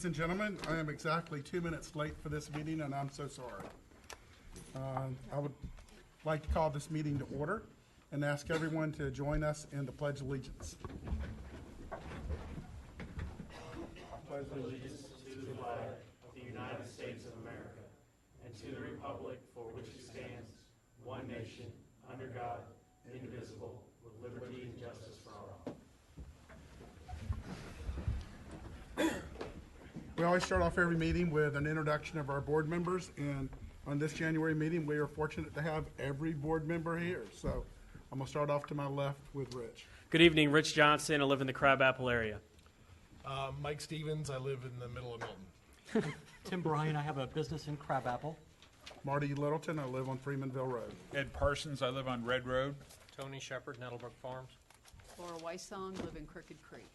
Ladies and gentlemen, I am exactly 2 minutes late for this meeting, and I'm so sorry. I would like to call this meeting to order and ask everyone to join us in the Pledge of Allegiance. I pledge allegiance to the flag of the United States of America and to the republic for which it stands, one nation, under God, indivisible, with liberty and justice for all. We always start off every meeting with an introduction of our board members, and on this January meeting, we are fortunate to have every board member here. So I'm going to start off to my left with Rich. Good evening, Rich Johnson. I live in the Crabapple area. Mike Stevens, I live in the middle of Milton. Tim Bryan, I have a business in Crabapple. Marty Littleton, I live on Freemanville Road. Ed Parsons, I live on Red Road. Tony Shepard, Nettlebrook Farms. Laura Wysong, live in Crooked Creek.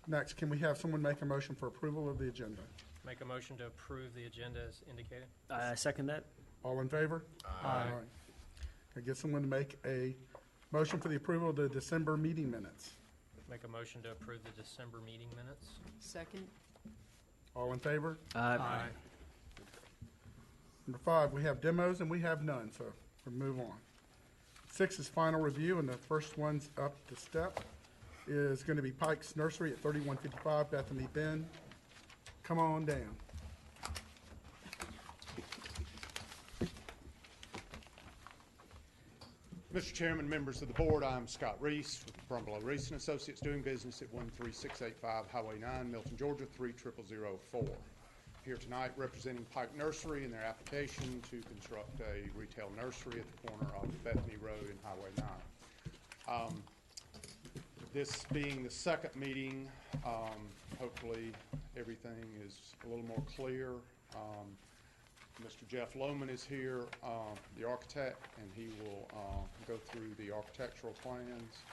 Next, can we have someone make a motion for approval of the agenda? Make a motion to approve the agenda as indicated. I second that. All in favor? Aye. I get someone to make a motion for the approval of the December meeting minutes. Make a motion to approve the December meeting minutes. Second. All in favor? Aye. Number 5, we have demos and we have none, so we'll move on. 6 is final review, and the first one's up to step is going to be Pike's Nursery at 3155 Bethany Bend. Come on down. Mr. Chairman, members of the board, I'm Scott Reese with Brumbelow Reese & Associates, doing business at 13685 Highway 9, Milton, Georgia, 30004. Here tonight representing Pike Nursery in their application to construct a retail nursery at the corner of Bethany Road and Highway 9. This being the second meeting, hopefully everything is a little more clear. Mr. Jeff Lohman is here, the architect, and he will go through the architectural plans.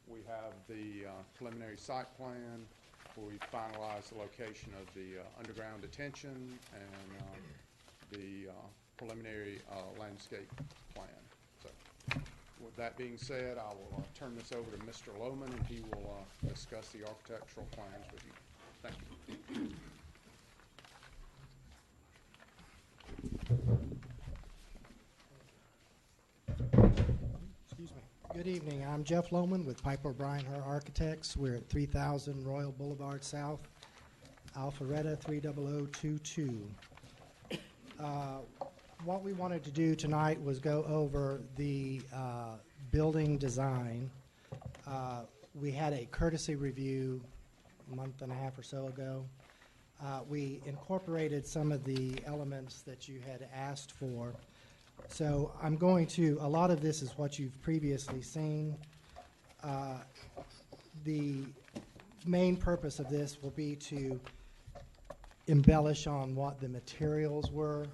We have the preliminary site plan where we finalize the location of the underground detention and the preliminary landscape plan. So, with that being said, I will turn this over to Mr. Lohman, and he will discuss the architectural plans with you. Thank you. Excuse me. Good evening. I'm Jeff Lohman with Piper Bryan Her Architects. We're at 3000 Royal Boulevard South, Alpharetta 30022. What we wanted to do tonight was go over the building design. We had a courtesy review a month and a half or so ago. We incorporated some of the elements that you had asked for. So I'm going to, a lot of this is what you've previously seen. The main purpose of this will be to embellish on what the materials were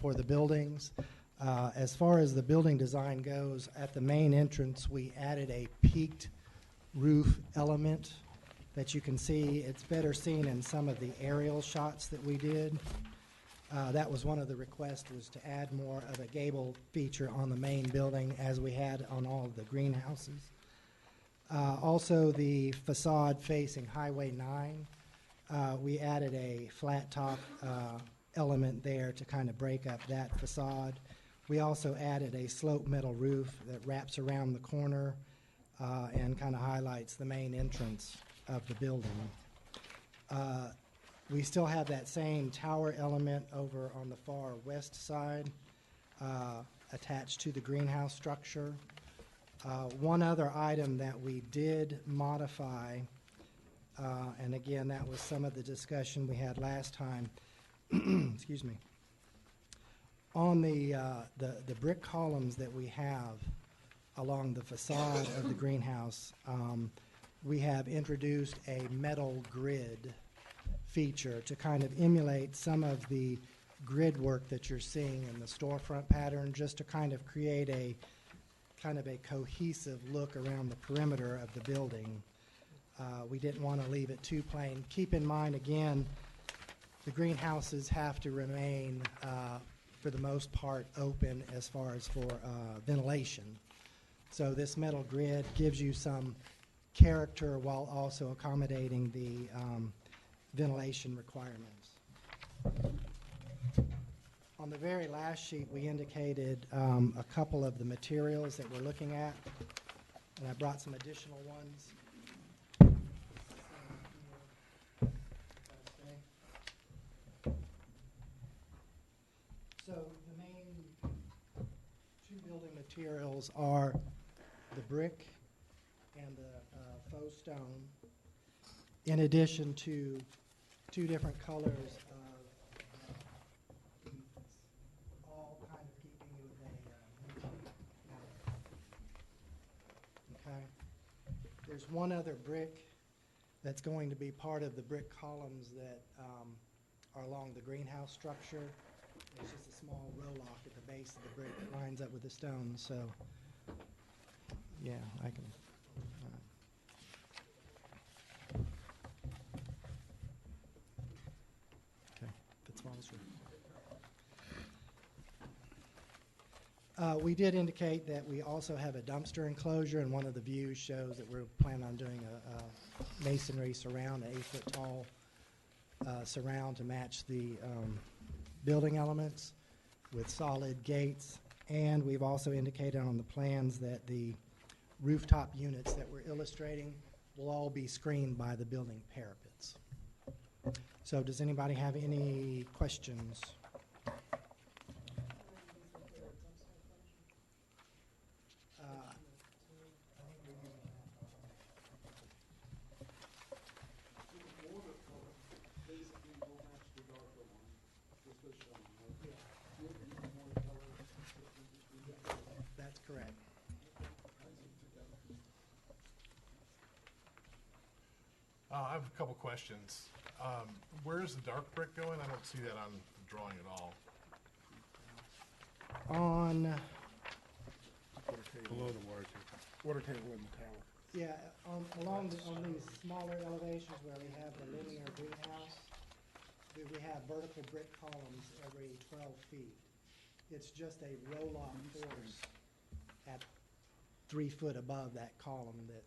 for the buildings. As far as the building design goes, at the main entrance we added a peaked roof element that you can see. It's better seen in some of the aerial shots that we did. That was one of the requests, was to add more of a gable feature on the main building as we had on all of the greenhouses. Also, the facade facing Highway 9, we added a flat top element there to kind of break up that facade. We also added a slope metal roof that wraps around the corner and kind of highlights the main entrance of the building. We still have that same tower element over on the far west side attached to the greenhouse structure. One other item that we did modify, and again, that was some of the discussion we had last time, excuse me, on the brick columns that we have along the facade of the greenhouse, we have introduced a metal grid feature to kind of emulate some of the grid work that you're seeing in the storefront pattern, just to kind of create a kind of a cohesive look around the perimeter of the building. We didn't want to leave it too plain. Keep in mind, again, the greenhouses have to remain, for the most part, open as far as for ventilation. So this metal grid gives you some character while also accommodating the ventilation requirements. On the very last sheet, we indicated a couple of the materials that we're looking at, and I brought some additional ones. So the main two building materials are the brick and the faux stone, in addition to two different colors of all kind of keeping with a okay. There's one other brick that's going to be part of the brick columns that are along the greenhouse structure. It's just a small row lock at the base of the brick that lines up with the stone. So, yeah, I can. Okay, that's fine. We did indicate that we also have a dumpster enclosure, and one of the views shows that we're planning on doing a masonry surround, an 8-foot tall surround to match the building elements with solid gates. And we've also indicated on the plans that the rooftop units that we're illustrating will all be screened by the building parapets. So does anybody have any questions? That's correct. I have a couple questions. Where's the dark brick going? I don't see that on the drawing at all. On, Below the water table in the tower. yeah, on these smaller elevations where we have the linear greenhouse, we have vertical brick columns every 12 feet. It's just a roll-off force at 3 foot above that column that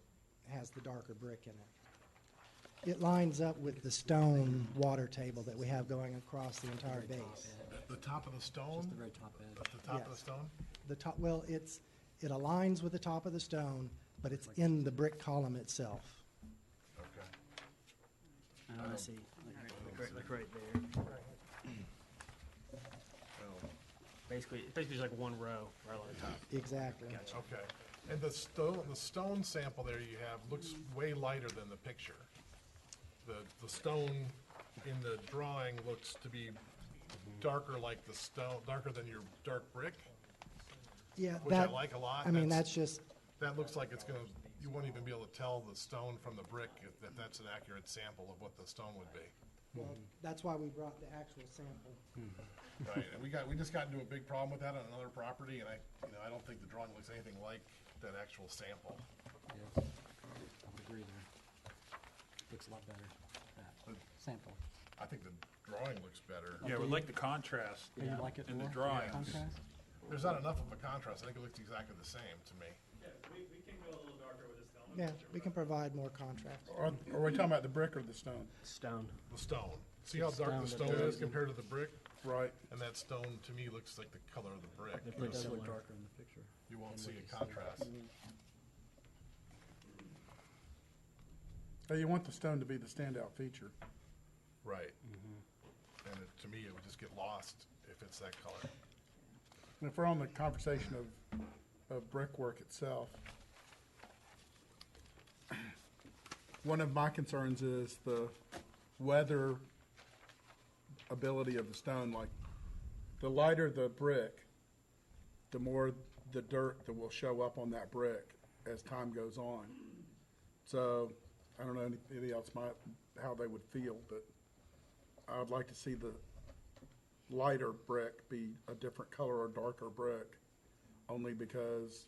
has the darker brick in it. It lines up with the stone water table that we have going across the entire base. The top of the stone? Just the very top edge. The top of the Yes. stone? The top, well, it aligns with the top of the stone, but it's in the brick column itself. Okay. I see. Like right there. Basically just like one row right on the top. Exactly. Okay. And the stone sample there you have looks way lighter than the picture. The stone in the drawing looks to be darker like the stone, darker than your dark brick, Yeah, which I like a lot. I mean, that's just, That looks like it's gonna, you won't even be able to tell the stone from the brick if that's an accurate sample of what the stone would be. well, that's why we brought the actual sample. Right, and we just got into a big problem with that on another property, and I don't think the drawing looks anything like that actual sample. Yes, I would agree there. Looks a lot better, that sample. I think the drawing looks better. Yeah, we like the contrast Do you like it in the more? drawings. Contrast? There's not enough of a contrast. I think it looks exactly the same to me. Yeah, we can provide more contrast. Are we talking about the brick or the stone? Stone. The stone. See how dark the Stone, stone that is compared to the brick? Right. And that stone, to me, looks like the color of the brick. It does look darker in the picture. You won't see a contrast. You want the stone to be the standout feature. Right. And to me, it would just get lost if it's that color. And if we're on the conversation of brickwork itself, one of my concerns is the weather ability of the stone. Like, the lighter the brick, the more the dirt that will show up on that brick as time goes on. So, I don't know anybody else how they would feel, but I would like to see the lighter brick be a different color or darker brick, only because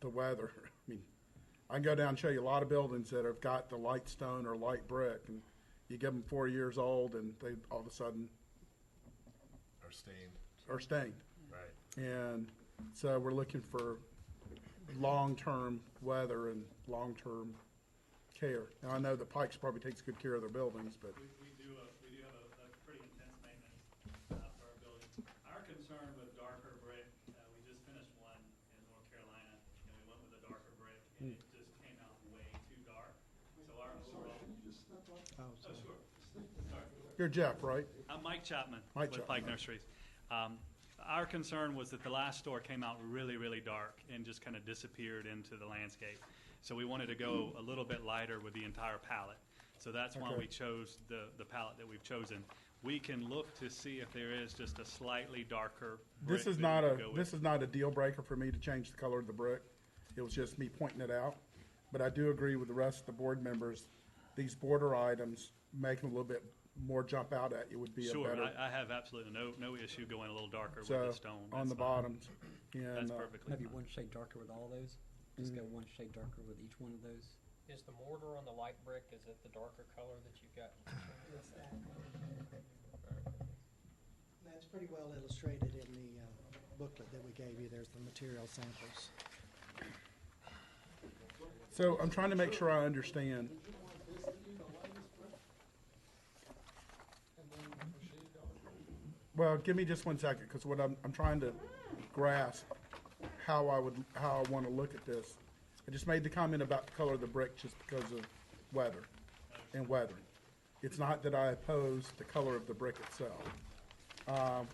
the weather. I mean, I can go down and show you a lot of buildings that have got the light stone or light brick, and you give them 4 years old, and they all of a sudden Or stained. are stained. Right. And so we're looking for long-term weather and long-term care. Now, I know that Pikes probably takes good care of their buildings, but We do have a pretty intense maintenance for our building. Our concern with darker brick, we just finished one in North Carolina, and we went with a darker brick, and it just came out way too dark. So our overall. Oh, Oh, sure. Sorry. you're Jeff, right? I'm Mike Chapman Mike with Chapman. Pike Nurseries. Our concern was that the last store came out really, really dark and just kind of disappeared into the landscape. So we wanted to go a little bit lighter with the entire palette. So that's why Okay. we chose the palette that we've chosen. We can look to see if there is just a slightly darker brick. This is that not we a, could go with. this is not a deal breaker for me to change the color of the brick. It was just me pointing it out. But I do agree with the rest of the board members, these border items, make them a little bit more jump out at you would be a Sure, better. I have absolutely no issue going a little darker with So, the stone. on That's the fine. bottoms. And, That's perfectly Maybe fine. one shade darker with all those? Just go one shade darker with each one of those? Is the mortar on the light brick, is it the darker color that you've got? That's pretty well illustrated in the booklet that we gave you. There's the material samples. So I'm trying to make sure I understand. Well, give me just 1 second, because what I'm trying to grasp how I want to look at this. I just made the comment about the color of the brick just because of weather and weathering. It's not that I oppose the color of the brick itself.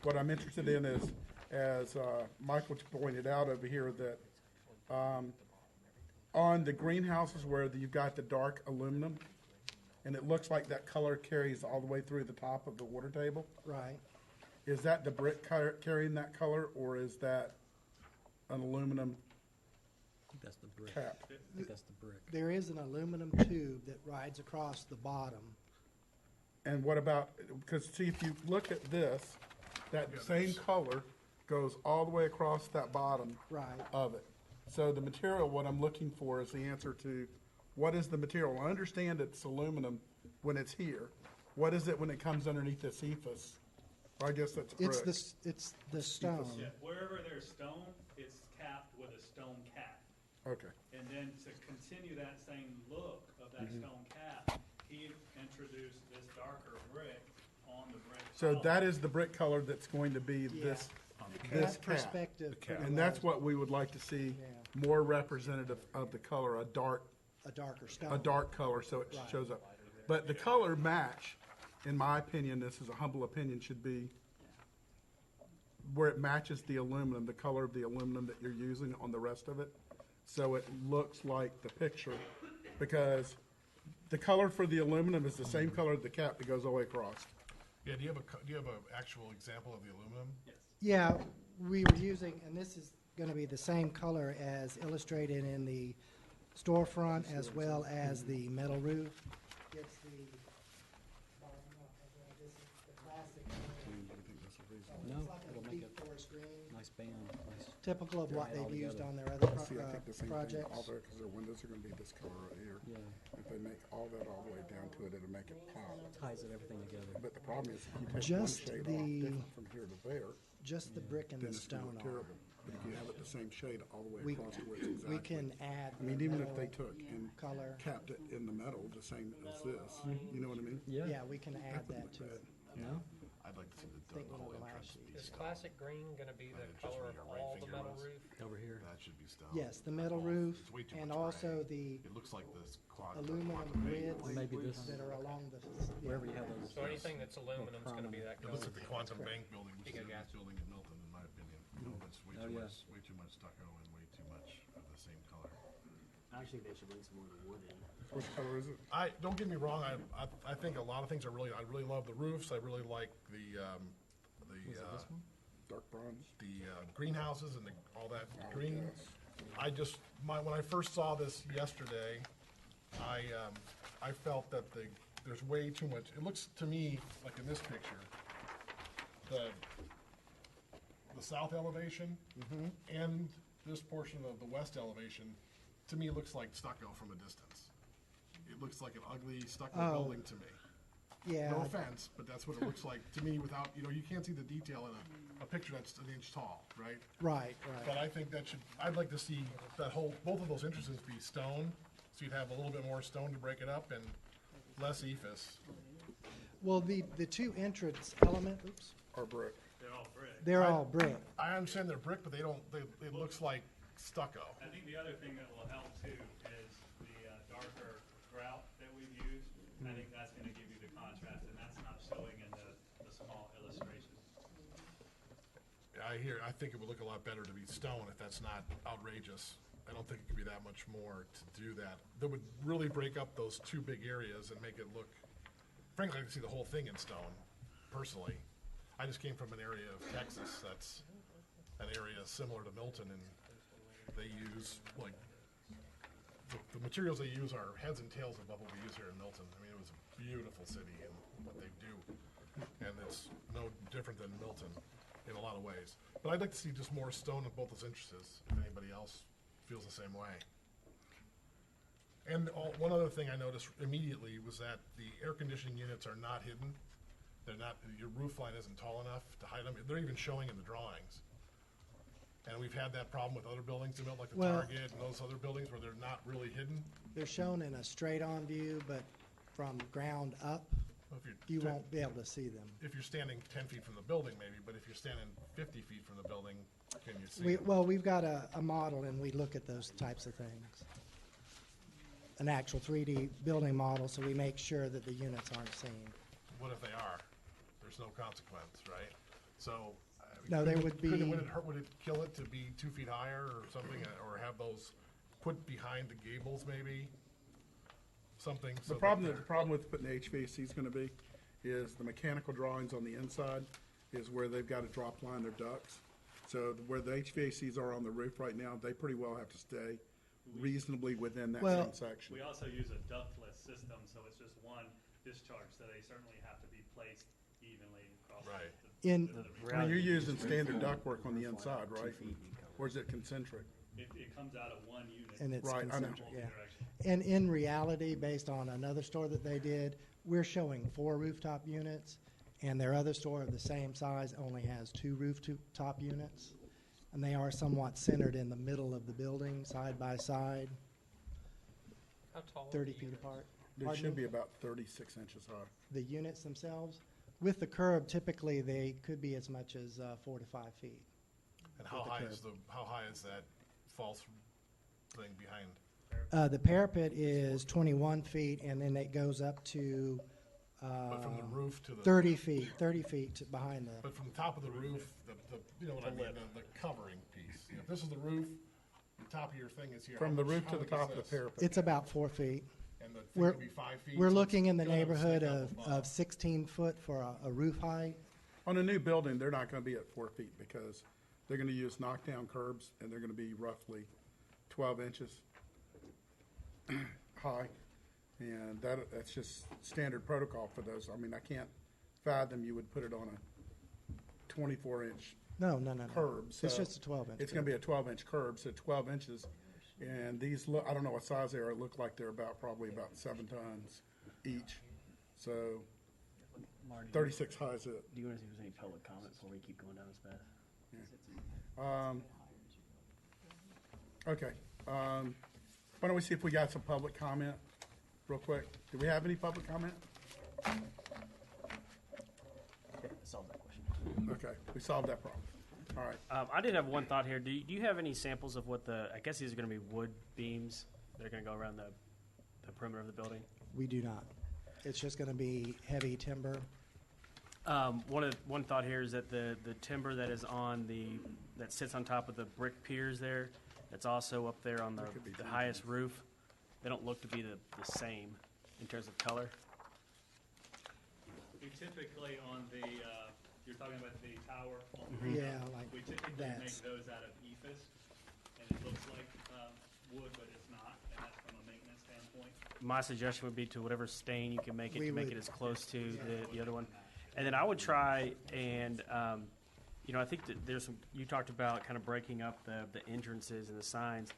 What I'm interested in is, as Michael pointed out over here, that on the greenhouses where you've got the dark aluminum, and it looks like that color carries all the way through the top of the water table, Right. is that the brick carrying that color, or is that an aluminum I think that's the brick. cap? I think that's the brick. There is an aluminum tube that rides across the bottom. And what about, because see, if you look at this, that same color goes all the way across that bottom Right. of it. So the material, what I'm looking for is the answer to, what is the material? I understand it's aluminum when it's here. What is it when it comes underneath this ephes? Or I guess that's brick. It's the stone. Yeah, wherever there's stone, it's capped with a stone cap. Okay, And then to continue that same look of that stone cap, he introduced this darker brick on the brick. so color. that is the brick color that's going to be this That cap. perspective. pretty And that's well what we would like to see, Yeah. more representative of the color, a dark stone. a dark color, so it Right. shows up. But the color match, in my opinion, this is a humble opinion, should be where it matches the aluminum, the color of the aluminum that you're using on the rest of it. So it looks like the picture, because the color for the aluminum is the same color of the cap that goes all the way across. Yeah, do you have an actual example of the aluminum? Yeah, we were using, and this is going to be the same color as illustrated in the storefront as well as the metal roof. It's the, this is the classic. No, It's like it'll a make deep a forest green, nice band, nice. typical of what Yeah, all they've used together. on their other See, I think the same thing, projects. all there, because their windows are gonna be this color right here. Yeah, If they make all that all the way down to it, it'll make it pop. ties it everything together. But the problem is, if you take one Just shade off the- different from here to there, Just the brick and then the it's gonna stone look are. terrible. But if you have it the same shade all the way We, across to where it's exactly. we can add I mean, the even if they metal took and color. capped it in the metal, the same as this, you know what I mean? Yeah, we can add That wouldn't that to look it. No? I'd like to see I think the one whole of the entrance last be Is stone. classic green gonna be the it's just color where of your right all the finger metal was. roof? Over here. That should be stone. Yes, the metal roof It's way too and much also gray. the It looks like this quad. aluminum grids Maybe this, that are along the. wherever you have those. So anything that's aluminum's gonna be that It looks color? like the Quantum Bank building, which is Big the gas. building in Milton, in my opinion. It's way Oh, too yeah. much, way too much stucco and way too much of the same color. Actually, they should bring some more of the wood in. Which color is it? Don't get me wrong, I think a lot of things I really love the roofs, I really like the Dark bronze? greenhouses and all that Oh, green. yes. When I first saw this yesterday, I felt that there's way too much, it looks to me, like in this picture, the south elevation and this portion of the west elevation, to me, looks like stucco from a distance. It looks like an ugly stucco Oh. building to me. Yeah. No offense, but that's what it looks like to me without, you can't see the detail in a picture that's an inch tall, right? Right, But right. I think I'd like to see both of those entrances be stone, so you'd have a little bit more stone to break it up and less ephes. Well, the two entrance oops, Or brick. they're all brick. I understand they're brick, but it looks like stucco. I think the other thing that will help too is the darker grout that we've used. I think that's gonna give you the contrast, and that's not showing in the small illustration. I think it would look a lot better to be stone if that's not outrageous. I don't think it could be that much more to do that. That would really break up those two big areas and make it look, frankly, I could see the whole thing in stone, personally. I just came from an area of Texas that's an area similar to Milton, and they use, like, the materials they use are heads and tails above what we use here in Milton. I mean, it was a beautiful city in what they do, and it's no different than Milton in a lot of ways. But I'd like to see just more stone in both those entrances, if anybody else feels the same way. And one other thing I noticed immediately was that the air conditioning units are not hidden. They're not, your roof line isn't tall enough to hide them. They're even showing in the drawings. And we've had that problem with other buildings, like the Well- Target and those other buildings where they're not really hidden. They're shown in a straight-on view, but from ground up, Well, if you you're won't be able to see them. If you're standing 10 feet from the building, maybe, but if you're standing 50 feet from the building, can you see them? Well, we've got a model, and we look at those types of things. An actual 3D building model, so we make sure that the units aren't seen. What if they are? There's no consequence, right? So. No, there would be- Would it kill it to be 2 feet higher or something, or have those put behind the gables maybe? Something. so The that problem they're- with putting the HVAC is gonna be is the mechanical drawings on the inside is where they've got to drop line their ducts. So where the HVACs are on the roof right now, they pretty well have to stay reasonably within that Well- same section. We also use a ductless system, so it's just one discharge, so they certainly have to be placed evenly across. Right. I mean, you're using standard ductwork on the inside, right? Or is it concentric? It comes out of one unit. And it's Right, I know. concentric, yeah. And in reality, based on another store that they did, we're showing 4 rooftop units, and their other store of the same size only has 2 rooftop units. And they are somewhat centered in the middle of the building, side by side, How tall are 30 the feet units? apart. It Pardon should me? be about 36 inches high. The units themselves, with the curb, typically they could be as much as 4 to 5 feet. And how high is that false thing behind? The parapet is 21 feet, and then it goes up to But from the roof to the. 30 feet behind the, But from the top of the roof, you know what I mean, the covering piece. If this is the roof, the top of your thing is here. From the roof how to the big is top of the this? parapet. it's about 4 feet. And the thing We're, could be 5 feet. we're so looking it's in the gonna neighborhood stick up above. of 16 foot for a roof height. On a new building, they're not gonna be at 4 feet because they're gonna use knockdown curbs and they're gonna be roughly 12 inches high. And that's just standard protocol for those. I mean, I can't fathom you would put it on a 24-inch No. curb. It's so just a 12-inch. It's gonna be a 12-inch curb, so 12 inches. And these look, I don't know what size they are. It look like they're probably about 7 tons each. So Marty, 36 high is it. do you want to see if there's any public comment before we keep going down this path? Okay. Why don't we see if we got some public comment real quick? Do we have any public comment? Solve that question. Okay, we solved that problem. All right. I did have one thought here. Do you have any samples of what I guess these are going to be wood beams that are going to go around the perimeter of the building? We do not. It's just going to be heavy timber. One thought here is that the timber that is that sits on top of the brick piers there, that's also up there on That could be the highest roof, they don't look to be the same in terms of color. We typically on the, you're talking about the tower on the Yeah, roof. like We typically make that's- those out of ephes, and it looks like wood, but it's not, and that's from a maintenance standpoint. My suggestion would be to whatever stain you can make it We to make would- it as close to the other one. And then I would try and, I think that you talked about kind of breaking up the entrances and the signs.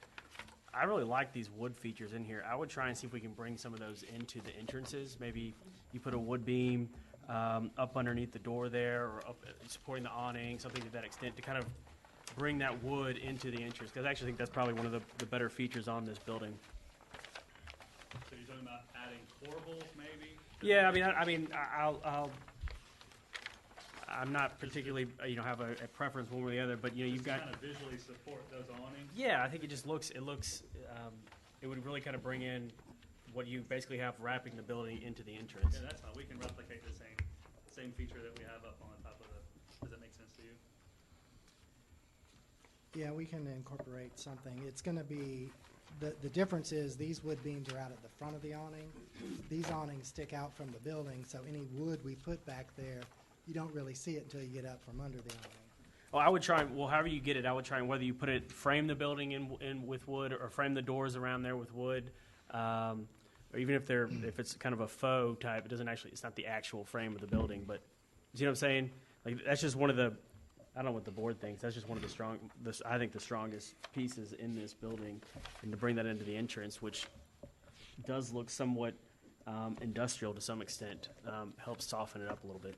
I really like these wood features in here. I would try and see if we can bring some of those into the entrances. Maybe you put a wood beam up underneath the door there, or up supporting the awning, something to that extent, to kind of bring that wood into the entrance. Because I actually think that's probably one of the better features on this building. So you're talking about adding corbels, maybe? Yeah, I'm not particularly, have a preference one way or the other, but you've Just got. to kind of visually support those awnings? Yeah, I think it just looks. It would really kind of bring in what you basically have wrapping the building into the entrance. Yeah, that's fine. We can replicate the same feature that we have up on the top of the, does that make sense to you? Yeah, we can incorporate something. It's going to be, the difference is these wood beams are out at the front of the awning. These awnings stick out from the building, so any wood we put back there, you don't really see it until you get up from under the awning. Well, I would try. Well, however you get it, I would try and whether you frame the building in with wood, or frame the doors around there with wood, or even if it's kind of a faux type, it's not the actual frame of the building. But you see what I'm saying? Like, that's just one of the. I don't know what the board thinks. That's just one of I think the strongest pieces in this building, and to bring that into the entrance, which does look somewhat industrial to some extent, helps soften it up a little bit.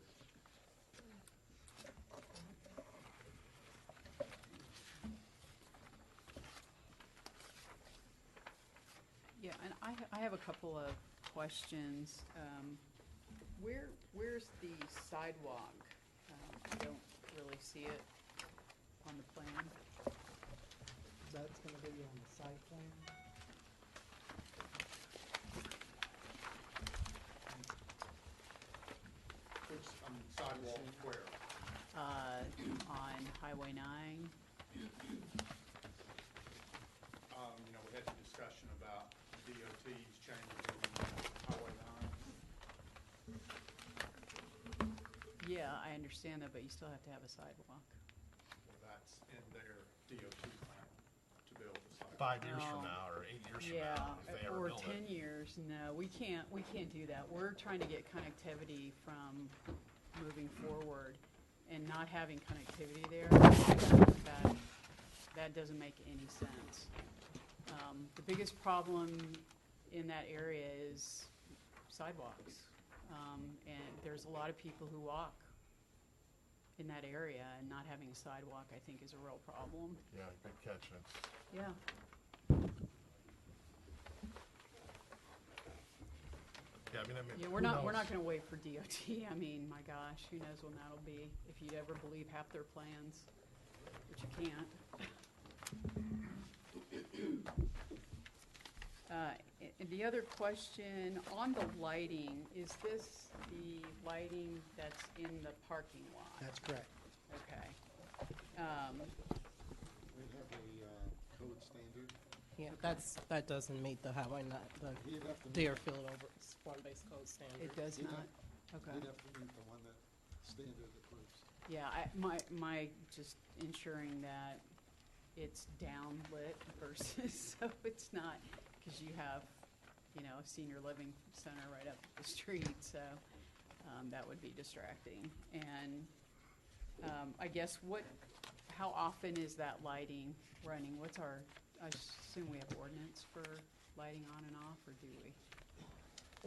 Yeah, and I have a couple of questions. Where's the sidewalk? I don't really see it on the plan. That's going to be on the site plan. Which, sidewalk where? On Highway 9. We had the discussion about DOT's changes on Highway 9. Yeah, I understand that, but you still have to have a sidewalk. Well, that's in their DOT plan to build the sidewalk. 5 years from No. now, or 8 years from Yeah, now, if they ever or build 10 it. years, no, we can't do that. We're trying to get connectivity from moving forward, and not having connectivity there, that doesn't make any sense. The biggest problem in that area is sidewalks. And there's a lot of people who walk in that area, and not having a sidewalk, I think, is a real problem. Yeah, good catch. Yeah. Yeah, I mean, Yeah, who we're not knows? gonna wait for DOT. I mean, my gosh, who knows when that'll be, if you'd ever believe half their plans, which you can't. And the other question, on the lighting, is this the lighting that's in the parking lot? That's correct. Okay. We have a code standard. Yeah, that doesn't meet the highway, the He'd have to meet, Deerfield over form-based code standard. It does He'd not? have- Okay. he'd have to meet the one that standard approves. Yeah, my just ensuring that it's downlit versus, so it's not, because you have, a senior living center right up the street, so that would be distracting. And I guess how often is that lighting running? I assume we have ordinance for lighting on and off, or do we?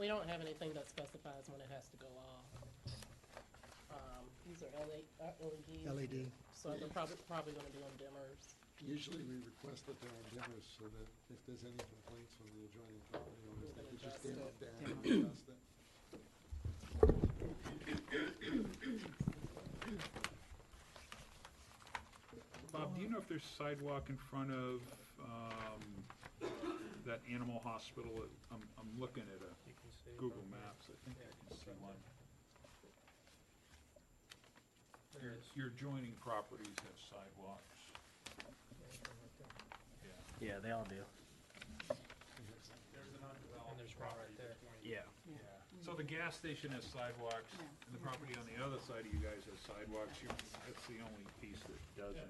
We don't have anything that specifies when it has to go off. These are LEDs. LED. So they're probably gonna be on dimmers. Usually we request that they're on dimmers so that if there's any complaints from the adjoining property owners, they can just dim them down and adjust it. Bob, do you know if there's sidewalk in front of that animal hospital? I'm looking at a Google Maps. I think I can see one. Your adjoining properties have sidewalks. Yeah, they all do. There's an undeveloped And there's one right there. Yeah. So the gas station has sidewalks, Yeah. and the property on the other side of you guys has sidewalks. That's the only piece that doesn't.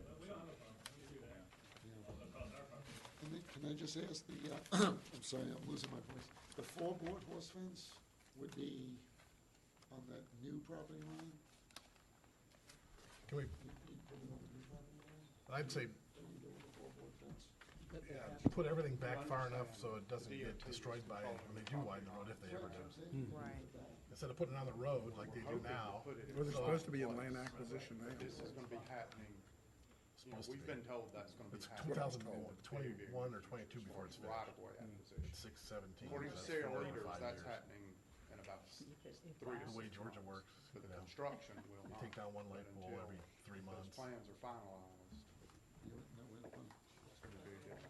And then, can I just ask I'm sorry, I'm losing my voice. The floorboard horse fence would be on that new property line? Can we, You put it on the new property line? I'd say, What do you do with the floorboard fence? that would Yeah, happen. put everything back far enough so it doesn't get destroyed by, when they do widen the road, if they ever do. Right. Instead of putting it on the road like they do now. Was it supposed to be in land acquisition now? This is gonna be happening, we've been told that's gonna be It's happening. 2021 or 22 before it's Right finished. of way acquisition. It's 6/17. According to That's serial 4 or leaders, 5 that's years. happening in about 3 to The way 6 Georgia months. works, But the you know. construction will You not. take down one light But pole until every 3 Those months. plans are finalized. You wouldn't know where to put it. It's gonna be different.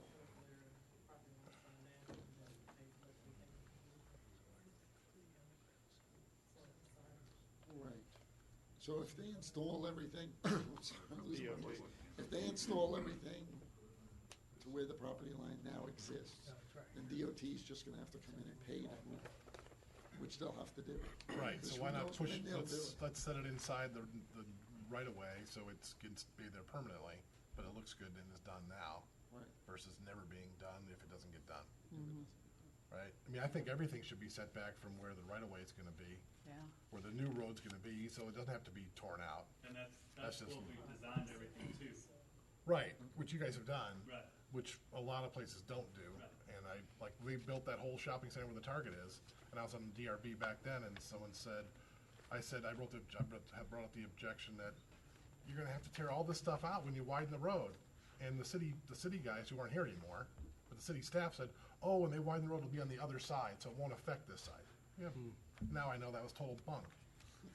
Right. So if they install everything, I'm sorry, I'm losing my voice. If they install everything to where the property line now exists, then DOT is just gonna have to come in and pave it, which they'll have to do. Right, Because so why who not knows push, when they'll do it. let's set it inside the right of way so it can be there permanently, but it looks good and is done now Right. versus never being done if it doesn't get done. Right? I mean, I think everything should be set back from where the right of way is gonna be, Yeah. where the new road's gonna be, so it doesn't have to be torn out. And That's that's just- what we've designed everything to. Right, which you guys have done. Right. Which a lot of places don't do. Right. And we built that whole shopping center where the Target is, and I was on DRB back then, and someone said, I brought up the objection that you're gonna have to tear all this stuff out when you widen the road. And the city guys who aren't here anymore, but the city staff said, oh, when they widen the road, it'll be on the other side, so it won't affect this side. Yeah, now I know that was total bunk,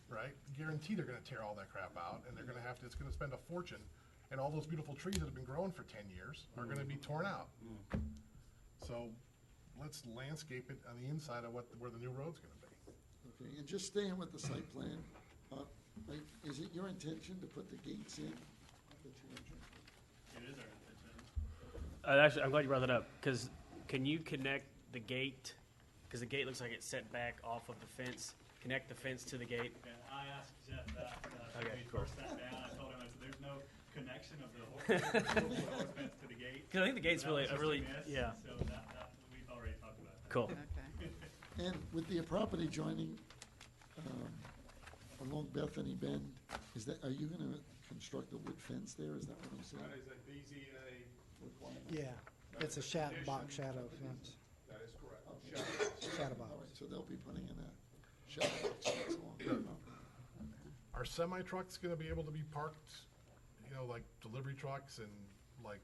right? Guaranteed they're gonna tear all that crap out, and it's gonna spend a fortune, and all those beautiful trees that have been growing for 10 years are gonna be torn out. So let's landscape it on the inside of where the new road's gonna be. Okay, and just staying with the site plan, is it your intention to put the gates in? that you mentioned? It is our intention. Actually, I'm glad you brought that up, because can you connect the gate, because the gate looks like it's set back off of the fence, connect the fence to the gate? And I asked Jeff that, when Okay, we cool. first sat down, I told him, I said, there's no connection of the horse fence to the gate. Because I think the gate's That really, was just really, miss, yeah, So that, we've already talked about that. cool. Okay. And with the property joining along Bethany Bend, are you gonna construct a wood fence there? Is that what I'm saying? That is a BZA requirement. Yeah, it's a box shadow fence, That is correct. shadow All box. right, so they'll be putting in a shadow box fence along the property. Are semi trucks gonna be able to be parked, like delivery trucks and like,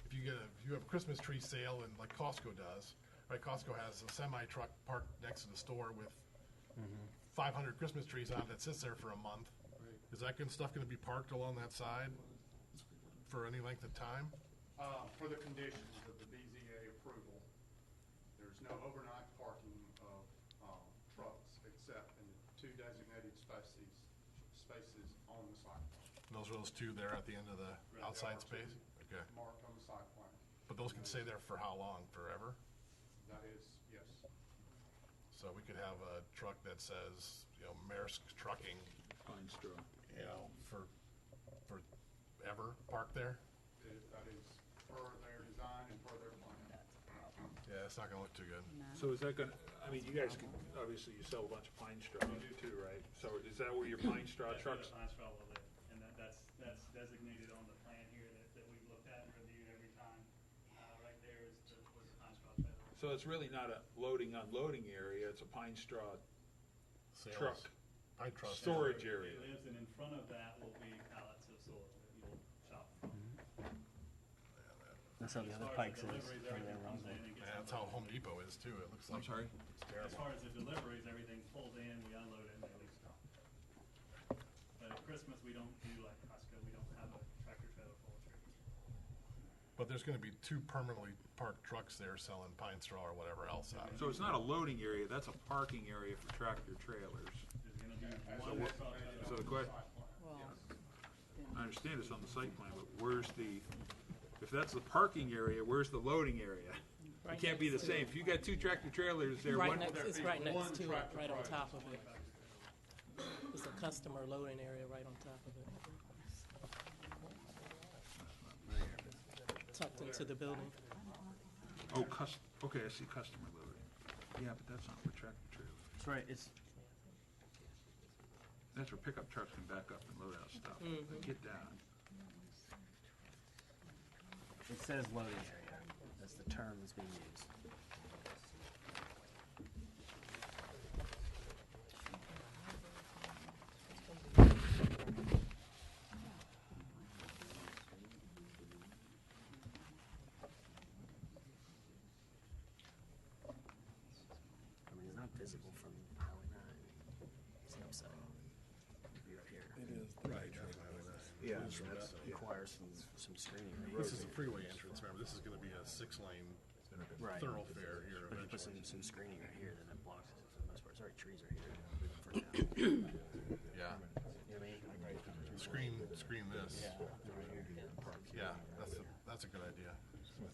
if you have a Christmas tree sale and like Costco does, right? Costco has a semi truck parked next to the store with 500 Christmas trees on it that sits there for a month. Is that stuff gonna be parked along that side for any length of time? For the conditions of the BZA approval, there's no overnight parking of trucks except in the 2 designated spaces on the site plan. And those are those two there at the end of the Right, outside there are space? two Okay. Marked on the site plan. But those can stay there for how long? Forever? That is, yes. So we could have a truck that says, Maersk Trucking, Pine straw. forever parked there? That is per their design and per their plan. Yeah, it's not gonna look too good. No. So is that gonna, you guys can, obviously you sell a bunch of pine straw too, right? So is that where your pine straw That's where trucks? the pine straw will live, and that's designated on the plan here that we've looked at and reviewed every time. Right there is where the pine straw trailer. So it's really not a loading, unloading area, it's a pine straw Sales. truck Pine trust. storage area. It lives, and in front of that will be pallets of soil that you'll shop from. That's how the As other far as Pikes the is. deliveries, over everything there comes around in and gets Yeah, that's how unloaded. Home Depot is too. It looks like. I'm sorry? It's As terrible. far as the deliveries, everything's pulled in, we unload it, and they leave stock. But at Christmas, we don't do like Costco, we don't have a tractor trailer full of trees. But there's gonna be 2 permanently parked trucks there selling pine straw or whatever else out. So it's not a loading area, that's a parking area for tractor trailers. There's gonna be So one what- truck. So the question, Well, I understand it's on the site plan, but if that's the parking area, where's the loading area? It Right can't be the next to same. If you got 2 tractor trailers there, Right one, next, it's right one next to it, tractor right on trailer. top of it. It's a customer loading area right on top of it. Tucked into the building. oh, okay, I see customer loading. Yeah, but that's not where tractor trailers. That's right, it's, That's where pickup trucks can back up and load out stuff. Mhm. Get down. It says loading area. That's the term that's being used. I mean, it's not visible from Highway 9. It's the upside. View up here. It is. Right. Yeah, Requires some screening. This is the freeway entrance, remember, this is gonna be a 6-lane Right. thoroughfare here But if you put eventually. some screening right here, then it blocks it for the most part. Sorry, trees are here for now. Yeah, You know what I mean? screen this. Yeah, that's a good idea.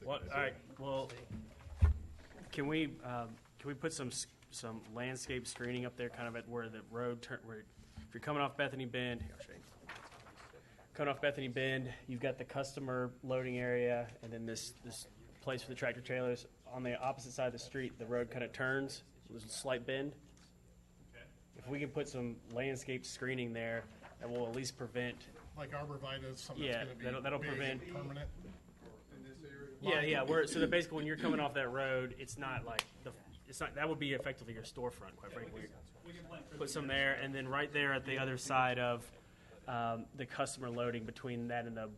Well, all right. Well, can we put some landscape screening up there, kind of at where the road turn? Where if you're coming off Bethany Bend, here, I'll show you. Coming off Bethany Bend, you've got the customer loading area, and then this place for the tractor trailers. On the opposite side of the street, the road kind of turns. There's a slight bend. If we can put some landscape screening there, that will at least prevent. Like arborvitae, something Yeah, that's gonna be that'll big prevent- and permanent. Yeah. So that basically, when you're coming off that road, it's not like it's not that would be effectively your storefront, quite frankly. Put some there, and then right there at the other side of the customer loading, between that and the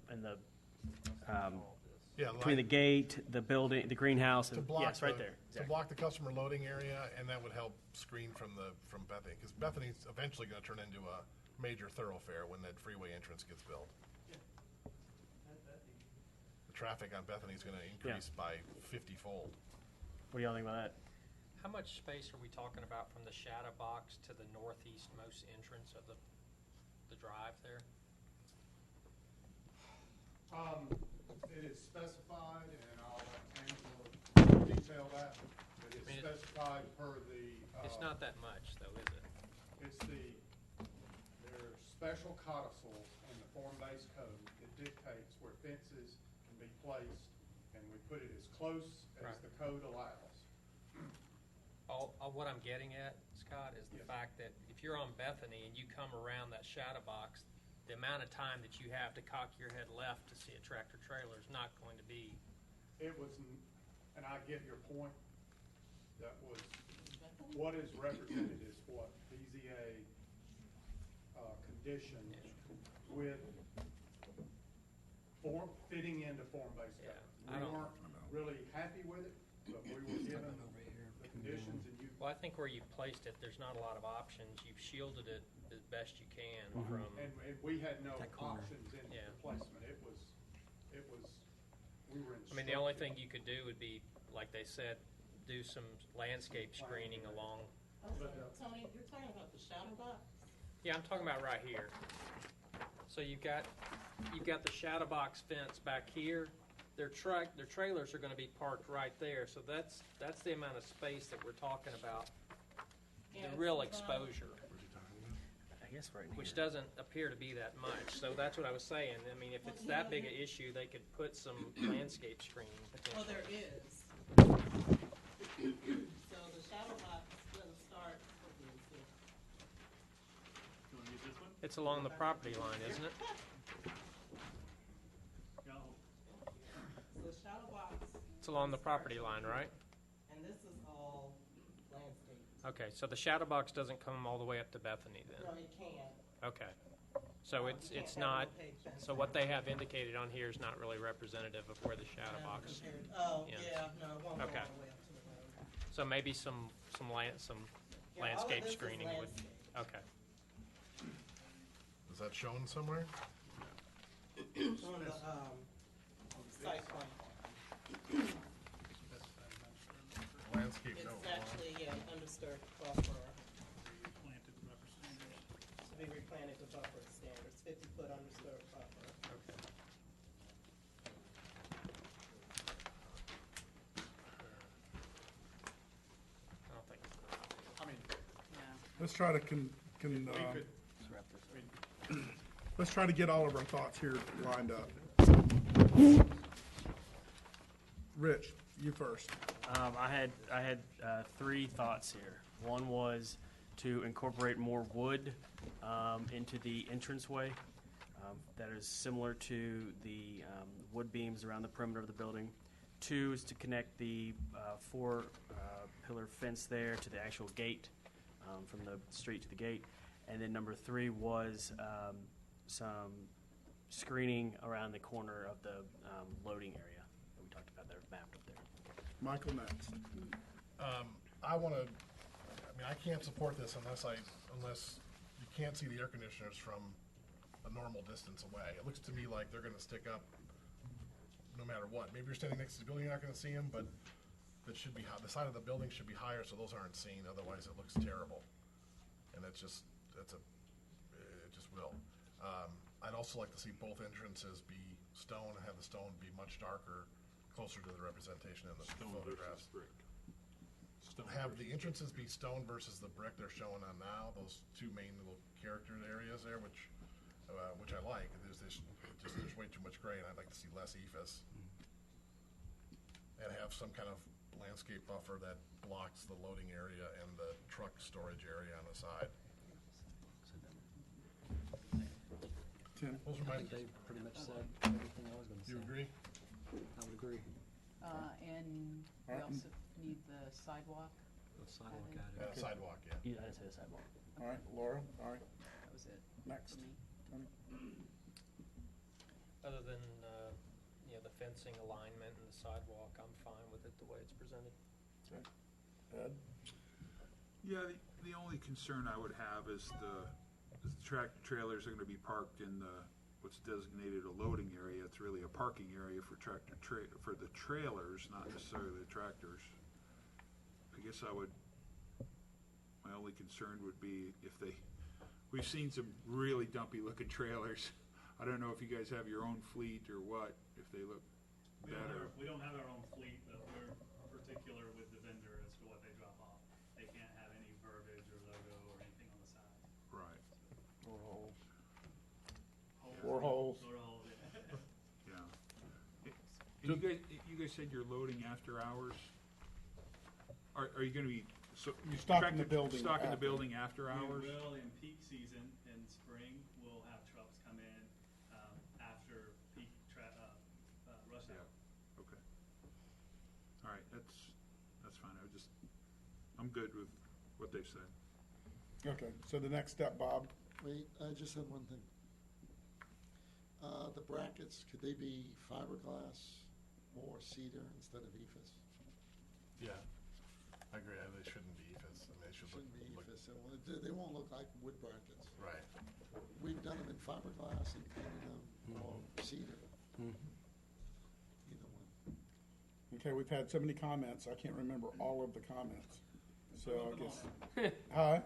Yeah, between the gate, the building, the greenhouse, and yes, right there. To block the customer loading area, and that would help screen from Bethany, because Bethany's eventually gonna turn into a major thoroughfare when that freeway entrance gets built. The traffic on Bethany's gonna increase by 50-fold. What do y'all think about that? How much space are we talking about from the shadow box to the northeastmost entrance of the drive there? It is specified, and I'll let Angela detail that, but it's specified per the. It's not that much, though, is it? It's there's special codicils in the form-based code that dictates where fences can be placed, and we put it as close as Right. the code allows. What I'm getting at, Scott, is the fact that if you're on Bethany and you come around that shadow box, the amount of time that you have to cock your head left to see a tractor trailer is not going to be. It was, and I get your point, that was, what is represented is what BZA conditioned with fitting into form-based code. I We don't- weren't really happy with it, but we were given the conditions, and you. Well, I think where you've placed it, there's not a lot of options. You've shielded it as best you can from. And we had no That corner. options in Yeah. the placement. It was, we were I mean, the only instructed. thing you could do would be, like they said, do some landscape screening along. Tony, you're talking about the shadow box? Yeah, I'm talking about right here. So you've got the shadow box fence back here. Their trailers are going to be parked right there. So that's the amount of space that we're talking about. The real exposure, I guess right which doesn't appear to be that much. So that's what I was saying. I mean, if it's that big an issue, they could put some landscape screening Well, potentially. there is. So the shadow box doesn't start. You wanna use this one? It's along the property line, isn't it? Yeah, So the shadow box, It's along the property line, right? and this is all landscape. Okay, so the shadow box doesn't come all the way up to Bethany then? No, it can. Okay. So You it's can't have not, an opaque fence. so what they have indicated on here is not really representative of where the shadow box. Oh, ends. yeah, no, it won't go all the way Okay. up to the road. So maybe some Yeah, all of landscape this is screening would, landscape. okay. Is that shown somewhere? On the, site plan. Landscape, It's no. actually, undisturbed buffer, planted rubber standards. to be replanted to buffer standards, 50-foot undisturbed buffer. Okay. I don't think. I mean, Yeah. Let's try to let's try to get all of our thoughts here lined up. Rich, you first. I had 3 thoughts here. One was to incorporate more wood into the entranceway. that is similar to the wood beams around the perimeter of the building. 2 is to connect the 4-pillar fence there to the actual gate, from the street to the gate. And then number 3 was some screening around the corner of the loading area that we talked about that are mapped up there. Michael next. I can't support this unless you can't see the air conditioners from a normal distance away. It looks to me like they're gonna stick up no matter what. Maybe you're standing next to the building, you're not gonna see them, but it should be, the side of the building should be higher so those aren't seen, otherwise it looks terrible. And it just will. I'd also like to see both entrances be stone and have the stone be much darker, closer to the representation in the Stone photographs. versus brick. Stone Have versus- the entrances be stone versus the brick they're showing on now, those 2 main little character areas there, which I like. There's way too much gray, and I'd like to see less ephes. And have some kind of landscape buffer that blocks the loading area and the truck storage area on the side. Tim? Those are I my, think they pretty much said everything I was gonna say. you agree? I would agree. And we Alright. also need the sidewalk. The sidewalk Added. added. Sidewalk, yeah. I didn't say the sidewalk. All right, Laura, all right, That was it next. for me. Tony? Other than, the fencing alignment and the sidewalk, I'm fine with it the way it's presented. Ed? Yeah, the only concern I would have is the tractor trailers are gonna be parked in what's designated a loading area. It's really a parking area for for the trailers, not necessarily the tractors. I guess my only concern would be we've seen some really dumpy looking trailers. I don't know if you guys have your own fleet or what, if they look better. We don't have our own fleet, but we're particular with the vendor as to what they drop off. They can't have any verbiage or logo or anything on the side. Right, Or holes. Or holes. Or holes, yeah. yeah. And you guys said you're loading after hours? Are you gonna be, You're stocking the building Stocking the after. building after hours? We will in peak season in spring. We'll have trucks come in after peak rush hour. Yeah, okay. All right, that's fine. I'm good with what they've said. Okay, so the next step, Bob. Wait, I just had one thing. The brackets, could they be fiberglass or cedar instead of ephes? Yeah, I agree. They shouldn't be ephes. I mean, they should Shouldn't be look ephes. They won't look like wood brackets. right. We've done them in fiberglass and painted them or cedar. Either one. Okay, we've had so many comments, I can't remember all of the comments. So I them guess, hi,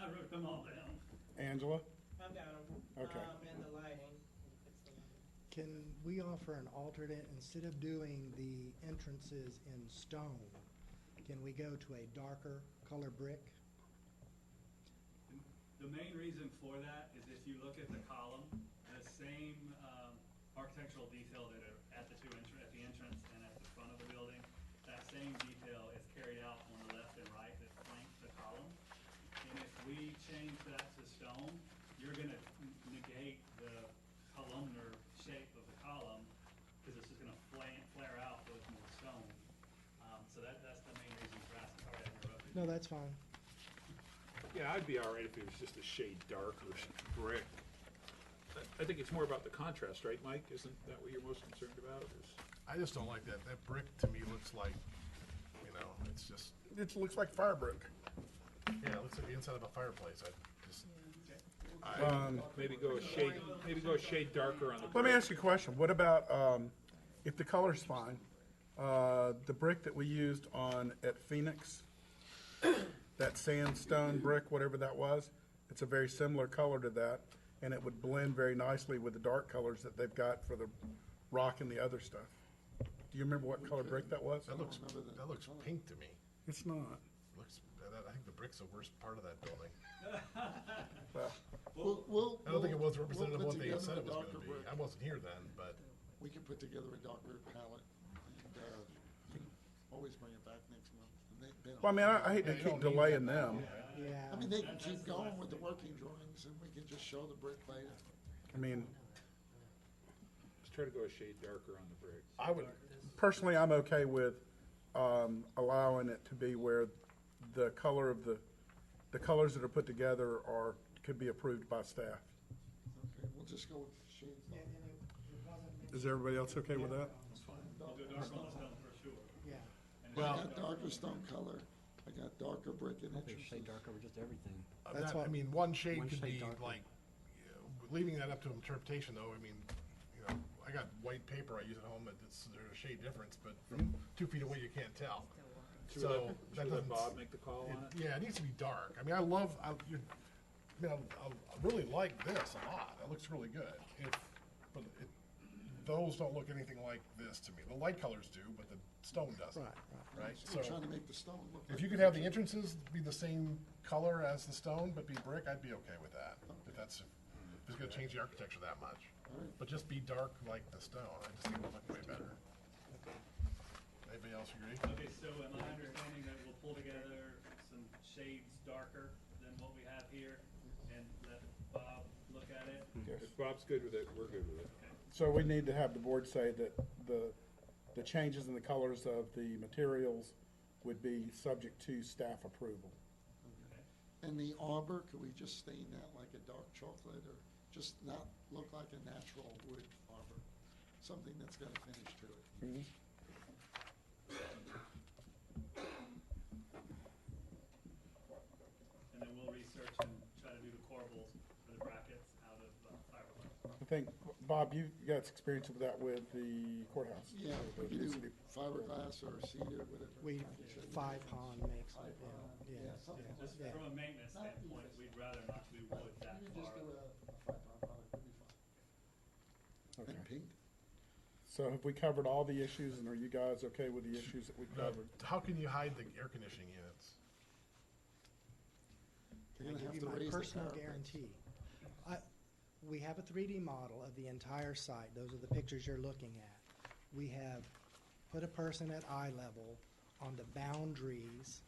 I wrote them all down. Angela? I've got them. Okay. And the lighting. Can we offer an alternate, instead of doing the entrances in stone, can we go to a darker color brick? The main reason for that is if you look at the column, the same architectural detail that are at the at the entrance and at the front of the building, that same detail is carried out on the left and right that flank the column. And if we change that to stone, you're gonna negate the columnar shape of the column, because it's just gonna flare out with more stone. So that's the main reason for asking. Sorry, I interrupted. No, that's fine. Yeah, I'd be all right if it was just a shade darker brick. I think it's more about the contrast, right, Mike? Isn't that what you're most concerned about? I just don't like that. That brick to me looks like, it's just, It looks like fire brick. yeah, it looks like the inside of a fireplace. Maybe go a shade darker on the brick. Let me ask you a question. What about, if the color's fine, the brick that we used at Phoenix, that sandstone brick, whatever that was, it's a very similar color to that, and it would blend very nicely with the dark colors that they've got for the rock and the other stuff. Do you remember what color brick that was? That looks pink to me. It's not. I think the brick's the worst part of that building. Well, I don't think it was representative of we'll what put they together said a it was darker gonna be. brick. I wasn't here then, but We can put together a darker palette and always bring it back next month. And they don't- Well, I mean, I hate to Yeah, you keep don't need delaying that them. now. Yeah. I mean, they can keep going with the working drawings and we can just show the brick later. I mean, Try to go a shade darker on the brick. I would, Personally, I'm okay with allowing it to be where the color of the colors that are put together could be approved by staff. Okay, we'll just go with shades. Is everybody else okay with that? We'll do dark on the stone for sure. Yeah. And I Well- got darker stone color, I got darker brick and They entrances. shade dark over just everything. That's I what- mean, one shade One could shade be darker. like, leaving that up to interpretation though, I mean, I got white paper I use at home, there's a shade difference, but from 2 feet away you can't tell. Should So, we that let doesn't. Bob make the call on it? Yeah, it needs to be dark. I mean, I really like this a lot. It looks really good. Those don't look anything like this to me. The light colors do, but the stone doesn't. Right. So we're trying to make the stone look like. If you could have the entrances be the same color as the stone, but be brick, I'd be okay with that. If it's gonna change the architecture that much. Alright. But just be dark like the stone. I just think it would look way better. Anybody else agree? Okay, so am I understanding that we'll pull together some shades darker than what we have here and let Bob look at it? If Bob's good with it, we're good with it. So we need to have the board say that the changes in the colors of the materials would be subject to staff approval. And the arbor, could we just stain that like a dark chocolate or just not look like a natural wood arbor? Something that's got a finish to it. And then we'll research and try to do the corbels for the brackets out of fiberglass. I think, Bob, you got experience with that with the courthouse. Yeah, With we the do city. fiberglass or cedar, whatever. We, 5-pon makes it, yeah. something like Just Yeah. from a maintenance standpoint, we'd rather not do wood that You can just far. do a 5-pound product, would be fine. Okay. And pink. So have we covered all the issues, and are you guys okay with the issues that we covered? How can you hide the air conditioning units? You're I'll gonna give have you to my raise the personal parapets. guarantee. We have a 3D model of the entire site. Those are the pictures you're looking at. We have put a person at eye level on the boundaries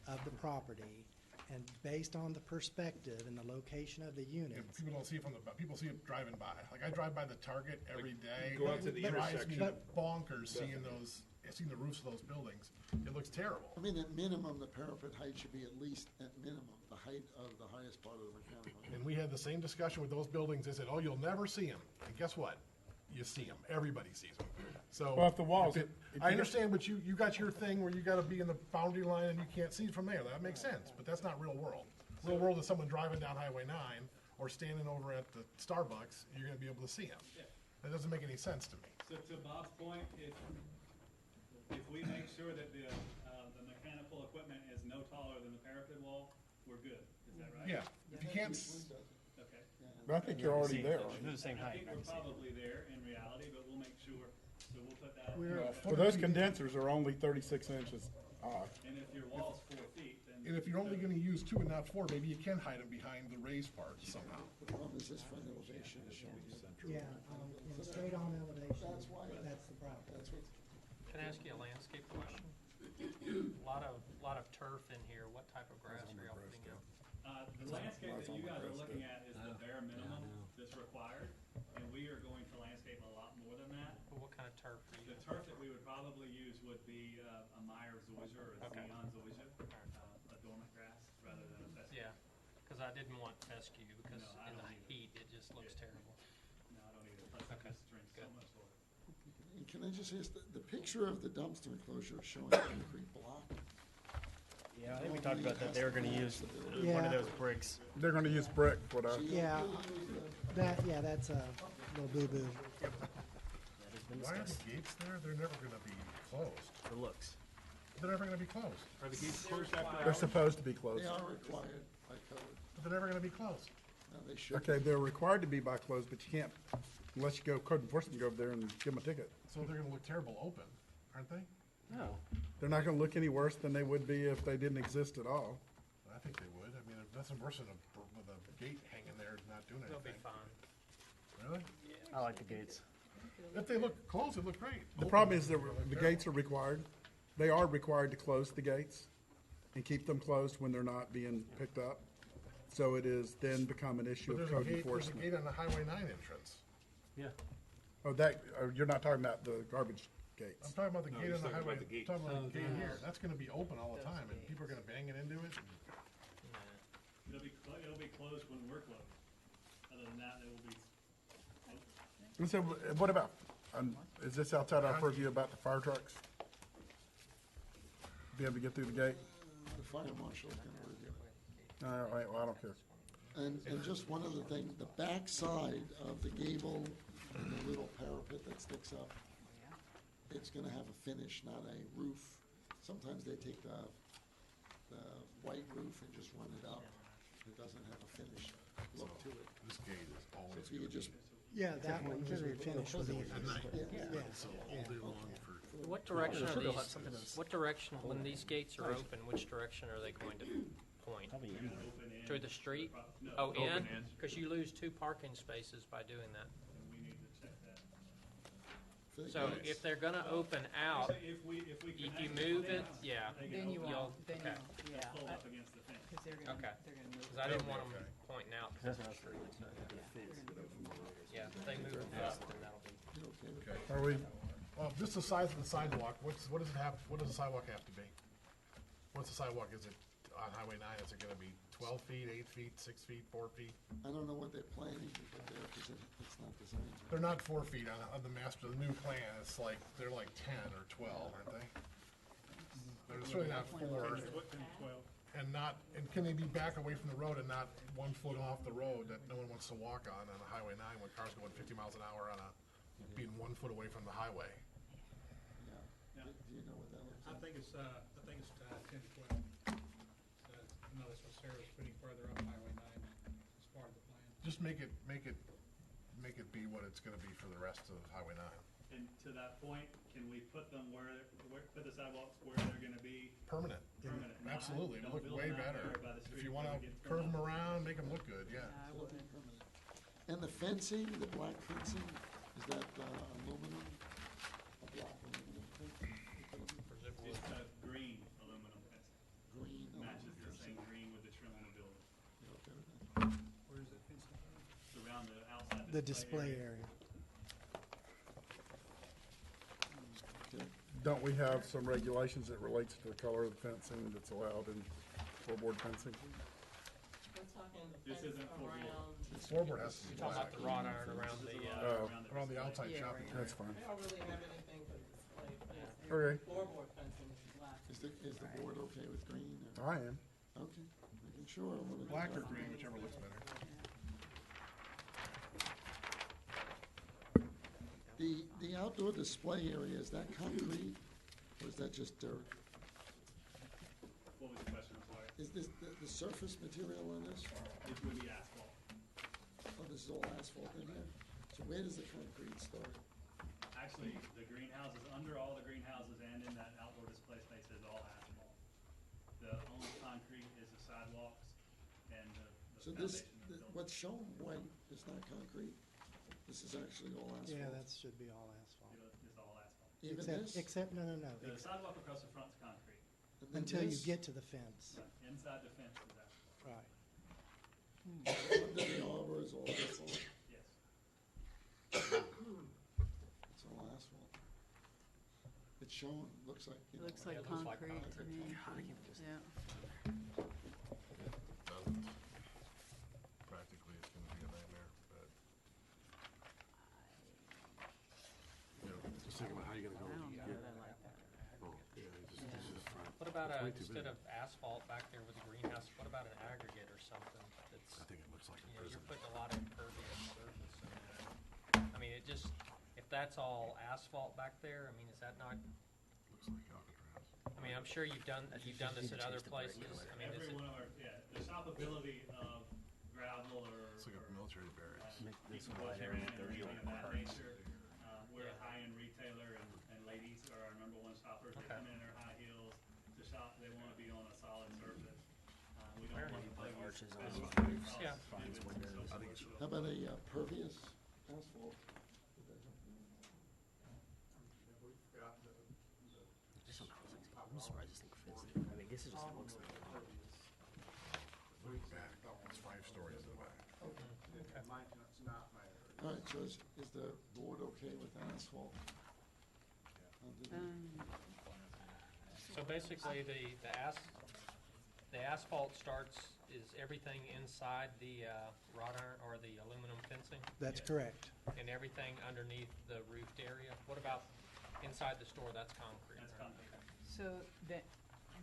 of the property, and based on the perspective and the location of the Yeah, units. people don't see it people see it driving by. Like I drive by the Target every day. go out to the It drives me intersection. bonkers seeing the roofs of those buildings. It looks terrible. I mean, at minimum, the parapet height should be at least, at minimum, the height of the highest part of the mechanical. And we had the same discussion with those buildings. They said, "Oh, you'll never see them." And guess what? You see them. Everybody sees them. So Well, if the walls- if I understand, but you got your thing where you got to be in the boundary line and you can't see it from there. That makes sense, but that's not real world. Real world is someone driving down Highway 9 or standing over at the Starbucks. You're going to be able to see them. Yeah. That doesn't make any sense to me. So to Bob's point, if we make sure that the mechanical equipment is no taller than the parapet wall, we're good. Is that right? Yeah. If you can't. Okay. But I think you're already there. They're the same I height. think we're probably there in reality, but we'll make sure, so we'll put that. Well, those condensers are only 36 inches high. And if your wall's 4 feet, then. And if you're only going to use 2 and not 4, maybe you can hide them behind the raised part somehow. The problem is this front elevation is showing you. Yeah, in a straight-on elevation, That's why- that's the problem. That's what's, Can I ask you a landscape question? Lot of turf in here. What type of grass are y'all putting in? The landscape that you guys are looking at is the bare minimum that's required, and we are going to landscape a lot more than that. But what kind of turf are you? The turf that we would probably use would be a Meyer zoysia or a Okay. Xeon zoysia, a dormant grass rather than a fescue. Yeah, because I didn't want fescue because No, I in the don't either. heat it just looks terrible. No, I don't either. Plus it Okay. just drinks so Good. much water. and can I just ask, the picture of the dumpster enclosure is showing a concrete block. Yeah, I think we talked about that. They were going to use one Yeah. of those bricks. They're gonna use brick, what I, Yeah, that's a little boo-boo. That has been Why are the discussed. gates there? They're never going to be closed. For looks. They're never going to be closed. Are the gates closed after they're hours? supposed to be closed. They are required by code. But they're never going to be closed. Now, they should. Okay, they're required to be by closed, but you can't, unless you go, code enforcement, go over there and give them a ticket. So they're going to look terrible open, aren't they? No. They're not gonna look any worse than they would be if they didn't exist at all. I think they would. I mean, that's worse than with a gate hanging there not doing They'll be anything. fine. Really? I like the gates. If they look closed, they look great. The problem is the gates are required. They are required to close the gates and keep them closed when they're not being picked up. So it is then become an issue But of there's a code gate, there's a enforcement. gate on the Highway 9 entrance. Yeah. Oh, you're not talking about the garbage gates. I'm talking about the No, gate he's on the talking highway, about the gate. talking about the gate here, that's gonna be open all the time, and people are gonna bang it into it. It'll be closed when we're closed. Other than that, it will be open. And so what about, is this outside our purview about the fire trucks? Be able to get through the gate? The fire marshal's gonna review it. All right, well, I don't care. And just one other thing, the back side of the gable and the little parapet that sticks up, it's gonna have a finish, not a roof. Sometimes they take the white roof and just run it up. It doesn't have a finish look to it. This gate is So always if you could just, Yeah, that one was finished with the, What direction are these, what direction, when these gates are open, which direction are they going to point? To the street? Oh, in? Because you lose 2 parking spaces by doing that. We need to check that. for the So gates, if they're gonna open out, If we you connect move the it, fence, yeah, they then can you open You'll- won't, then okay. you, yeah, pull up against the fence. because they're Okay. gonna move. because I didn't want them pointing out. Yeah, if they move it up, then that'll be. you okay with that? Are we, Just the size of the sidewalk, what does it have, what does the sidewalk have to be? What's the sidewalk, is it on Highway 9, is it gonna be 12 feet, 8 feet, 6 feet, 4 feet? I don't know what they're planning to put there, because it's not designed to. They're not 4 feet on the master, the new plan, it's like, they're like 10 or 12, aren't they? They're certainly not 4, and not, and can they be back away from the road and not 1 foot off the road that no one wants to walk on a Highway 9 when cars going 50 miles an hour on being 1 foot away from the highway? Yeah. Do you know what that looks I like? think it's 10 to 12. No, that's what Sarah's putting further up Highway 9 as part of the plan. Just make it be what it's gonna be for the rest of Highway 9. And to that point, can we put them put the sidewalks where they're gonna be Permanent. permanent? Not- Absolutely, it don't would look build way them out better. there by the If street you where wanna they get curve them turned. around, make them look good, yeah. I It'll be wouldn't. permanent. And the fencing, the black fencing, is that aluminum? A black aluminum fencing? It's the green aluminum fence. Green Matches aluminum the same fencing. green with the trim on the building. You okay with that? Where is it fenced in? It's around the outside the display area. Okay. don't we have some regulations that relates to the color of the fencing that's allowed in floorboard fencing? We're talking the This fence isn't for around, The floorboard has to be Talking black, about the wrought iron around the, Oh, around the outside Yeah, shopping right. area. that's fine. they don't really have anything for display fence. Okay. Floorboard fencing is black. Is the board okay with green? Or? I am. Okay, making sure. Black or green, whichever looks better. The outdoor display area, is that concrete or is that just dirt? What was the question, I'm sorry? Is this the surface material on this? It would be asphalt. Oh, this is all asphalt in here? So where does the concrete start? Actually, the greenhouses, under all the greenhouses and in that outdoor display space is all asphalt. The only concrete is the sidewalks and the So this, foundation of the building. what's shown white is not concrete? This is actually all asphalt? Yeah, that should be all asphalt. It's all asphalt. Even Except, this? except, no, The sidewalk across the front's concrete. And then until you this? get to the fence, Inside the fence is asphalt. right. Under the arbor is all asphalt? Yes. It's all asphalt. It's shown, looks like, you know. It looks like it looks like concrete to me. Yeah. Doesn't. Practically, it's gonna be a nightmare, but. You know, just think about how you're I gonna don't know that I like that. what about instead of asphalt back there with the greenhouse, what about an aggregate or something that's, I think it looks like a you know, prison. you're putting a lot of impervious surface in there. I mean, it just, if that's all asphalt back there, I mean, is that not, Looks like Alcatraz. I mean, I'm sure you've done this at other places. I mean, is Every it, one of our, the shopability of gravel or. It's like a military barracks. People walking around and anything of that nature. We're a high-end retailer and ladies are our number one shoppers. They Okay. come in their high heels to shop. They want to be on a solid surface. We don't want to play arches on roofs. Yeah. How about a pervious asphalt? I'm surprised this thing fits. I mean, I guess it just looks like. Back, it's 5 stories in the back. All right, so is the board okay with asphalt? So basically, the asphalt starts, is everything inside the wrought iron or the aluminum fencing? That's correct. And everything underneath the roofed area? What about inside the store? That's concrete. That's right? concrete. So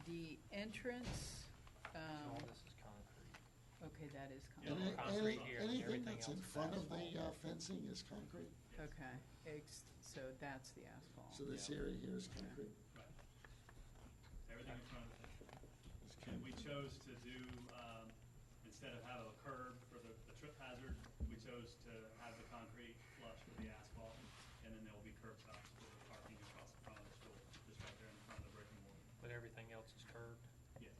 the entrance, All this is concrete. okay, that is Yeah. concrete. Concrete here, Anything everything that's else in is front of the asphalt. fencing is concrete? Okay, so that's the asphalt. So this area here is concrete? Everything in front of the fence. Is And concrete. we chose to do, instead of have a curb for the trip hazard, we chose to have the concrete flush with the asphalt. And then there will be curb stops for the parking across the front of the school, just right there in front of the brick and mortar. But everything else is curved? Yes.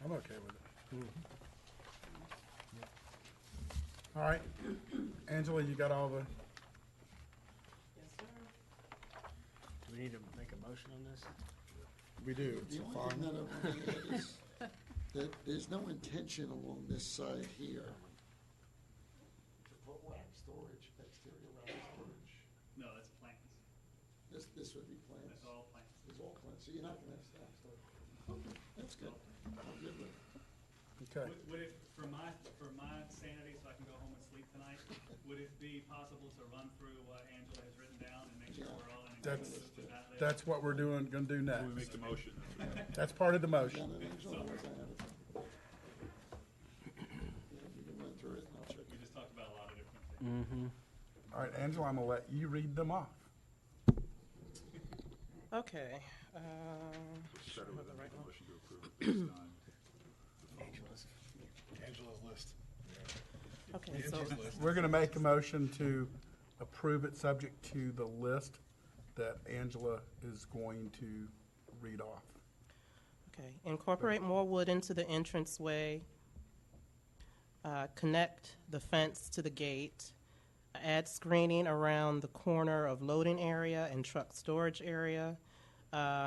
I'm okay with it. All right, Angela, you got all the, Yes, sir. Do we need to make a motion on this? we do, it's The a only thing fine. that I want to add is that there's no intention along this side here to put rack storage, exterior rack storage. No, that's plants. This would be plants. That's all plants. It's all plants, so you're not gonna have staff storage. Okay, that's good. I'm good with it. Okay, Would it, for my sanity, so I can go home and sleep tonight, would it be possible to run through what Angela has written down and make sure we're all in agreement with that list? that's what we're doing, gonna do Before we next. make the motion. That's part of the Got motion. it, Angela, or was I out of time? Yeah, you can run through it and I'll check We it. just talked about a lot of different things. Mm-hmm. All right, Angela, I'm gonna let you read them off. Okay. Start have with the a right one. motion to approve it based on. Angela's list. Okay, so, We're gonna make a motion to approve it, subject to the list that Angela is going to read off. okay. Incorporate more wood into the entranceway. Connect the fence to the gate. Add screening around the corner of loading area and truck storage area.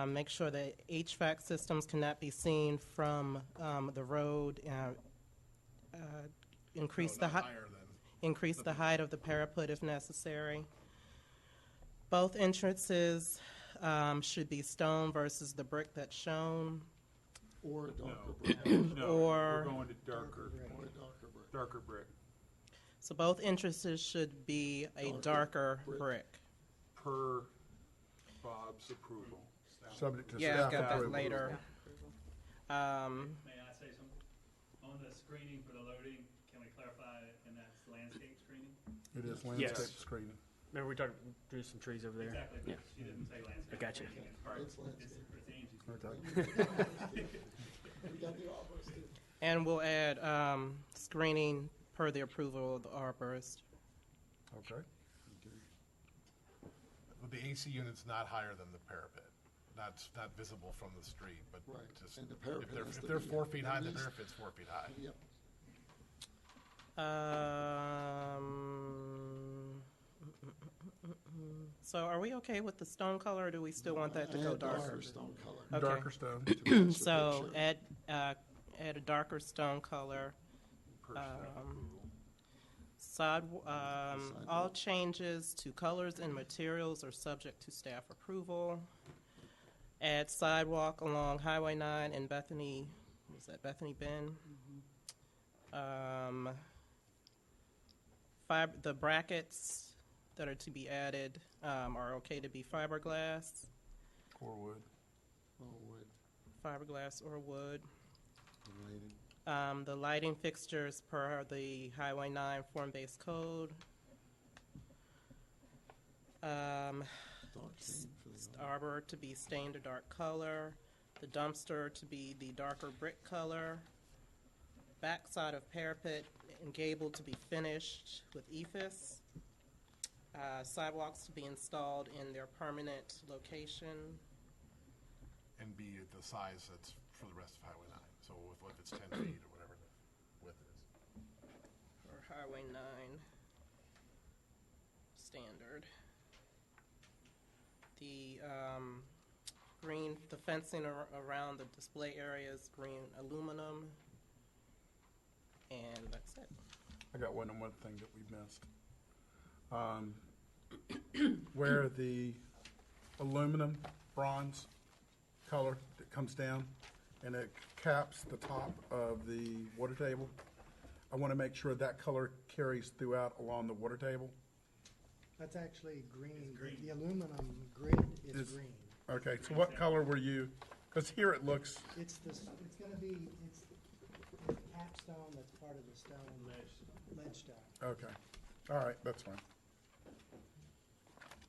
Make sure that HVAC systems cannot be seen from the road. Increase the height. Increase the height of the parapet if necessary. Both entrances should be stone versus the brick that's shown. Or a darker No, brick. no, Or- we're going to darker, Or a darker brick. darker brick So both entrances should be a darker Darker brick. brick. per Bob's approval. Subject to Yeah, staff I've got that approval. later. May I say something? On the screening for the loading, can we clarify, and that's landscape screening? It is Yes. landscape screening. Remember we talked, there's some trees over there? Exactly, Yeah. but she didn't say landscape. I got you. screening. It's part- It's landscape. It's Angie's. Okay. We got the arborist too. And we'll add screening per the approval of the arborist. Okay. But the AC unit's not higher than the parapet. That's not visible from the street, but Right, just, and the parapet has if to they're be 4 feet high, at the least- parapet's 4 feet high. Yep. So are we okay with the stone color, or do we still want that to go Add darker? stone color. Okay. Darker stone. to match the So picture. add a darker stone color. Per staff approval. All changes to colors and materials are subject to staff approval. Add sidewalk along Highway 9 and Bethany, was that Bethany Bend? The brackets that are to be added are okay to be fiberglass, Or wood. Oh, wood, fiberglass or wood. lighting. The lighting fixtures per the Highway 9 form-based code. Dark shade for the Arbor to be stained a dark color. The dumpster to be the darker brick color. Backside of parapet and gable to be finished with ephes. Sidewalks to be installed in their permanent location. And be at the size that's for the rest of Highway 9. So if it's 10 feet or whatever the width is. For Highway 9 standard. The the fencing around the display areas, green aluminum. And that's it. I got one thing that we missed. Where the aluminum bronze color that comes down and it caps the top of the water table, I want to make sure that color carries throughout along the water table. That's actually green. The aluminum grid is Is- green. Okay, so what color were you, because here it looks, It's gonna be, it's the capstone that's part of the stone. Ledge stone. okay, all right, that's fine.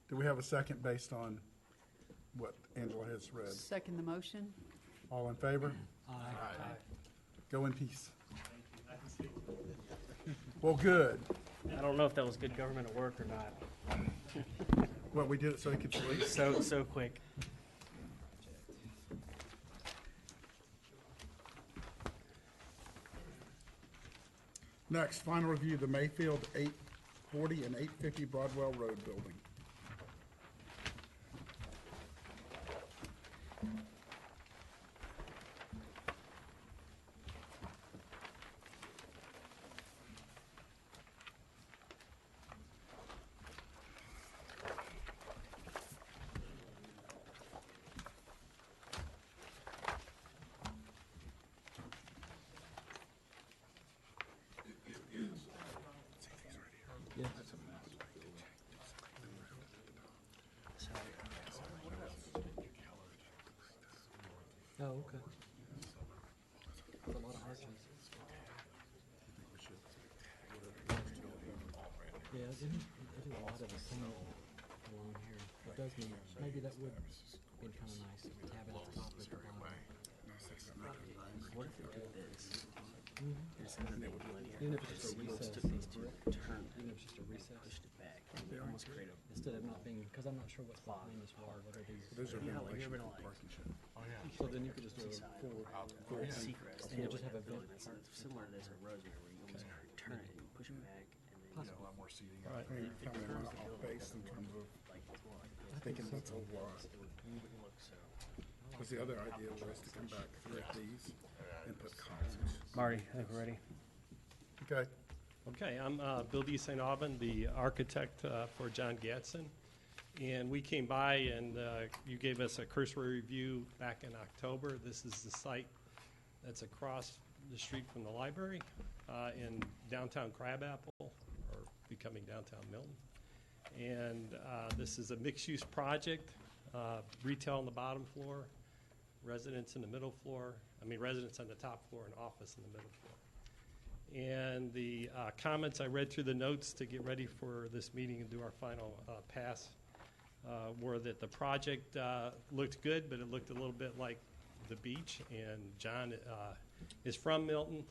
Do we have a second based on what Angela has read? Second the motion? All in favor? Aye. Go in peace. Well, good. I don't know if that was good government at work or not. Well, we did it so he could sleep. So quick. Next, final review of the Mayfield 840 and 850 Broadwell Road building. Oh, okay. That's a lot of arches. Yeah, it is a lot of the paint along here. It does mean, maybe that would be kind of nice, tab at the top at the bottom. What if we did this? Even if it's just a recess, even if it's just a recess, Pushed it back. We almost create a instead of not being, because I'm not sure what's behind this wall, what are these? Those are Yeah, like ventilation you're gonna, like, parking shed. So then you could just do a full, secret. and you just have a vent That's part. similar to this at Rosemary, where you almost turn it and you push it back, and then Possible. A lot more seating. Right, and you found a lot of off base in terms of like it's more like this. thinking that's a lot. It wouldn't look so. Because the other idea was to come back through these and put columns. Marty, I think we're ready. Okay, Okay, I'm Bill D. St. Aubin, the architect for John Gadsden. And we came by and you gave us a cursory review back in October. This is the site that's across the street from the library in downtown Crabapple, or becoming downtown Milton. And this is a mixed-use project, retail on the bottom floor, residents in the middle floor, residents on the top floor and office in the middle floor. And the comments, I read through the notes to get ready for this meeting and do our final pass, were that the project looked good, but it looked a little bit like the beach. And John is from Milton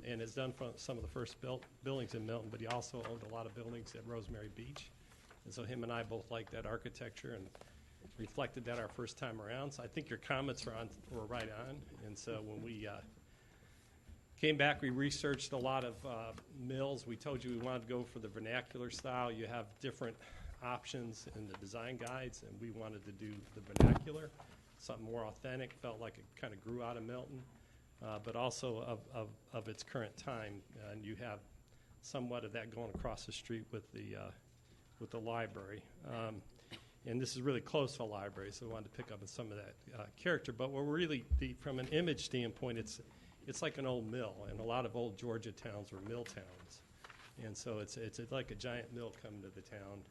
and has done some of the first buildings in Milton, but he also owned a lot of buildings at Rosemary Beach. And so him and I both liked that architecture and reflected that our first time around. So I think your comments were right on. And so when we came back, we researched a lot of mills. We told you we wanted to go for the vernacular style. You have different options in the design guides, and we wanted to do the vernacular, something more authentic, felt like it kind of grew out of Milton, but also of its current time. And you have somewhat of that going across the street with the library. And this is really close to a library, so we wanted to pick up on some of that character. But we're really, from an image standpoint, it's like an old mill, and a lot of old Georgia towns were mill towns. And so it's like a giant mill coming to the town,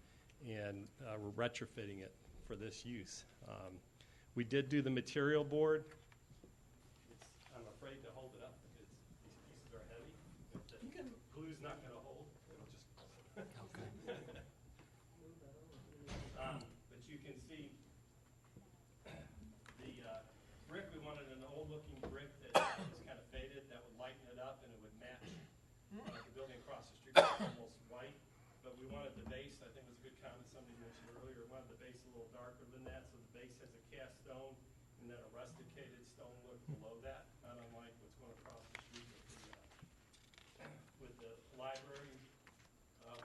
and we're retrofitting it for this use. We did do the material board. I'm afraid to hold it up because these pieces are heavy. The glue's not going to hold. It'll just... Okay. But you can see the brick, we wanted an old-looking brick that was kind of faded, that would lighten it up and it would match the building across the street, was almost white. But we wanted the base, I think it was a good comment somebody mentioned earlier, we wanted the base a little darker than that, so the base has a cast stone and then a rusticated stone look below that, not unlike what's going across the street with the library.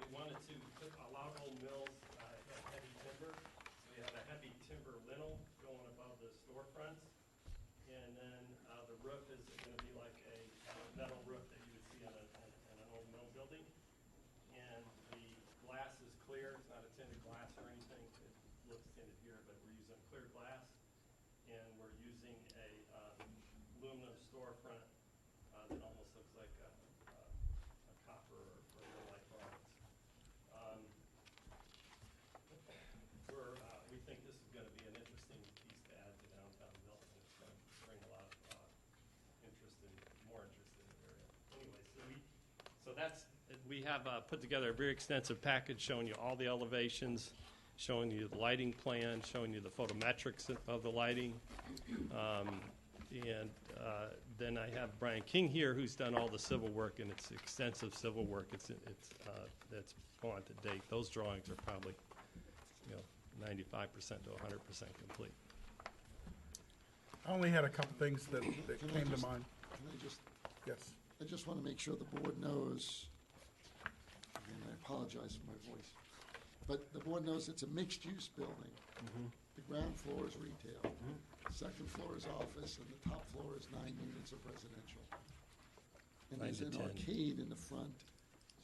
We wanted to put a lot of old mills have heavy timber. So we have a heavy timber lintel going above the storefronts. And then the roof is going to be like a metal roof that you would see on a We have put together a very extensive package showing you all the elevations, showing you the lighting plan, showing you the photometrics of the lighting. And then I have Brian King here, who's done all the civil work, and it's extensive civil work. That's gone to date. Those drawings are probably, 95% to 100% complete. I only had a couple things that Can I came to just- mind. Can I just, Yes. I just want to make sure the board knows, and I apologize for my voice, but the board knows it's a mixed-use building. The ground floor is retail. Second floor is office, and the top floor is 9 units of residential. And 9 there's to an 10. arcade in the front.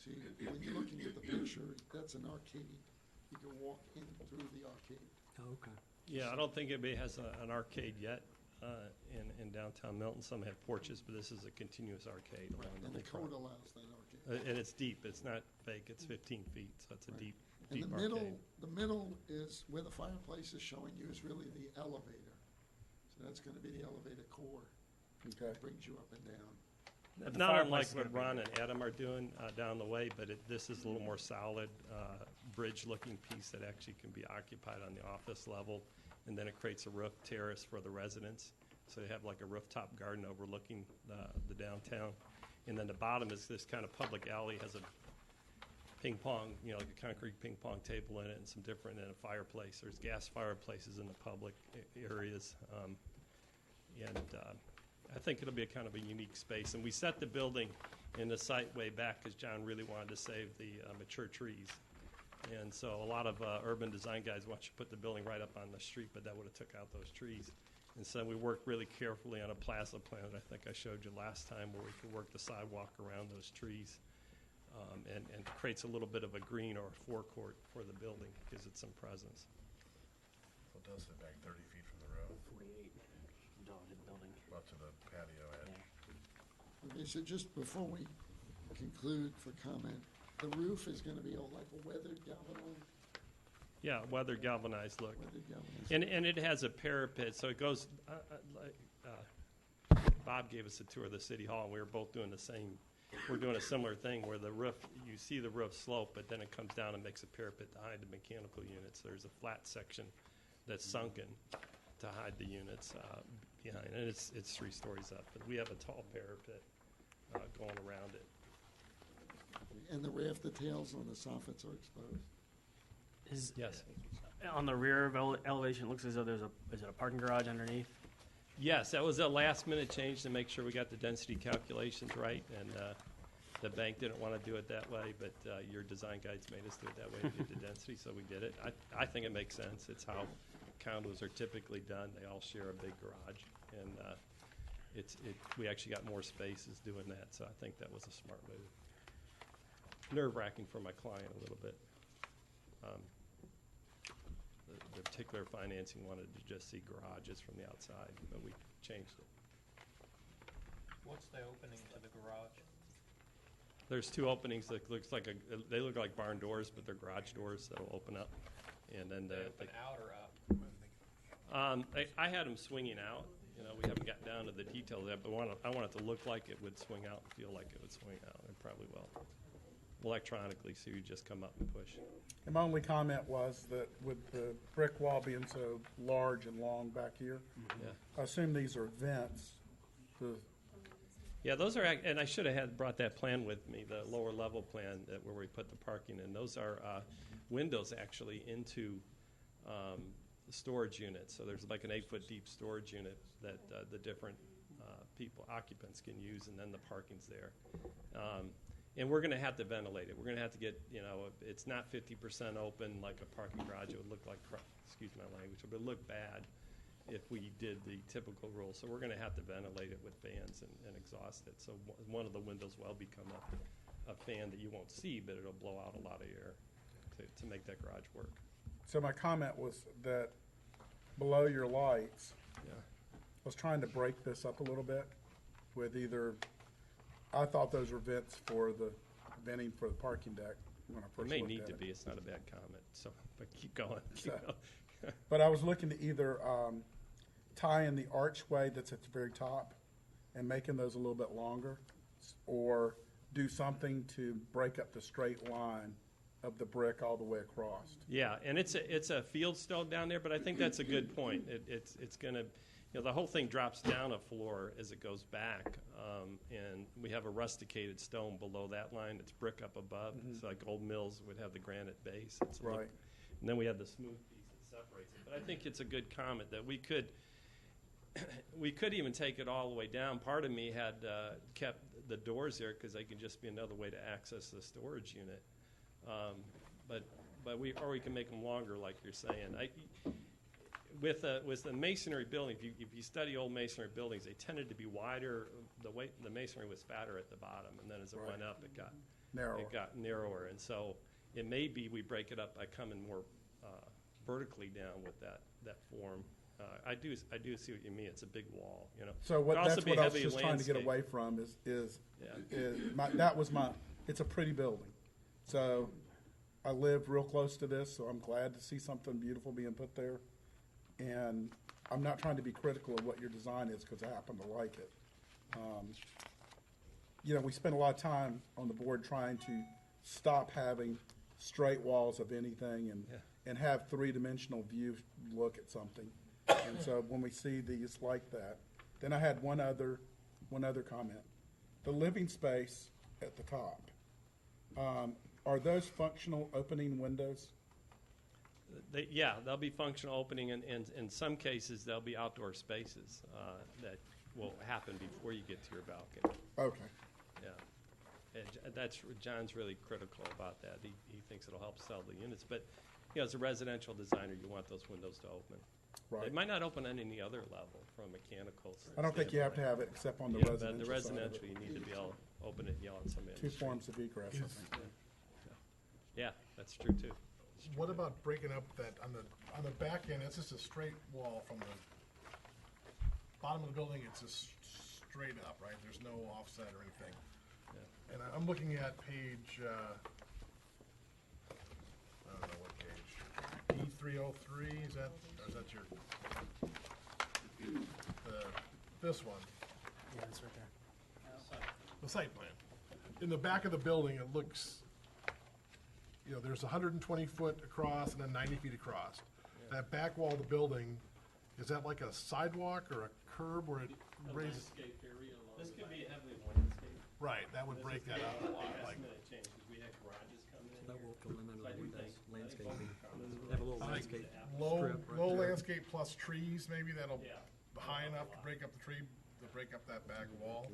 See, when you're looking at the picture, that's an arcade. You can walk in through the arcade. Oh, okay. Yeah, I don't think anybody has an arcade yet in downtown Milton. Some have porches, but this is a continuous arcade along And the the whole code front. allows that arcade. And it's deep. It's not fake. It's 15 feet, so it's a Right. deep And arcade. the middle is, where the fireplace is showing you, is really the elevator. So that's gonna be the elevator core. Okay. That brings you up and down. The Not fireplace unlike is what gonna be Ron and Adam are doing down the way, but this is a little more solid, bridge-looking piece that actually can be occupied on the office level, and then it creates a roof terrace for the residents. So they have like a rooftop garden overlooking the downtown. And then the bottom is this kind of public alley, has a ping pong, like a concrete ping pong table in it, and some different, and a fireplace. There's gas fireplaces in the public areas. I think it'll be a kind of a unique space. And we set the building in the site way back because John really wanted to save the mature trees. And so a lot of urban design guys want you to put the building right up on the street, but that would have took out those trees. And so we worked really carefully on a plaza plan that I think I showed you last time, where we could work the sidewalk around those trees, and creates a little bit of a green or a forecourt for the building, gives it some presence. So it does sit back 30 feet from the road, 48 dotted building. up to the patio edge. Okay, so just before we conclude for comment, the roof is gonna be like a weathered galvanized, Yeah, weather galvanized look. weathered galvanized. And it has a parapet, so it goes, Bob gave us a tour of the city hall, and we were both doing the same, we're doing a similar thing where the roof, you see the roof slope, but then it comes down and makes a parapet to hide the mechanical units. There's a flat section that's sunken to hide the units behind, and it's 3 stories up. But we have a tall parapet going around it. And the rafter tails on the soffits are exposed. Yes. On the rear of elevation, it looks as though is it a parking garage underneath? Yes, that was a last-minute change to make sure we got the density calculations right, and the bank didn't want to do it that way, but your design guides made us do it that way to get the density, so we did it. I think it makes sense. It's how condos are typically done. They all share a big garage, and we actually got more spaces doing that, so I think that was a smart move. Nerve-wracking for my client a little bit. The particular financing wanted to just see garages from the outside, but we changed it. What's the opening to the garage? There's 2 openings that they look like barn doors, but they're garage doors that'll open up. And then They open out or up? I had them swinging out. We haven't gotten down to the details of that, but I want it to look like it would swing out and feel like it would swing out. It probably will. Electronically, so you just come up and push. And my only comment was that with the brick wall being so large and long back here, Yeah. I assume these are vents. Yeah, those are, and I should have brought that plan with me, the lower level plan where we put the parking in. Those are windows actually into the storage unit. So there's like an 8-foot deep storage unit that the different occupants can use, and then the parking's there. And we're going to have to ventilate it. We're going to have to get, it's not 50% open like a parking garage. It would look like, excuse my language, it would look bad if we did the typical rule. So we're going to have to ventilate it with fans and exhaust it. So one of the windows will become a fan that you won't see, but it'll blow out a lot of air to make that garage work. So my comment was that below your lights, Yeah. I was trying to break this up a little bit with either, I thought those were vents for the venting for the parking deck when I It first may looked need at to it. be. It's not a bad comment. So, but keep going. Keep So- going. But I was looking to either tie in the archway that's at the very top and making those a little bit longer, or do something to break up the straight line of the brick all the way across. Yeah, and it's a field stone down there, but I think that's a good point. It's going to, the whole thing drops down a floor as it goes back, and we have a rusticated stone below that line. It's brick up above. It's like Old Mills would have the granite base. It's Right. And then we have the smooth piece that separates it. But I think it's a good comment that we could even take it all the way down. Part of me had kept the doors there because they can just be another way to access the storage unit. But we can make them longer, like you're saying. With the masonry building, if you study old masonry buildings, they tended to be wider. The masonry was fatter at the bottom, and then as it went up, it got narrower. And so it may be we break it up by coming more vertically down with that form. I do see what you mean. It's a big wall, So that's what I was just trying to get away from it's a pretty building. So I live real close to this, so I'm glad to see something beautiful being put there. And I'm not trying to be critical of what your design is because I happen to like it. We spend a lot of time on the board trying to stop having straight walls of anything and have three-dimensional view look at something. And so when we see these like that, then I had one other comment. The living space at the top, are those functional opening windows? They'll be functional opening, and in some cases they'll be outdoor spaces that will happen before you get to your balcony. Okay. Yeah, and John's really critical about that. He thinks it'll help sell the units, but as a residential designer, you want those windows to open. Right. It might not open on any other level from a mechanical I don't think you have to have it except on the residential but the residential, side of you need to be able to open it and yell at somebody. Two forms of egress, I think. Yeah, that's true too. What about breaking up that on the back end? It's just a straight wall from the bottom of the building. It's just straight up, right? There's no offset or anything. Yeah. And I'm looking at page. I don't know what page. E303 is that? Or is that your? This one. Yeah, it's right there. The site plan. In the back of the building, it looks. There's 120 foot across and then 90 feet across. Yeah. That back wall of the building, is that like a sidewalk or a curb where it raises? This could be heavily landscaped. Right, that would break that up a lot. Like, change because we had garages come in. That will eliminate the windows, landscaping. Have a little landscape low strip right low there. landscape plus trees, maybe that'll high enough to break up the tree, to break up that back wall.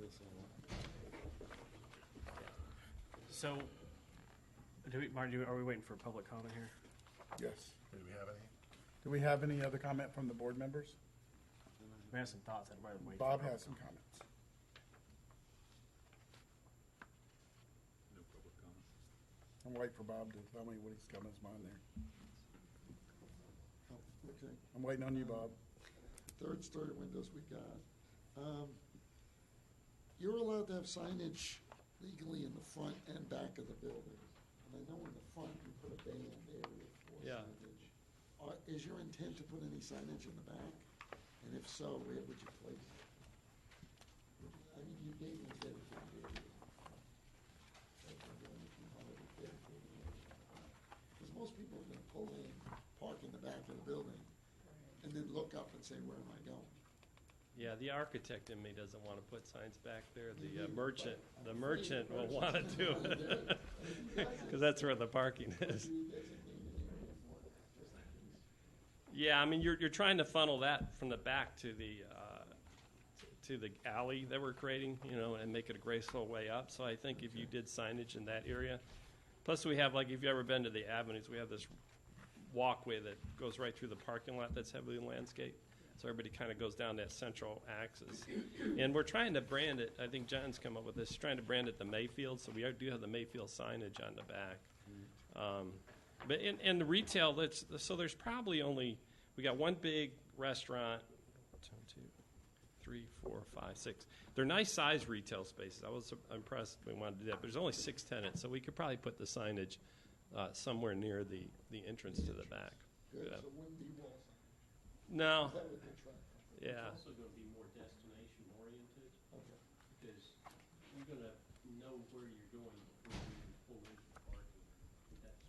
So, Martin, are we waiting for public comment here? Yes. Do we have any? Do we have any other comment from the board members? We have some thoughts. I'd rather wait. Bob for has some comments. No public comment. I'm waiting for Bob to tell me what he's got in his mind there. Oh, okay. I'm waiting on you, Bob. Third story windows we got. You're allowed to have signage legally in the front and back of the building. And I know in the front you put a band area for signage. Is your intent to put any signage in the back? And if so, where would you place it? I mean, you gave me a dedicated area. Because most people are gonna pull in, park in the back of the building, and then look up and say, where am I going? Yeah, the architect in me doesn't want to put signs back there. The merchant will want to do it because that's where the parking is. Yeah, I mean you're trying to funnel that from the back to the alley that we're creating, and make it a graceful way up. So I think if you did signage in that area, plus we have, like, if you've ever been to the avenues, we have this walkway that goes right through the parking lot that's heavily landscaped. So everybody kind of goes down that central axis. And we're trying to brand it, I think John's come up with this, trying to brand it the Mayfield, so we do have the Mayfield signage on the back. But in the retail, so there's probably only, we got one big restaurant, 1, 2, 3, 4, 5, 6. They're nice size retail spaces. I was impressed we wanted to do that, but there's only 6 tenants, so we could probably put the signage somewhere near the entrance to the back. Good, so it wouldn't be wall sign. No. Is that what they're trying? Yeah. It's also going to be more destination oriented Okay. because you're going to know know where you're going before you pull into the parking. That's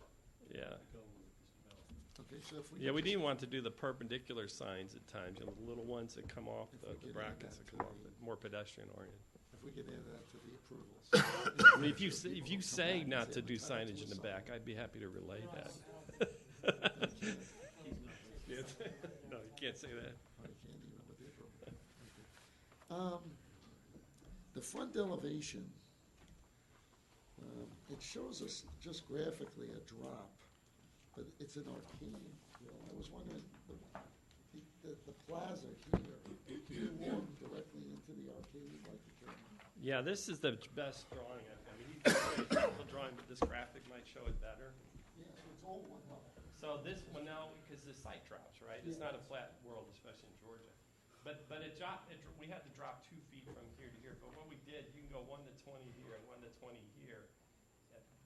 Yeah. the goal of this development. Okay, so if we. Yeah, we could just- didn't want to do the perpendicular signs at times, you know, the little ones that come off, If the we could add brackets that that to come off, the- but more pedestrian oriented. If we could add that to the approvals. I mean, if you say not to do signage in the back, I'd be happy to relay that. No, you can't say that. I can't even with the approval. Okay. The front elevation, it shows us just graphically a drop, but it's an arcade. I was wondering, the plaza here, do you walk directly into the arcade like the German? Yeah, this is the best drawing. I mean, you can say it's a simple drawing, but this graphic might show it better. Yeah, so it's all one level. So this one now, because the site drops, right? It's not a flat world, especially in Georgia. But it dropped. We had to drop 2 feet from here to here. But what we did, you can go 1 to 20 here and 1 to 20 here.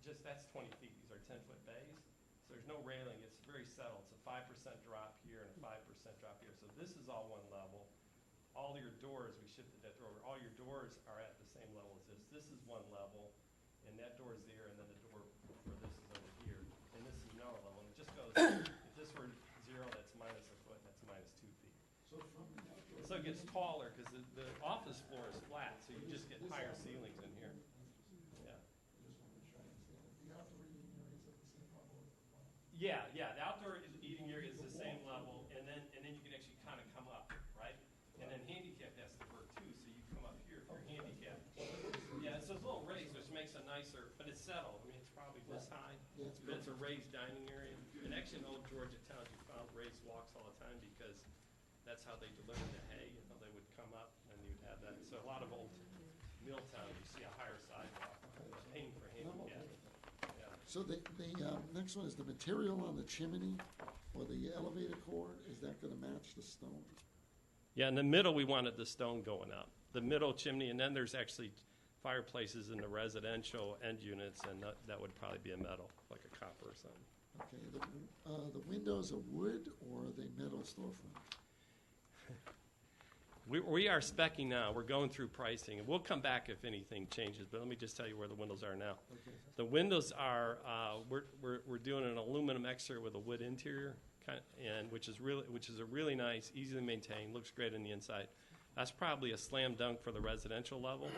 Just that's 20 feet. These are 10-foot bays. So there's no railing. It's very settled. It's a 5% drop here and a 5% drop here. So this is all one level. All your doors, we shifted that door over. All your doors are at the same level as this. This is one level, and that door is there, and then the door for this is over here. And this is another level. And it just goes, if this were 0, that's minus a foot, and that's minus 2 feet. So from the outdoor. So it gets taller because the office floor is flat, so you just get higher ceilings in here. Yeah. I just want to make sure I understand it. The outdoor eating area is at the same level as the front. Yeah, the outdoor eating area is the same level, and then you can actually kind of come up, right? And then handicap has to work too, so you come up here if you're handicapped. Yeah, so it's a little raised, which makes a nicer, but it's settled. I mean, it's probably this high. Yeah, it's But it's a raised dining area. And actually in old Georgia towns, you found raised walks all the time because that's how they delivered the hay. You know, they would come up and you'd have that. So a lot of old mill towns, you see a higher sidewalk, paying for handicap. Yeah. So the next one is the material on the chimney or the elevator core, is that gonna match the stone? Yeah, in the middle, we wanted the stone going up. The middle chimney, and then there's actually fireplaces in the residential end units, and that would probably be a metal, like a copper or something. Okay, the windows are wood or are they metal storefront? We are speccing now. We're going through pricing, and we'll come back if anything changes. But let me just tell you where the windows are now. Okay. The windows are we're doing an aluminum exterior with a wood interior, which is a really nice, easy to maintain, looks great on the inside. That's probably a slam dunk for the residential level.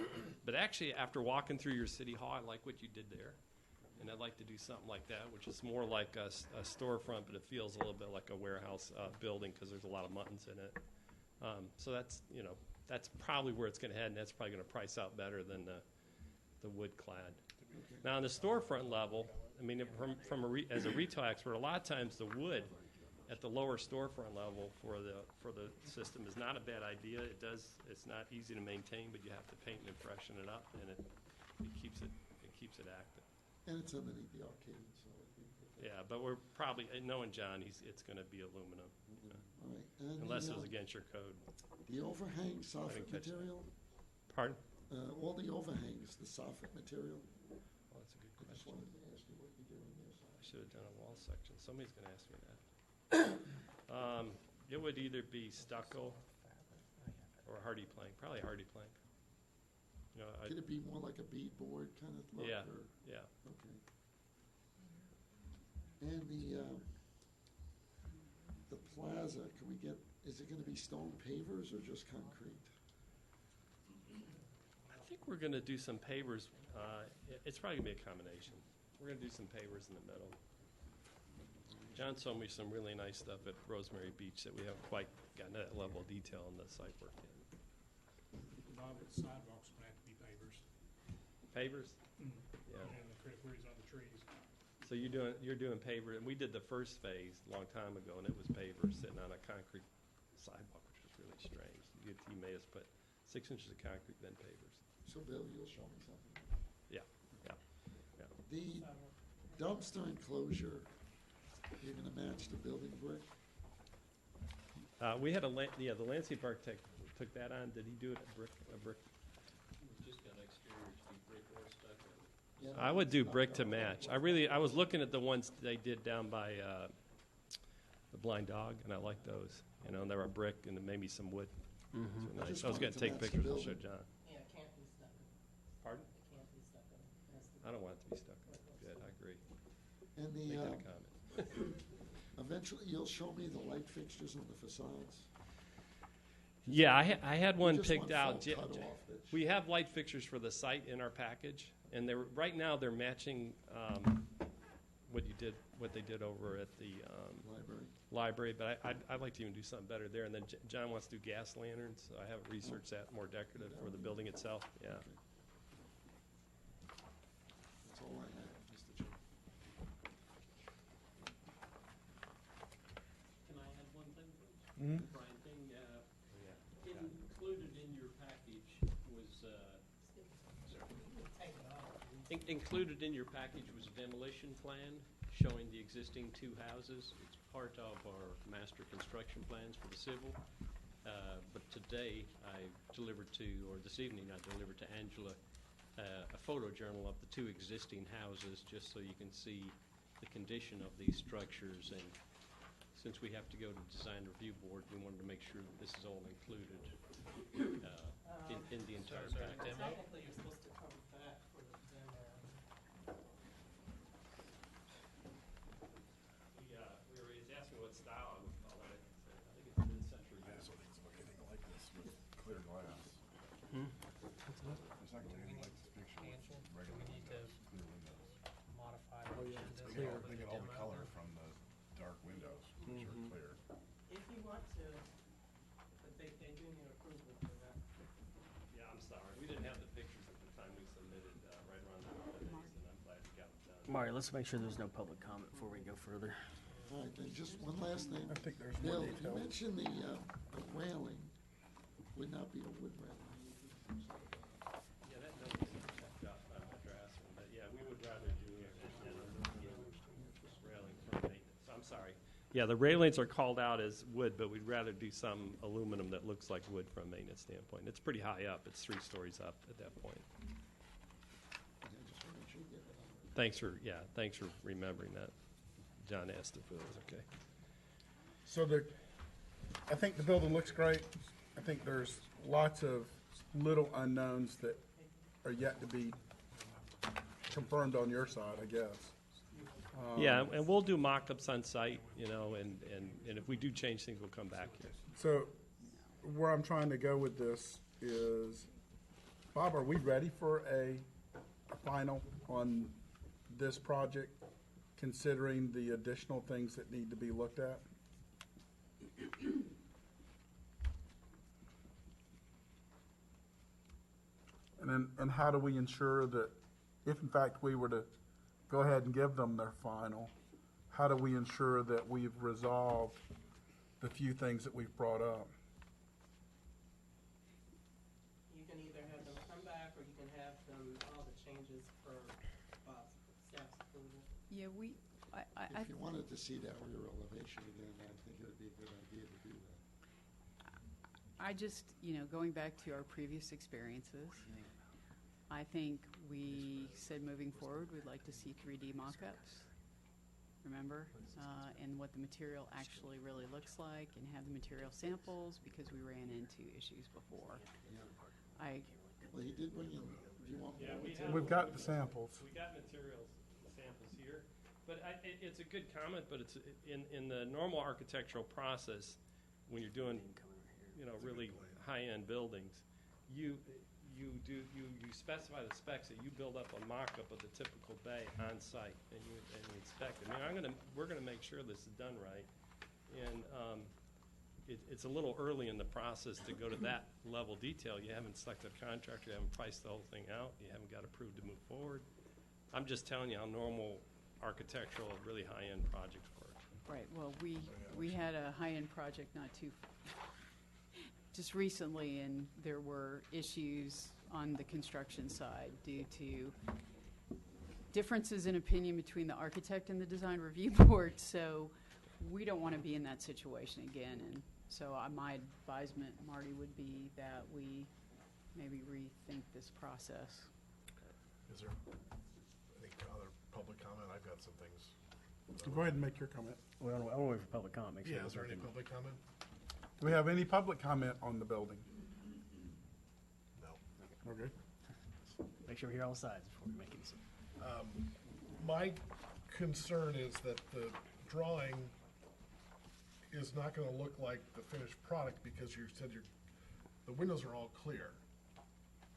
But actually, after walking through your city hall, I like what you did there, and I'd like to do something like that, which is more like a storefront, but it feels a little bit like a warehouse building because there's a lot of muttons in it. So that's probably where it's going to head, and that's probably going to price out better than the wood clad. Now on the storefront level, I mean, as a retail expert, a lot of times the wood at the lower storefront level for the system is not a bad idea. It's not easy to maintain, but you have to paint and freshen it up, and it keeps it active. And it's underneath the arcade, so I think. Yeah, but we're probably knowing John, it's going to be aluminum. All right. And Unless it was against your code. The overhang soffit catch that. material? Pardon? All the overhangs, the soffit material? Well, that's a good I just question. wanted to ask you what you're doing there. I should have done a wall section. Somebody's going to ask me that. It would either be stucco or hardy plank. Probably hardy plank. You know, Could it be more like a beadboard kind of look? Yeah, or- yeah. Okay. And the plaza, is it gonna be stone pavers or just concrete? I think we're going to do some pavers. It's probably going to be a combination. We're going to do some pavers in the middle. John showed me some really nice stuff at Rosemary Beach that we haven't quite gotten to that level of detail in the site work yet. Bob, the sidewalks would have to be pavers. Pavers? Yeah. And the critters on the trees. So you're doing paver, and we did the first phase a long time ago, and it was pavers sitting on a concrete sidewalk, which was really strange. The UT made us put 6 inches of concrete, then pavers. So Bill, you'll show me something. Yeah. The dumpster enclosure, you're gonna match the building brick? We had the landscape architect took that on. Did he do it a brick? Just got exterior to be brick or stucco. Yeah, I would do it's not brick to gonna- match. I was looking at the ones they did down by the Blind Dog, and I like those. You know, and they were brick and then maybe some wood. Those were nice. just I was going wanted to to take match the pictures and show building. John. Yeah, it can't be stucco. Pardon? It can't be stucco. I don't want it to be stucco. Good, I agree. And Make that a comment. eventually you'll show me the light fixtures on the facades? Yeah, I had one just picked want out. full cutoff that's- We have light fixtures for the site in our package, and right now they're matching what they did over at the library. But I'd like to even do something better there. And then John wants to do gas lanterns. So I have researched that more decorative for the building itself. Yeah. That's all I have, Mr. Chairman. Can I add one thing, please? Brian, included in your package was, included in your package was a demolition plan showing the existing two houses. It's part of our master construction plans for the civil. But today, this evening, I delivered to Angela a photo journal of the two existing houses, just so you can see the condition of these structures. And since we have to go to design review board, we wanted to make sure that this is all included in the entire package. Technically, you're supposed to come back for the demo. He's asking what style I would call it. I think it's mid-century. So it's looking like this with clear glass. It's not going to be anything like this picture. Angela, do Regular we need to windows, clear windows. modify Oh, this? yeah, This they for get the all the demo? color from the dark windows, which are clear. If you want to, but they do need approval for that. Yeah, I'm sorry. We didn't have the pictures at the time we submitted right around the holidays, and I'm glad we got it done. Mario, let's make sure there's no public comment before we go further. All right, then just one last thing. I think there's more Bill, you detail. mentioned the railing would not be a wood railing. Yeah, that note was checked out by Mr. Aspen, but yeah, we would rather do railing from maintenance. So I'm sorry. Yeah, the railings are called out as wood, but we'd rather do some aluminum that looks like wood from a maintenance standpoint. It's pretty high up. It's 3 stories up at that point. I just want to make sure you get that on. Thanks for remembering that. John asked if it was okay. So I think the building looks great. I think there's lots of little unknowns that are yet to be confirmed on your side, I guess. Yeah, and we'll do mock-ups on site, and if we do change things, we'll come back here. So where I'm trying to go with this is, Bob, are we ready for a final on this project, considering the additional things that need to be looked at? And how do we ensure that if in fact we were to go ahead and give them their final, how do we ensure that we've resolved the few things that we've brought up? You can either have them come back, or you can have them, all the changes for staff's approval. Yeah, If you wanted to see that rear elevation again, I think it would be a good idea to do that. I just, going back to our previous experiences, I think we said moving forward, we'd like to see 3D mock-ups, remember? And what the material actually really looks like, and have the material samples, because we ran into issues before. Well, he did bring in, do you want? We've got the samples. We got materials samples here, but it's a good comment. But it's in the normal architectural process, when you're doing, really high-end buildings, you specify the specs, that you build up a mock-up of the typical bay on site, and you inspect it. I mean, we're gonna make sure this is done right, and it's a little early in the process to go to that level of detail. You haven't selected a contractor, you haven't priced the whole thing out, you haven't got approved to move forward. I'm just telling you how normal architectural, really high-end projects work. Right, well, we had a high-end project just recently, and there were issues on the construction side due to differences in opinion between the architect and the design review board, so we don't want to be in that situation again. And so my advisement, Marty, would be that we maybe rethink this process. Is there any other public comment? I've got some things. Go ahead and make your comment. I want to wait for public comment. Make sure Yeah, is there any public comment? Do we have any public comment on the building? No. Okay. Make sure we hear all sides before we make any decision. My concern is that the drawing is not gonna look like the finished product because you said the windows are all clear,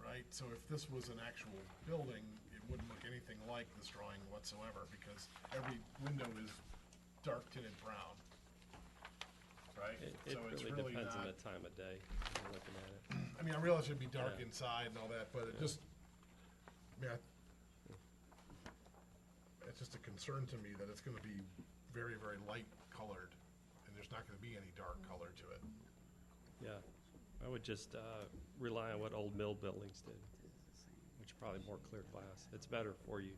right? So if this was an actual building, it wouldn't look anything like this drawing whatsoever because every window is dark tinted brown, right? It So it's really depends on not- the time of day you're looking at it. I mean, I realize it'd be dark Yeah. inside and all that, but it just, I mean, it's just a concern to me that it's gonna be very, very light colored, and there's not gonna be any dark color to it. Yeah, I would just rely on what old mill buildings did, which are probably more clear glass. It's better for you,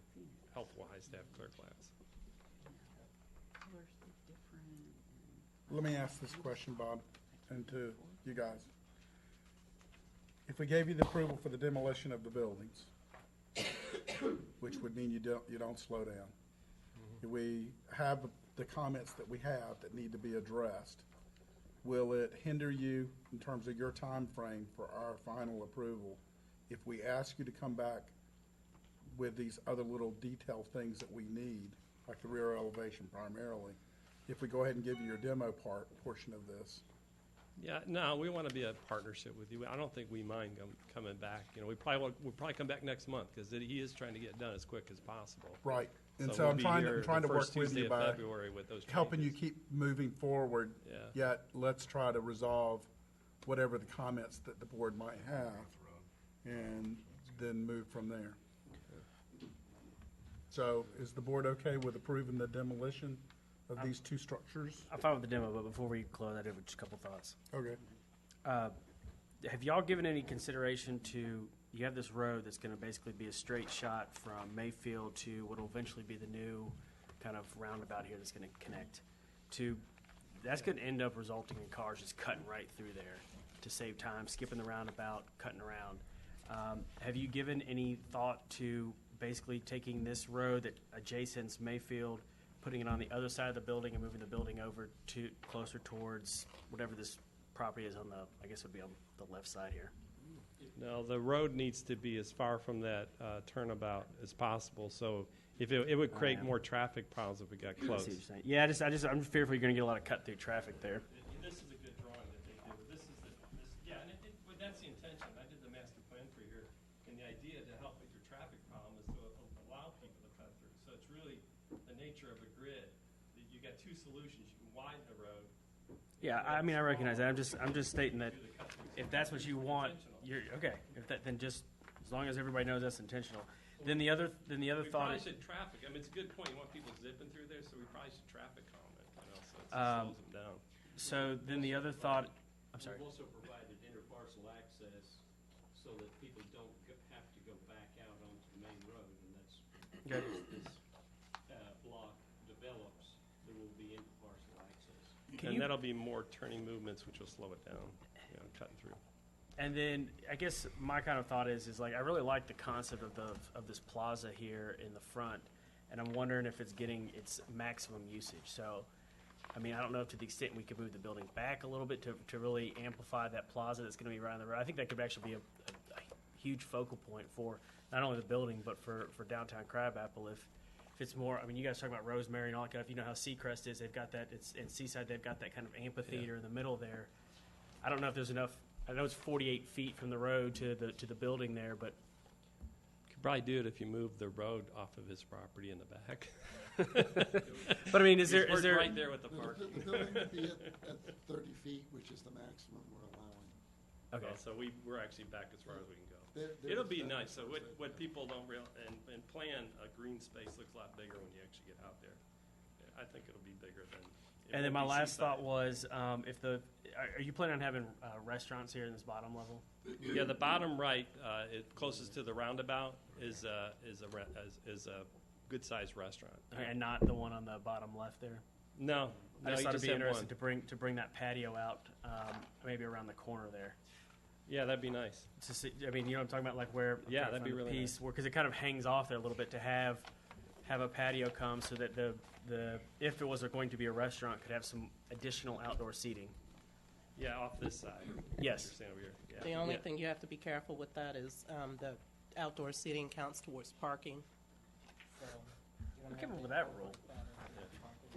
health-wise, to have clear glass. Colors look different. Let me ask this question, Bob, and to you guys. If we gave you the approval for the demolition of the buildings, which would mean you don't slow down, if we have the comments that we have that need to be addressed, will it hinder you in terms of your time frame for our final approval if we ask you to come back with these other little detailed things that we need, like the rear elevation primarily, if we go ahead and give you your demo portion of this? Yeah, no, we want to be a partnership with you. I don't think we mind coming back. You know, we'll probably come back next month because he is trying to get it done as quick as possible. Right. And so we'll I'm be trying here to the work first with Tuesday you of by February with those helping you changes. keep moving forward. Yeah. Yet let's try to resolve whatever the comments that the board might have and then move from there. So is the board okay with approving the demolition of these two structures? I'm fine with the demo, but before we close, I have just a couple thoughts. Okay. Have y'all given any consideration to, you have this road that's going to basically be a straight shot from Mayfield to what will eventually be the new kind of roundabout here that's going to connect to, that's going to end up resulting in cars just cutting right through there to save time, skipping the roundabout, cutting around. Have you given any thought to basically taking this road that adjacents Mayfield, putting it on the other side of the building and moving the building over to closer towards whatever this property is on the, I guess it would be on the left side here? No, the road needs to be as far from that turnabout as possible. So if it would create more traffic problems if we got I see close. what you're saying. Yeah, I'm fearful you're going to get a lot of cut through traffic there. This is a good drawing that they do. This is yeah, and that's the intention. I did the master plan for here, and the idea to help with your traffic problem is to allow people to cut through. So it's really the nature of a grid. You got two solutions. You can widen the road. Yeah, I mean, I recognize that. I'm just stating that if that's what you want, you're okay. If that, then just as long as everybody knows that's intentional. Then the other We thought probably is, should traffic. I mean, it's a good point. You want people zipping through there, so we probably should traffic calm it. You know, so it slows them down. so then the other thought. I'm sorry. We've also provided interparcel access so that people don't have to go back out onto the main road, and that's Okay. as this block develops, there will be interparcel access. And that'll be more turning movements, which will slow it down. You know, cutting through. And then I guess my kind of thought is like I really like the concept of this plaza here in the front, and I'm wondering if it's getting its maximum usage. So, I mean, I don't know if to the extent we could move the building back a little bit to really amplify that plaza that's going to be right on the road. I think that could actually be a huge focal point for not only the building but for downtown Crabapple. If it's more, I mean, you guys talk about Rosemary and all that kind of. You know how Seacrest is. They've got that. It's in Seaside. They've got that kind of amphitheater in the middle there. I don't know if there's enough. I know it's 48 feet from the road to the building there, but Could probably do it if you move the road off of his property in the back. but I mean, is there We're is there right there with the park? The building would be at 30 feet, which is the maximum we're allowing. Okay. So we're actually back as far as we can go. There- It'll be that nice. So was what people don't and plan, a green space looks a lot bigger when you actually get out there. Yeah, I think it'll be bigger than. it And then won't my be last seaside. thought was, are you planning on having restaurants here in this bottom level? Yeah, the bottom right, closest to the roundabout, is a good sized restaurant. Okay, and not the one on the bottom left there. No, I just you thought it'd be have interesting one. to bring that patio out, maybe around the corner there. Yeah, that'd be nice. To see, I mean, you know what I'm talking about, like where Yeah, that'd be really piece where because it kind of hangs off there a little bit to have a patio come so that the if it was going to be a restaurant could have some additional outdoor seating. Yeah, off this side. Yes. You're saying over here. Yeah. The only Yeah. thing you have to be careful with that is the outdoor seating counts towards parking. We came up with that rule.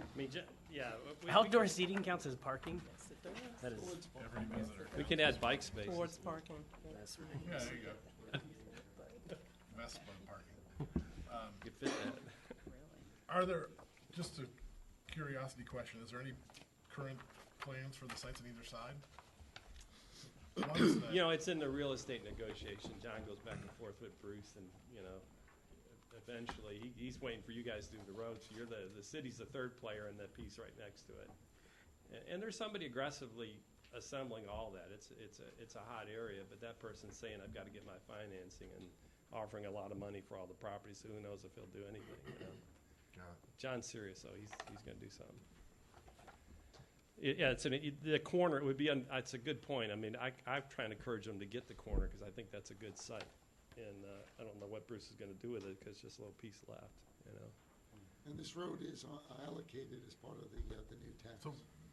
I mean, yeah. Outdoor seating counts as parking? Yes, it does. That is, Every visitor. We can add bike spaces. Towards parking. that's Yeah, ridiculous. there you go. Vespa parking. You fit that. Are there, just a curiosity question, is there any current plans for the sites on either side? Once that- You know, it's in the real estate negotiation. John goes back and forth with Bruce, and you know, eventually he's waiting for you guys to do the road. So you're the city's the third player in that piece right next to it. And there's somebody aggressively assembling all that. It's a hot area, but that person's saying I've got to get my financing and offering a lot of money for all the property. So who knows if he'll do anything? You know? John's serious, so he's going to do something. Yeah, the corner. It would be. It's a good point. I mean, I'm trying to encourage them to get the corner because I think that's a good site, and I don't know what Bruce is going to do with it because it's just a little piece left. You know. And this road is allocated as part of the new tax.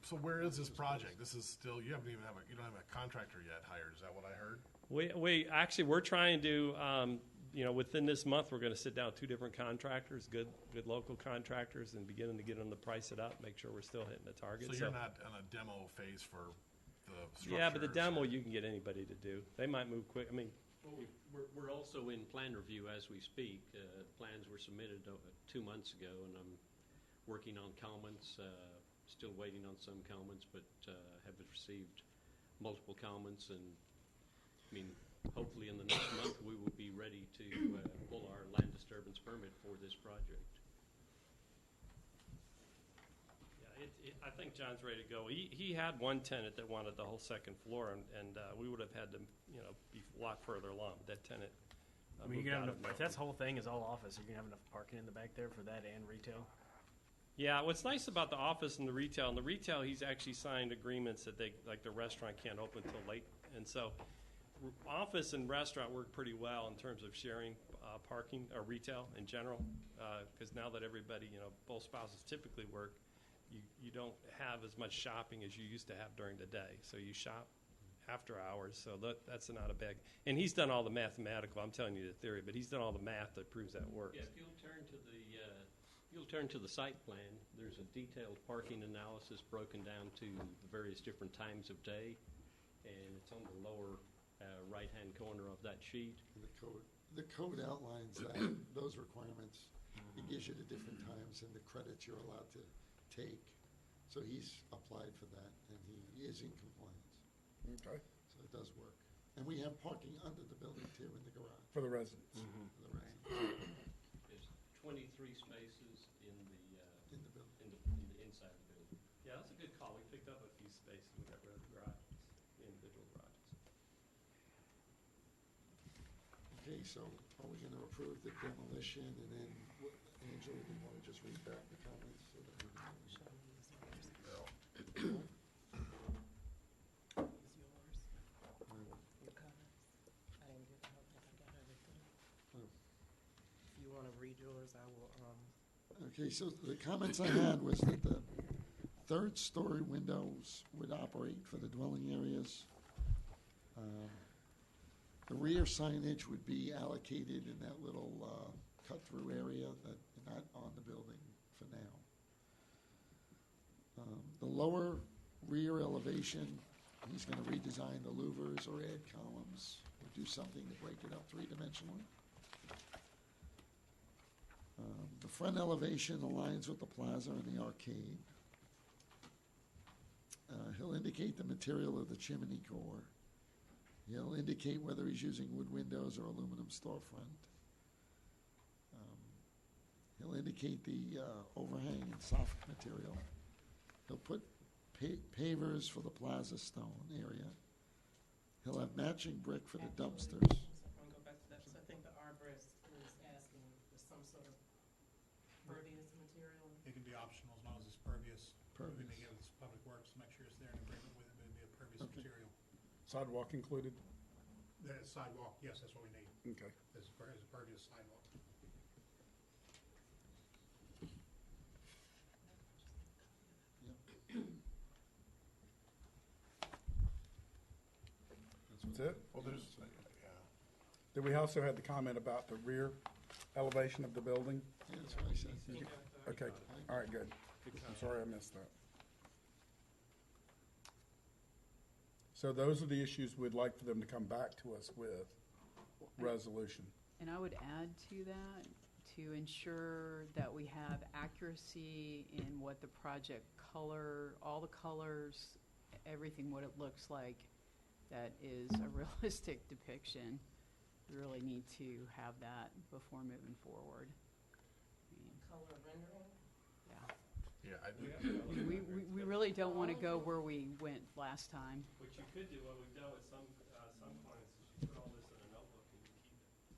So where is this project? This is still, you don't have a contractor yet hired, is that what I heard? We're trying to, within this month, we're going to sit down with two different contractors, good local contractors, and beginning to get them to price it up, make sure we're still hitting the target. So you're not on a demo phase for the structure? Yeah, but the demo you can get anybody to do. They might move quick. I mean, Well, we're also in plan review as we speak. Plans were submitted 2 months ago, and I'm working on comments, still waiting on some comments, but have received multiple comments, and I mean, hopefully in the next month we will be ready to pull our land disturbance permit for this project. I think John's ready to go. He had one tenant that wanted the whole second floor, and we would have had to, be a lot further along. That tenant. I mean, moved you're out gonna of have enough, if Milton. that's whole thing is all office, you're gonna have enough parking in the back there for that and retail? Yeah, what's nice about the office and the retail, he's actually signed agreements that like the restaurant can't open till late, and so office and restaurant work pretty well in terms of sharing parking or retail in general, because now that everybody, both spouses typically work. You don't have as much shopping as you used to have during the day. So you shop after hours. So that's not a bad. And he's done all the mathematical. I'm telling you the theory, but he's done all the math that proves that works. Yeah, if you'll turn to the site plan, there's a detailed parking analysis broken down to the various different times of day, and it's on the lower right-hand corner of that sheet. The code outlines that, those requirements. It gives you the different times and the credits you're allowed to take. So he's applied for that, and he is in compliance. Okay. So it does work. And we have parking under the building too, in the garage. For the residents. For the residents. There's 23 spaces in the building. in the inside the building. Yeah, that's a good call. We picked up a few spaces. We got rid of the garages, the individual garages. Okay, so are we gonna approve the demolition, and then, Angela, do you wanna just read back the comments? So that we can- If you want to read yours, I will. Okay, so the comments I had was that the third-story windows would operate for the dwelling areas. The rear signage would be allocated in that little cut-through area that, not on the building for now. The lower rear elevation, he's going to redesign the louvers or add columns or do something to break it up three-dimensionally. The front elevation aligns with the plaza and the arcade. He'll indicate the material of the chimney core. He'll indicate whether he's using wood windows or aluminum storefront. He'll indicate the overhang and soft material. He'll put pavers for the plaza stone area. He'll have matching brick for the dumpsters. I'll go back to that. So I think the arborist is asking for some sort of pervious material. It can be optional as long as it's pervious. Pervious. We may give it to Public Works to make sure it's there in agreement with it, but it'd be a pervious Okay. material. Sidewalk included? The sidewalk, yes, that's what we need, Okay. is a pervious sidewalk. That's it? Well, there's, Then we also had the comment about the rear elevation of the building? Yeah, that's what I said. Okay, all right, good. I'm sorry I missed that. So those are the issues we'd like for them to come back to us with, resolution. And I would add to that, to ensure that we have accuracy in what the project color, all the colors, everything, what it looks like, that is a realistic depiction. We really need to have that before moving forward. Color rendering? Yeah. Yeah, We really don't want to go where we went last time. What you could do, what we've done with some clients, is you put all this in a notebook and you keep it.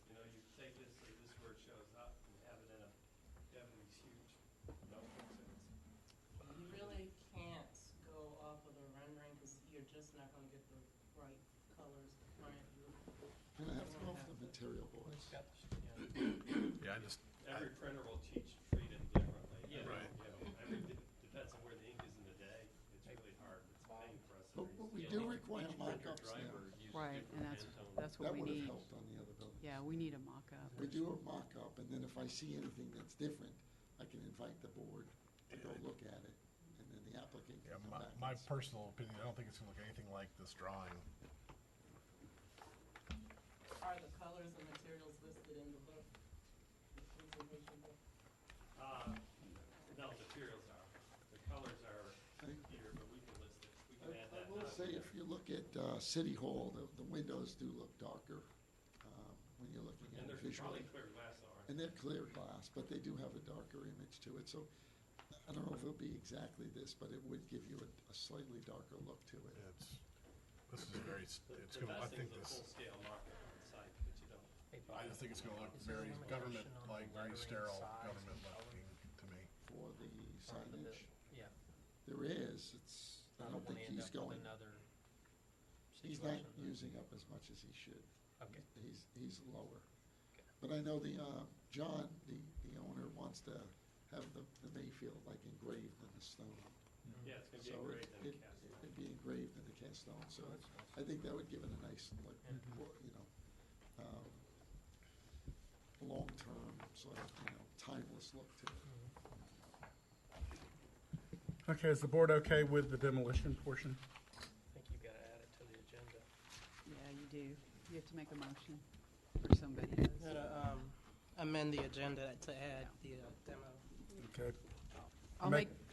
You know, you take this, this is where it shows up, and have it in you have these huge notebooks. You really can't go off of the rendering because you're just not going to get the right colors. And I have to go for the material, boys. yeah, I just, Every printer will treat it differently. Yeah. Right. Depends on where the ink is in the day. It's really hard. It's a pain for us. But we do require Each printer mock-ups now. driver uses Right, and different that's Pantone. what we That would need. have helped on the other buildings. Yeah, we need a mock-up. We do a mock-up, and then if I see anything that's different, I can invite the board to go look at it, and then the applicant yeah, can come back. my personal opinion, I don't think it's gonna look anything like this drawing. Are the colors and materials listed in the book? The presentation book? No, materials are. The colors are here, but we can list it. We can add I that. will say, if you look at City Hall, the windows do look darker when you're looking And at it there's probably visually. clear glass though, aren't And they're clear glass, but they do have a darker image to it, so I don't know if it'll be exactly this, but it would give you a slightly darker look to it. This is very, it's The gonna, I best think thing's a this, full-scale mock-up on site, but you don't. I just think it's gonna look very government-like, very sterile, government-looking to me. For the signage, Yeah. there is, I don't think he's going, he's not using up as much as he should. Okay. He's lower. But I know John, the owner, wants to have the Mayfield like engraved in the stone. Yeah, it's gonna be So engraved in the cast iron. it'd be engraved in the cast stone, so I think that would give it a nice, like, long-term, sort of, timeless look to it. Okay, is the board okay with the demolition portion? I think you've got to add it to the agenda. Yeah, you do. You have to make a motion, or somebody does. Gotta amend the agenda to add the demo. Okay.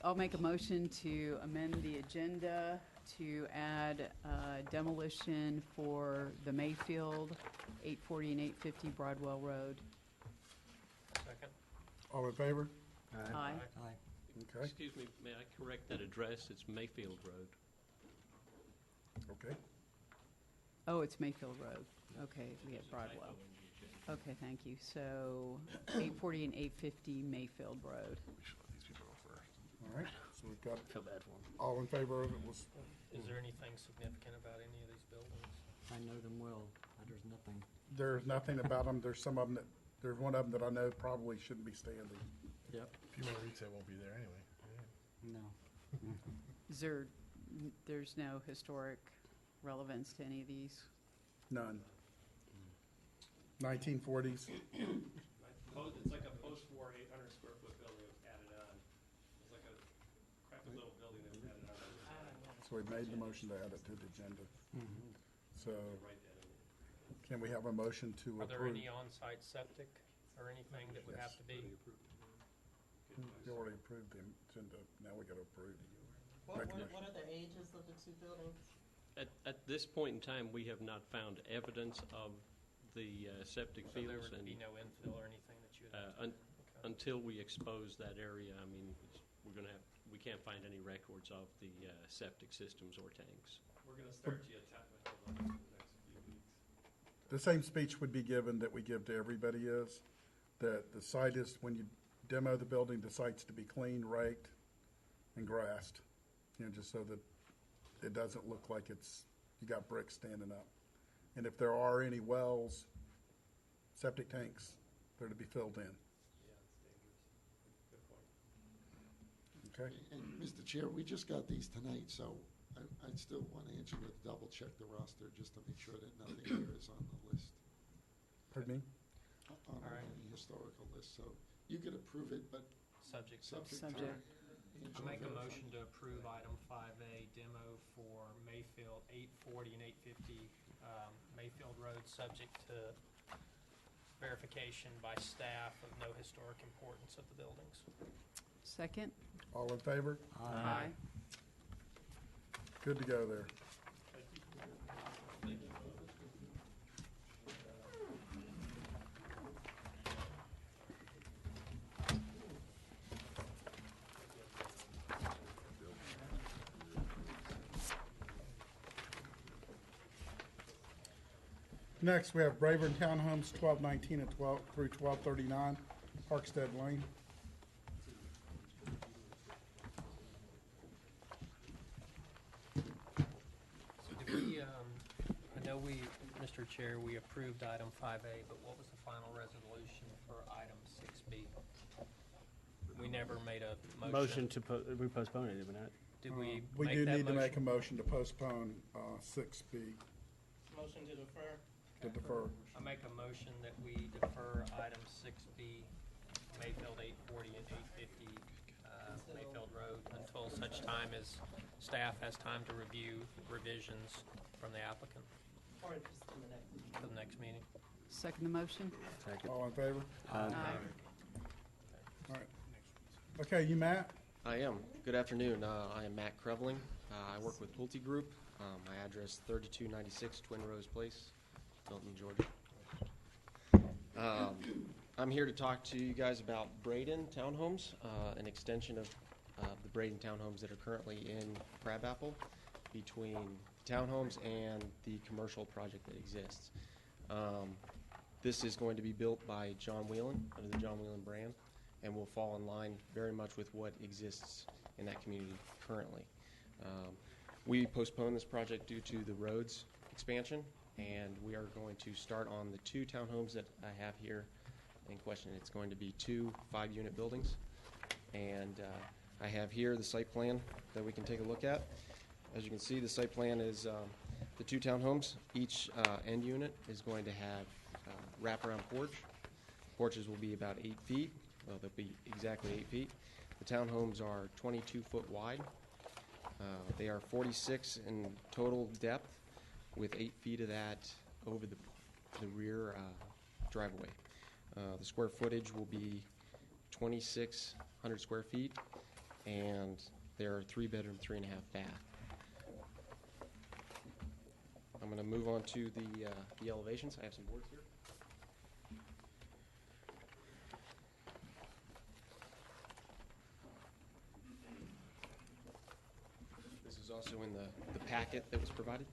I'll make a motion to amend the agenda to add demolition for the Mayfield, 840 and 850 Broadwell Road. Second? All in favor? Aye. Okay, Excuse me, may I correct that address? It's Mayfield Road. okay. Oh, it's Mayfield Road. Okay, we have Broadwell. Okay, thank you. So 840 and 850 Mayfield Road. We should let these people go first. All right, so we've got, Feel bad for them. all in favor of it was, Is there anything significant about any of these buildings? I know them well. There's nothing. there's nothing about them, there's some of them that, there's one of them that I know probably shouldn't be standing. Yep. Female retail won't be there anyway. No. Is there's no historic relevance to any of these? None. 1940s, It's like a post-war 800 square foot building that was added on. It's like a crappy little building that was added on. so we made the motion to add it to the agenda. So Write that in. can we have a motion to Are there approve? any on-site septic or anything that would have to be? You already approved the agenda, now we gotta approve. What Make a motion. are the ages of the two buildings? At this point in time, we have not found evidence of the septic So there fields. would be no infill or anything that you would have to? Okay. Until we expose that area, I mean, we can't find any records of the septic systems or tanks. We're gonna start geotechnical in the next few weeks. The same speech would be given that we give to everybody is, that the site is, when you demo the building, the site's to be cleaned, raked, and grassed. Just so that it doesn't look like you got bricks standing up. And if there are any wells, septic tanks, they're to be filled in. Yeah, it's dangerous. Good point. Okay? And Mr. Chair, we just got these tonight, so I'd still want Angela to double check the roster just to make sure that nothing here is on the list. Pardon me? On All right. any list, so you could approve it, but Subject. subject to. Subject. I make a motion to approve item 5A demo for Mayfield 840 and 850 Mayfield Road, subject to verification by staff of no historic importance of the buildings. Second? All in favor? Aye. Good to go there. Next, we have Braver Townhomes, 1219 and 12 through 1239, Parkstead Lane. So did we, I know we, Mr. Chair, we approved item 5A, but what was the final resolution for item 6B? We never made a motion. We postponed it, did we not? Did we We make do that need to make a motion? motion to postpone 6B, Motion to defer. to defer. I make a motion that we defer item 6B, Mayfield 840 and 850 Mayfield Road, until such time as staff has time to review revisions from the applicant Or just in the next. for the next meeting. Second the motion? Second. All in favor? Aye. All right. Okay, you, Matt? I am. Good afternoon. I am Matt Kreveling. I work with Pulte Group. My address 3296 Twin Rose Place, Milton, Georgia. I'm here to talk to you guys about Braden Townhomes, an extension of the Braden Townhomes that are currently in Crabapple, between townhomes and the commercial project that exists. This is going to be built by John Whelan, under the John Whelan brand, and will fall in line very much with what exists in that community currently. We postponed this project due to the roads expansion, and we are going to start on the two townhomes that I have here in question. It's going to be 2 5-unit buildings, and I have here the site plan that we can take a look at. As you can see, the site plan is the 2 townhomes. Each end unit is going to have wraparound porch. Porches will be about 8 feet. Well, they'll be exactly 8 feet. The townhomes are 22 foot wide. They are 46 in total depth, with 8 feet of that over the rear driveway. The square footage will be 2,600 square feet, and they are 3-bedroom, 3.5 bath. I'm going to move on to the elevations. I have some boards here. This is also in the packet that was provided.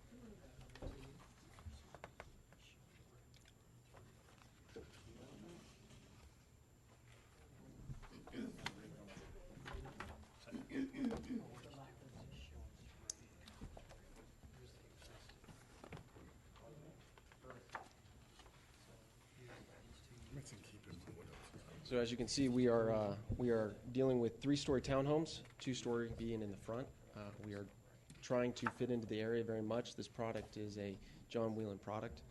So as you can see, we are dealing with 3-story townhomes, 2-story being in the front. We are trying to fit into the area very much. This product is a John Whelan product.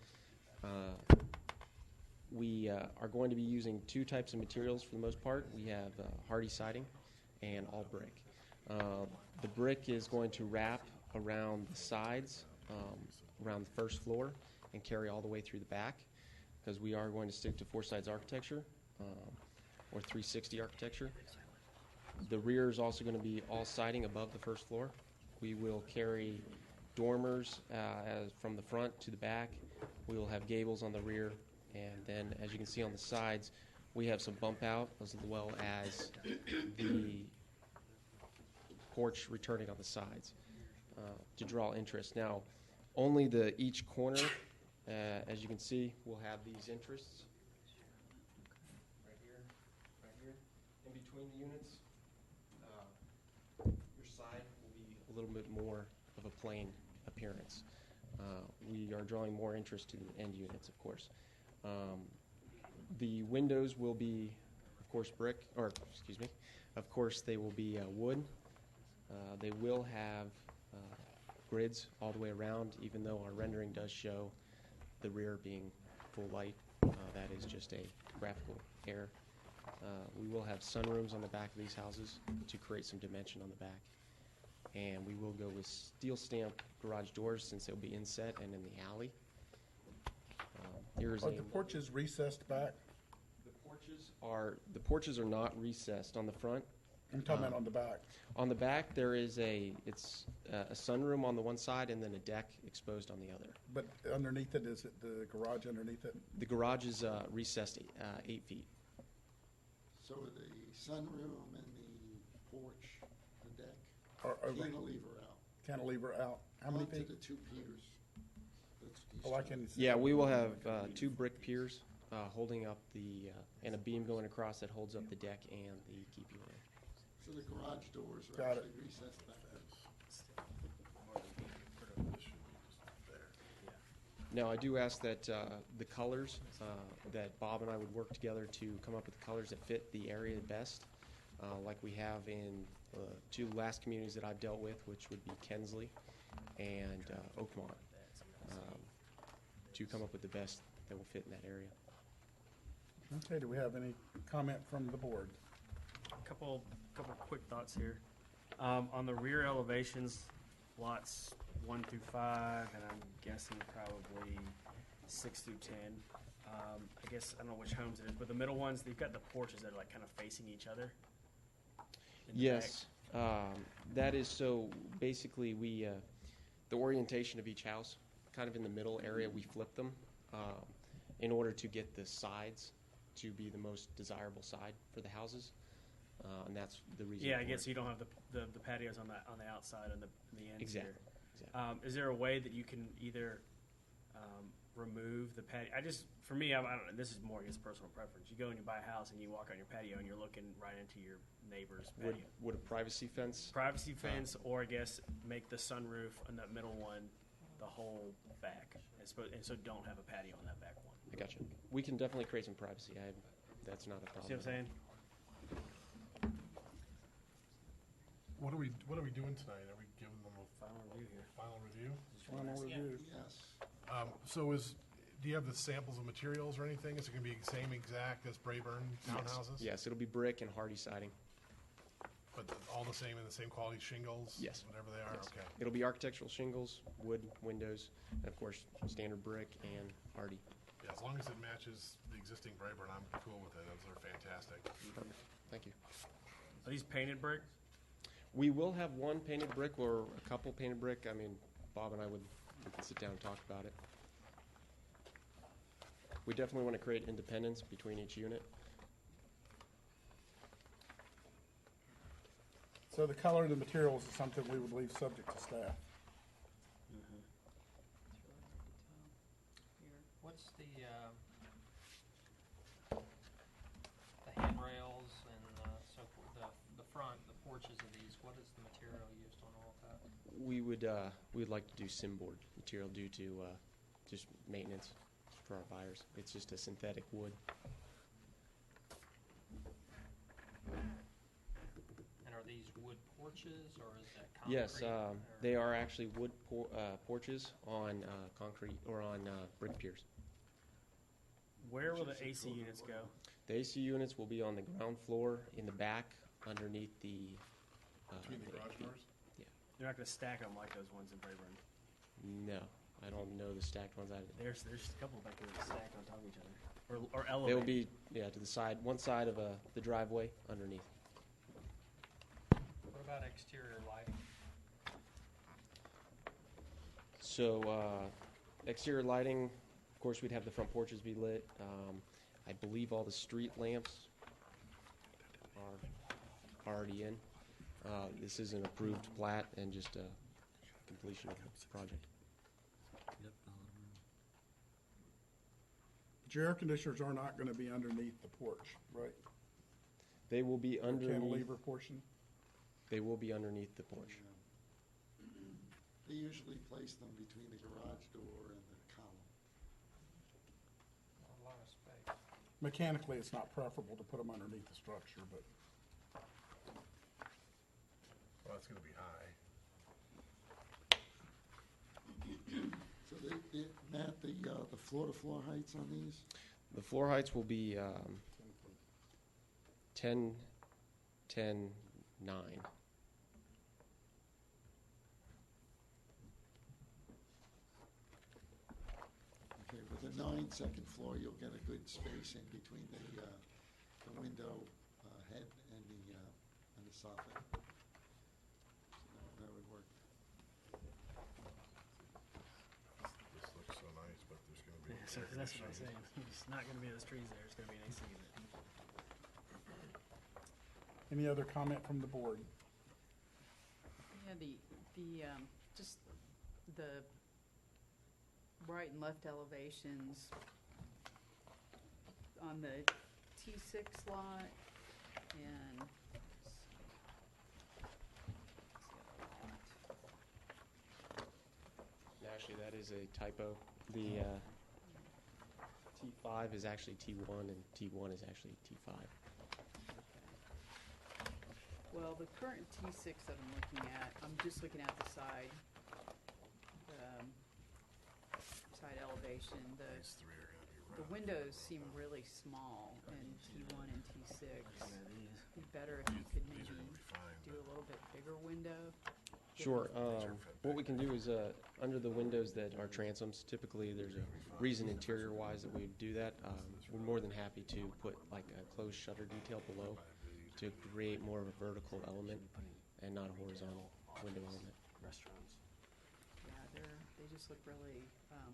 We are going to be using 2 types of materials for the most part. We have hardy siding and all brick. The brick is going to wrap around the sides, around the first floor, and carry all the way through the back, because we are going to stick to 4 sides architecture, or 360 architecture. The rear is also going to be all siding above the first floor. We will carry dormers from the front to the back. We will have gables on the rear, and then, as you can see on the sides, we have some bump out, as well as the porch returning on the sides to draw interest. Now, only each corner, as you can see, will have these interests. Right here, in between the units. Your side will be a little bit more of a plain appearance. We are drawing more interest to the end units, of course. The windows will be, of course, of course they will be wood. They will have grids all the way around, even though our rendering does show the rear being full light. That is just a graphical error We will have sunrooms on the back of these houses to create some dimension on the back. And we will go with steel stamp garage doors since they'll be inset and in the alley. Here's Are the porches recessed back? The porches are not recessed on the front. I'm talking about on the back. On the back, there is a sunroom on the one side and then a deck exposed on the other. But underneath it, is it the garage underneath it? The garage is recessed 8 feet. So the sunroom and the porch, the deck, Are cantilever out. Cantilever out. How many Onto feet? the two piers. Oh, I can see. Yeah, we will have 2 brick piers holding up and a beam going across that holds up the deck and the keep unit. So the garage doors are Got it. actually recessed back. Now, I do ask that the colors, that Bob and I would work together to come up with the colors that fit the area best, like we have in 2 last communities that I've dealt with, which would be Kensley and Oakmont, to come up with the best that will fit in that area. Okay, do we have any comment from the board? Couple quick thoughts here. On the rear elevations, lots 1 through 5, and I'm guessing probably 6 through 10. I guess, I don't know which homes it is, but the middle ones, they've got the porches that are like kind of facing each other. in the Yes, that is so basically the orientation of each house, kind of in the middle area, we flip them in order to get the sides to be the most desirable side for the houses. And that's the reason. Yeah, I for guess it. you don't have the patios on the outside and the ends Exactly. here. Exactly. Is there a way that you can either remove the patio? For me, I don't know. This is more against personal preference. You go and you buy a house and you walk on your patio and you're looking right into your neighbor's patio. Would a privacy fence? Privacy fence, or I guess make the sunroof on that middle one the whole back, and so don't have a patio on that back one. I got you. We can definitely create some privacy. That's not a problem. See what I'm saying? What are we doing tonight? Are we giving them a Final review here. final review? Final review. Yes. So do you have the samples of materials or anything? Is it going to be the same exact as Brayburn townhouses? Yes, it'll be brick and hardy siding. But all the same and the same quality shingles? Yes. Whatever they are? Yes. Okay. It'll be architectural shingles, wood, windows, and of course, standard brick and hardy. Yeah, as long as it matches the existing Brayburn, I'm cool with it. Those are fantastic. Perfect. Thank you. Are these painted brick? We will have one painted brick or a couple painted brick. I mean, Bob and I we can sit down and talk about it. We definitely want to create independence between each unit. So the color of the materials is something we would leave subject to staff. What's the handrails and so forth, the front, the porches of these, what is the material used on all of that? We'd like to do Simboard material due to just maintenance for our buyers. It's just a synthetic wood. And are these wood porches, or is that concrete? Yes, or- they are actually wood porches on concrete or on brick piers. Where will the AC units go? The AC units will be on the ground floor in the back underneath the. Between the garage doors? Yeah. You're not going to stack them like those ones in Brayburn. No, I don't know the stacked ones. There's a couple back there that stack on top of each other, or They elevated. will be to the side, one side of the driveway underneath. What about exterior lighting? So exterior lighting, of course, we'd have the front porches be lit. I believe all the street lamps are already in. This is an approved plat and just a completion of the project. But your air conditioners are not going to be underneath the porch, right? They will be The underneath. cantilever portion? They will be underneath the porch. They usually place them between the garage door and the column. A lot of space. Mechanically, it's not preferable to put them underneath the structure, but Well, it's going to be high. So Matt, the floor-to-floor heights on these? The floor heights will be 10, 10, 9. Okay, with the 9 second floor, you'll get a good space in between the window head and the soffit. So that would work. This looks so nice, but there's gonna be. So that's what I'm saying. It's not going to be those trees there. It's going to be an AC unit. Any other comment from the board? Yeah, just the right and left elevations on the T6 lot and Actually, that is a typo. The T5 is actually T1, and T1 is actually T5. well, the current T6 that I'm looking at, I'm just looking at the side elevation. The windows seem really small in T1 and T6. It'd be better if you could maybe do a little bit bigger window. Sure. What we can do is, under the windows that are transoms, typically there's a reason interior-wise that we would do that. We're more than happy to put like a closed shutter detail below to create more of a vertical element and not a horizontal window element. Restaurants. Yeah, they just look really,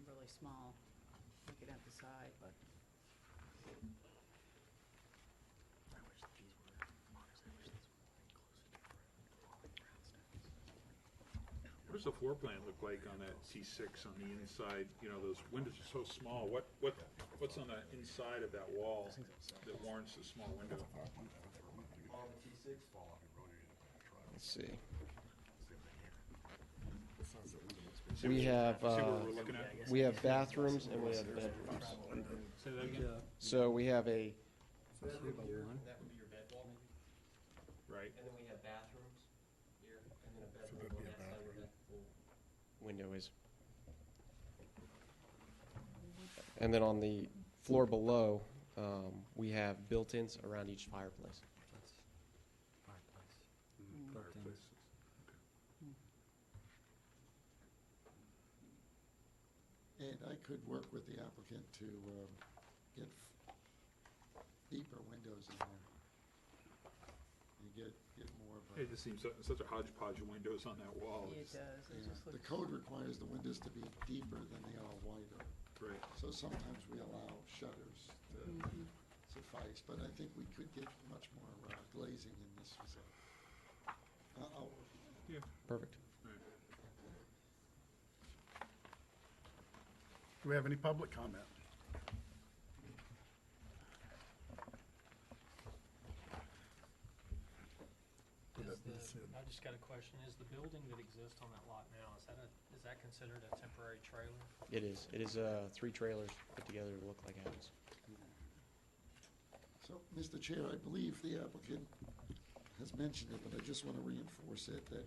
really small, looking at the side, but. What does the floor plan look like on that T6 on the inside? You know, those windows are so small. What's on the inside of that wall that warrants a small window? Let's see. We have See what we're looking at? we have bathrooms and we have bedrooms. Say that again? So we have a That would be your bedroom. Right. And then we have bathrooms here, and then a bedroom on that side where that full window is. And then on the floor below, we have built-ins around each fireplace. Fireplace. And I could work with the applicant to get deeper windows in there. You get more of a. It just seems such a hodgepodge of windows on that wall. It does, it Yeah, just the looks. code requires the windows to be deeper than they are wider. Right. So sometimes we allow shutters to suffice, but I think we could get much more glazing in this facility. Yeah. Perfect. Do we have any public comment? I just got a question. Is the building that exists on that lot now, is that considered a temporary trailer? It is. It is 3 trailers put together to look like a house. So, Mr. Chair, I believe the applicant has mentioned it, but I just want to reinforce it, that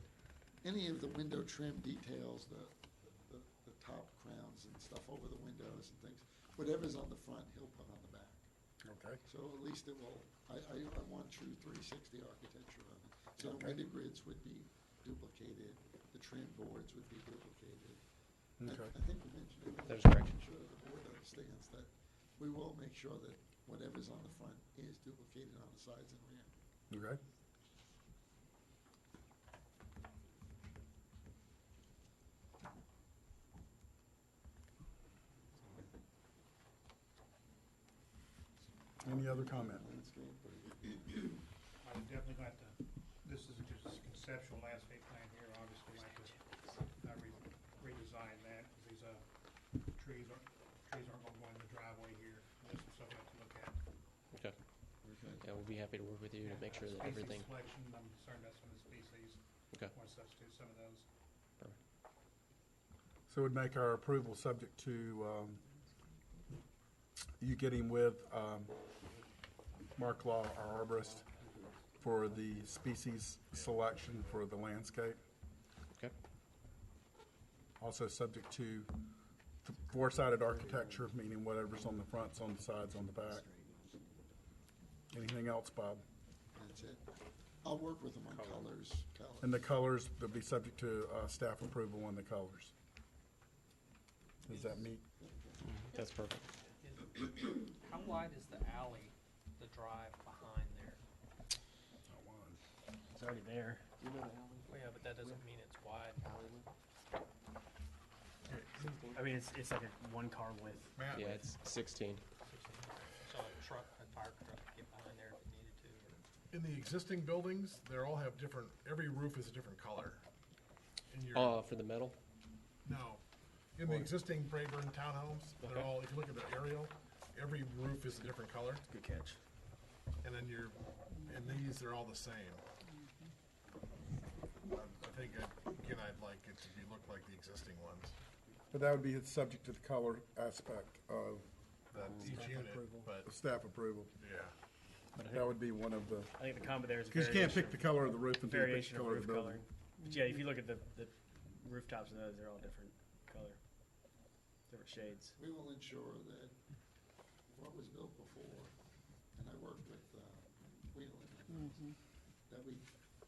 any of the window trim details, the top crowns and stuff over the windows and things, whatever's on the front, he'll put on the back. Okay. So at least it will, I want true 360 architecture on it. So the window grids would be duplicated, the trim boards would be duplicated. Okay. I think we mentioned it. That is correct. I'm sure the board understands that we will make sure that whatever's on the front is duplicated on the sides and rear. Okay. Any other comment? Landscape, I would definitely like to, this is just a conceptual landscape plan here, obviously like to redesign that, because these, trees aren't gonna go in the driveway here, this is something to look at. Okay. Yeah, we'll be happy to work with you to make sure that everything. Species selection, I'm concerned about some of the species. Okay. Want to substitute some of those. So we'd make our approval subject to you getting with Mark Law, our arborist, for the species selection for the landscape. Okay. Also subject to four-sided architecture, meaning whatever's on the fronts, on the sides, on the back. Anything else, Bob? that's it. I'll work with them on colors. And the colors, they'll be subject to staff approval on the colors. Does that meet? That's perfect. How wide is the alley, the drive behind there? It's already there. Well, yeah, but that doesn't mean it's wide. I mean, it's like a one car width. Matt? Yeah, it's 16. So a truck, a fire truck could get behind there if it needed to, or? In the existing buildings, they all have different, every roof is a different color. In your, For the metal? no. In the existing Brayburn townhomes, they're Okay. all, if you look at the aerial, every roof is a different color. Good catch. And then and these are all the same. I think, again, I'd like it to look like the existing ones. But that would be subject to the color aspect of Each unit, but, the staff approval. yeah. That would be one of the, I think the combo there is because you can't pick the color of the roof until you pick variation the of color of roof the color. building. But yeah, if you look at the rooftops of those, they're all different color, different shades. We will ensure that what was built before, and I worked with Wheeling, that we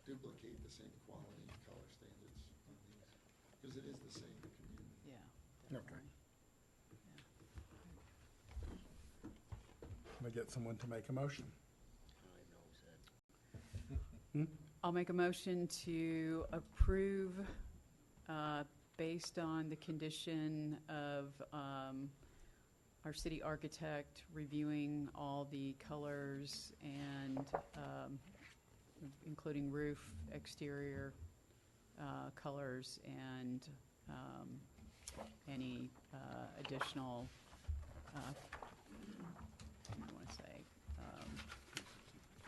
duplicate the same quality and color standards on these, because it is the same community. Yeah. Okay. Can I get someone to make a motion? I'll make a motion to approve, based on the condition of our city architect reviewing all the colors and including roof, exterior colors, and any additional, what do I want to say?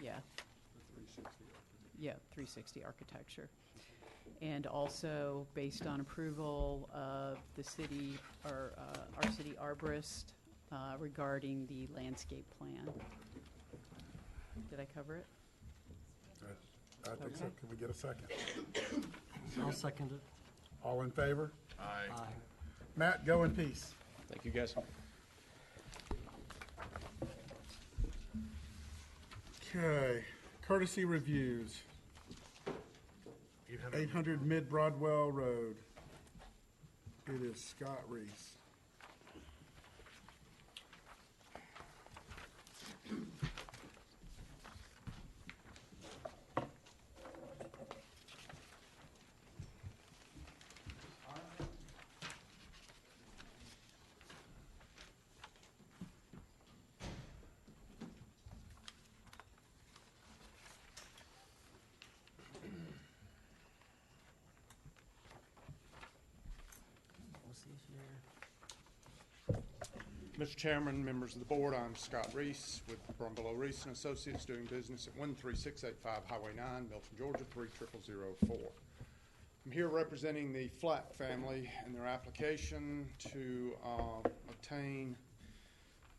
Yeah. Yeah, 360 architecture. And also based on approval of the city, or our city arborist regarding the landscape plan. Did I cover it? I think so. Okay. Can we get a second? I'll second it. All in favor? Aye. Matt, go in peace. Thank you, guys. Okay, courtesy reviews. 800 Mid Broadwell Road. It is Scott Reese. Mr. Chairman, members of the board, I'm Scott Reese with Brumbelow Reese and Associates, doing business at 13685 Highway 9, Milton, Georgia 30004. I'm here representing the Flack family in their application to obtain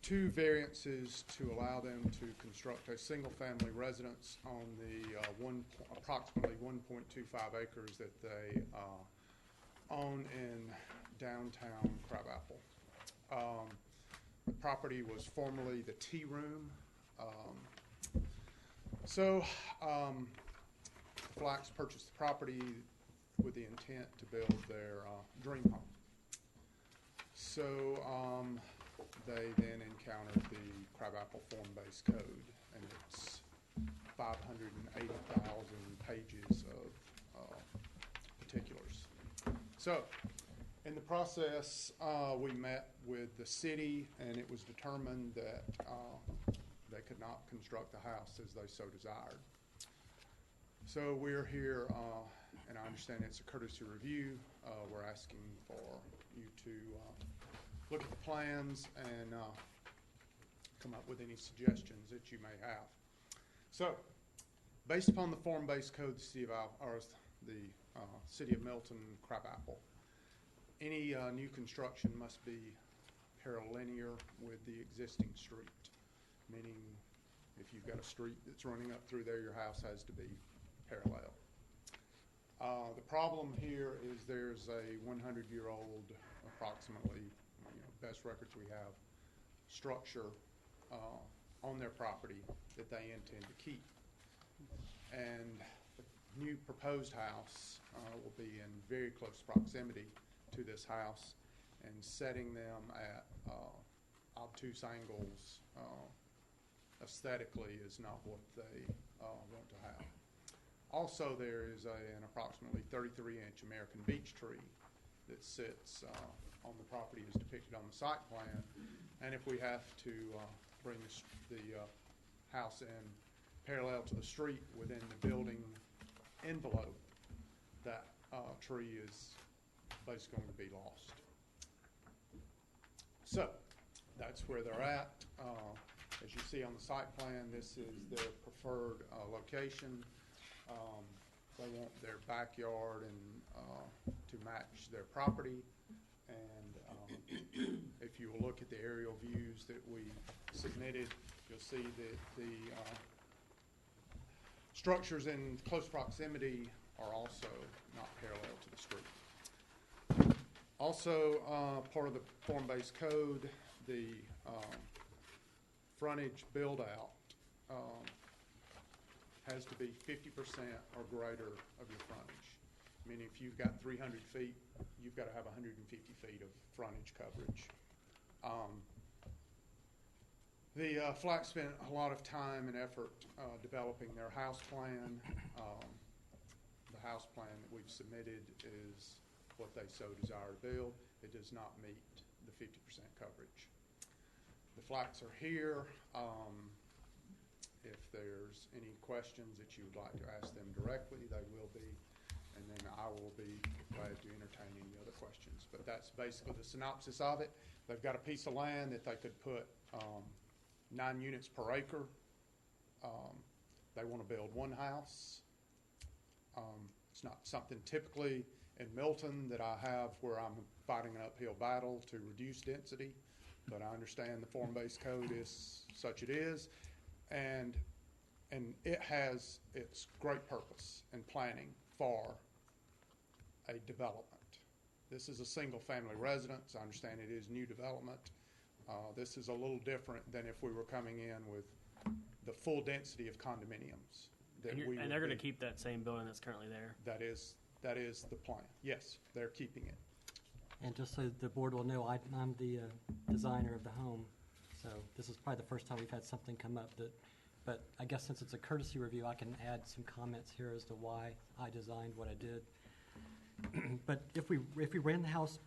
two variances to allow them to construct a single-family residence on the approximately 1.25 acres that they own in downtown Crabapple. The property was formerly the tea room. Flacks purchased the property with the intent to build their dream home. So they then encountered the Crabapple Form-Based Code, and it's 580,000 pages of particulars. So, in the process, we met with the city, and it was determined that they could not construct the house as they so desired. So we're here, and I understand it's a courtesy review. We're asking for you to look at the plans and come up with any suggestions that you may have. So, based upon the form-based code, the city of Milton, Crabapple, any new construction must be paralinear with the existing street, meaning if you've got a street that's running up through there, your house has to be parallel. The problem here is there's a 100-year-old, approximately, best records we have, structure on their property that they intend to keep. And the new proposed house will be in very close proximity to this house, and setting them at obtuse angles aesthetically is not what they want to have. Also, there is an approximately 33-inch American beech tree that sits on the property as depicted on the site plan. And if we have to bring the house in parallel to the street within the building envelope, that tree is basically going to be lost. So that's where they're at. As you see on the site plan, this is their preferred location. They want their backyard and to match their property. And if you will look at the aerial views that we submitted, you'll see that the structures in close proximity are also not parallel to the street. Also, part of the form-based code, the frontage build-out has to be 50% or greater of your frontage. Meaning if you've got 300 feet, you've got to have 150 feet of frontage coverage. The FLAC spent a lot of time and effort developing their house plan. The house plan that we've submitted is what they so desire to build. It does not meet the 50% coverage. The FLACs are here. If there's any questions that you would like to ask them directly, they will be. And then I will be glad to entertain any other questions. But that's basically the synopsis of it. They've got a piece of land that they could put 9 units per acre. They want to build one house. It's not something typically in Milton that I have where I'm fighting an uphill battle to reduce density, but I understand the form-based code is such it is, and it has its great purpose in planning for a development. This is a single-family residence. I understand it is new development. This is a little different than if we were coming in with the full density of condominiums. And they're going to keep that same building that's currently there. That is the plan. Yes, they're keeping it. And just so the board will know, I'm the designer of the home, so this is probably the first time we've had something come up that, but I guess since it's a courtesy review, I can add some comments here as to why I designed what I did. But if we ran the house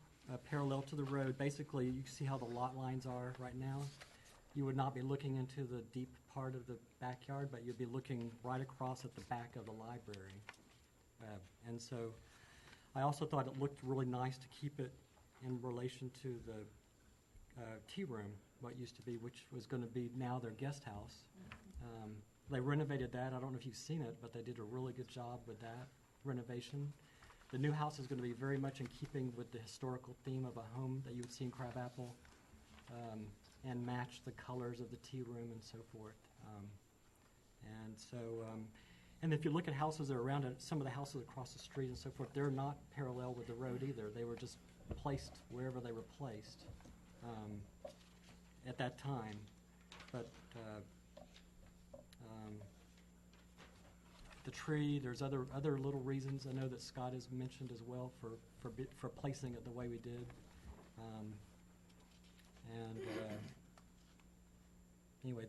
parallel to the road, basically you can see how the lot lines are right now. You would not be looking into the deep part of the backyard, but you'd be looking right across at the back of the library. And so I also thought it looked really nice to keep it in relation to the tea room, what used to be, which was going to be now their guest house. They renovated that. I don't know if you've seen it, but they did a really good job with that renovation. The new house is going to be very much in keeping with the historical theme of a home that you would see in Crabapple, and match the colors of the tea room and so forth. And if you look at houses that are around it, some of the houses across the street and so forth, they're not parallel with the road either. They were just placed wherever they were placed at that time. But the tree, there's other little reasons I know that Scott has mentioned as well for placing it the way we did. Anyway,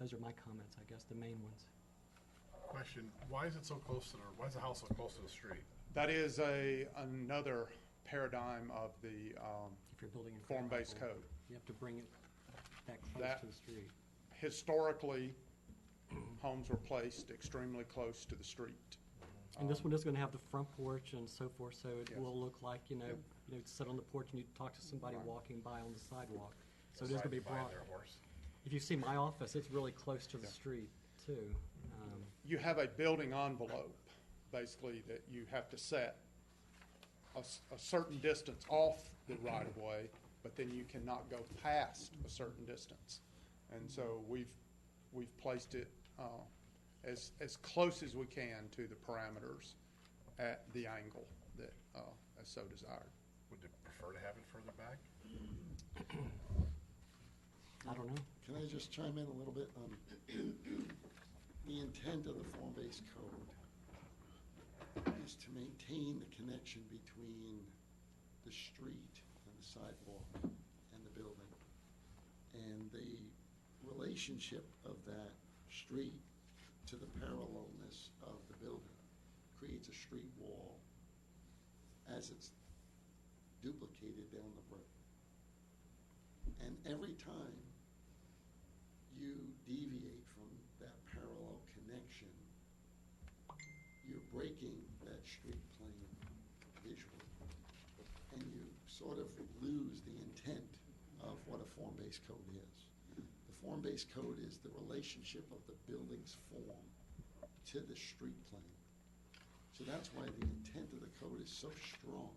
those are my comments, I guess, the main ones. Question, why is it so close to why is the house so close to the street? That is another paradigm of the if you're building a form-based code. You have to bring it back close to the street. Historically, homes were placed extremely close to the street. And this one is going to have the front porch and so forth, so it Yes. will look like, you sit on the porch and you talk to somebody Right. walking by on the sidewalk. So it is going to be broad. Their horse. If you see my office, it's really close to the street, too. You have a building envelope, basically, that you have to set a certain distance off the right-of-way, but then you cannot go past a certain distance. And so we've placed it as close as we can to the parameters at the angle that is so desired. Would you prefer to have it further back? I don't know. Can I just chime in a little bit? the intent of the form-based code is to maintain the connection between the street and the sidewalk and the building. And the relationship of that street to the parallelness of the building creates a street wall as it's duplicated down the brick. And every time you deviate from that parallel connection, you're breaking that street plane visually. And you sort of lose the intent of what a form-based code is. The form-based code is the relationship of the building's form to the street plane. So that's why the intent of the code is so strong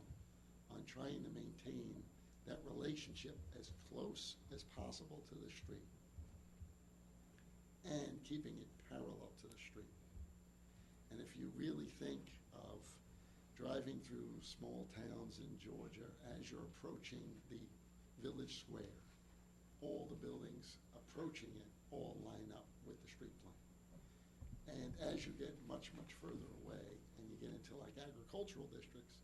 on trying to maintain that relationship as close as possible to the street and keeping it parallel to the street. And if you really think of driving through small towns in Georgia as you're approaching the village square, all the buildings approaching it all line up with the street plane. And as you get much, much further away and you get into like agricultural districts,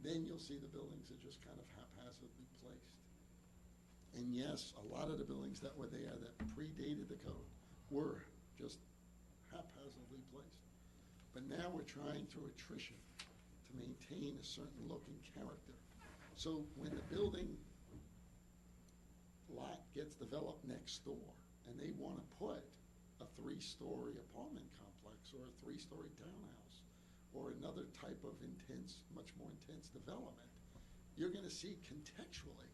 then you'll see the buildings are just kind of haphazardly placed. And yes, a lot of the buildings that were there that predated the code were just haphazardly placed. But now we're trying through attrition to maintain a certain look and character. So when the building lot gets developed next door and they want to put a 3-story apartment complex or a 3-story townhouse or another type of intense, much more intense development, you're going to see contextually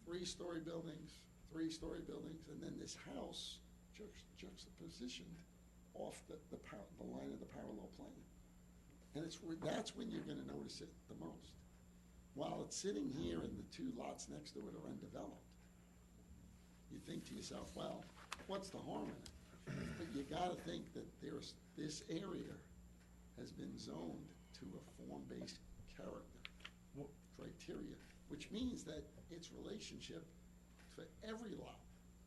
3-story buildings, and then this house juxtapositioned off the line of the parallel plane. And that's when you're going to notice it the most. While it's sitting here and the 2 lots next to it are undeveloped, you think to yourself, well, what's the harm in it? But you got to think that this area has been zoned to a form-based character criteria, which means that its relationship for every lot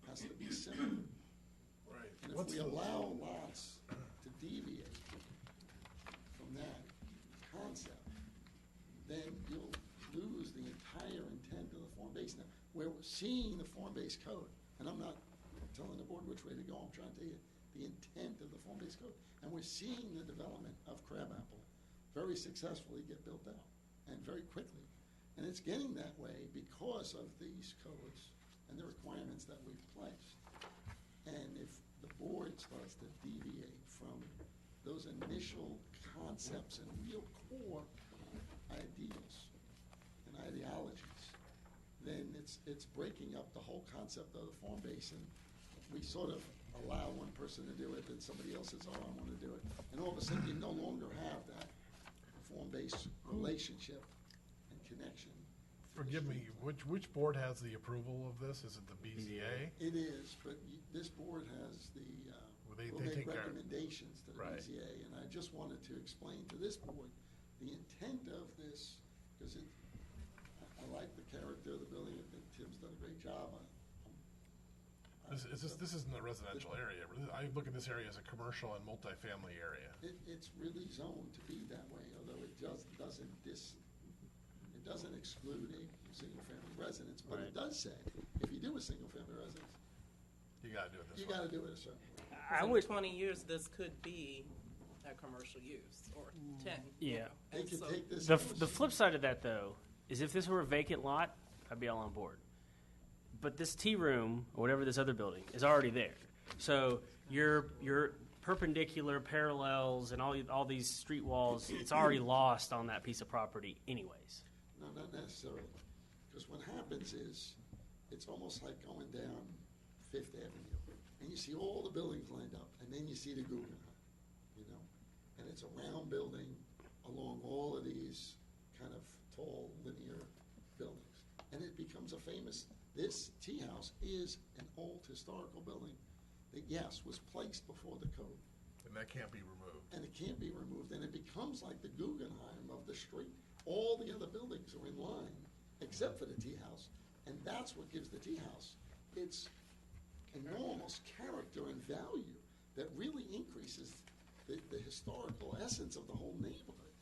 has to be similar. Right. And if we allow lots to deviate from that concept, then you'll lose the entire intent of the form-based. Now, we're seeing the form-based code, and I'm not telling the board which way to go, I'm trying to tell you the intent of the form-based code. And we're seeing the development of Crabapple very successfully get built out, and very quickly. And it's getting that way because of these codes and the requirements that we've placed. And if the board starts to deviate from those initial concepts and real core ideals and ideologies, then it's breaking up the whole concept of the form base. And we sort of allow one person to do it, then somebody else says, oh, I want to do it. And all of a sudden, you no longer have that form-based relationship and connection. Forgive me, which board has the approval of this? Is it the BZA? It is, but this board has the, will make recommendations to the Right. BZA. And I just wanted to explain to this board the intent of this, because I like the character of the building. I think Tim's done a great job on it. This isn't a residential area. I look at this area as a commercial and multifamily area. It's really zoned to be that way, although it doesn't exclude a single-family residence, but it does say, if you do a single-family residence, You gotta do it this you way. gotta do it a certain way. In 20 years, this could be a commercial use, or 10. Yeah. They And could so- take this. The flip side of that, though, is if this were a vacant lot, I'd be all on board. But this tea room, or whatever this other building, is already there. So your perpendicular parallels and all these street walls, it's already lost on that piece of property anyways. No, not necessarily. Because what happens is, it's almost like going down Fifth Avenue, and you see all the buildings lined up, and then you see the Guggenheim, and it's a round building along all of these kind of tall linear buildings. And it becomes a famous, this tea house is an old historical building that, yes, was placed before the code. And that can't be removed. And it can't be removed, and it becomes like the Guggenheim of the street. All the other buildings are in line, except for the tea house, and that's what gives the tea house its enormous character and value that really increases the historical essence of the whole neighborhood.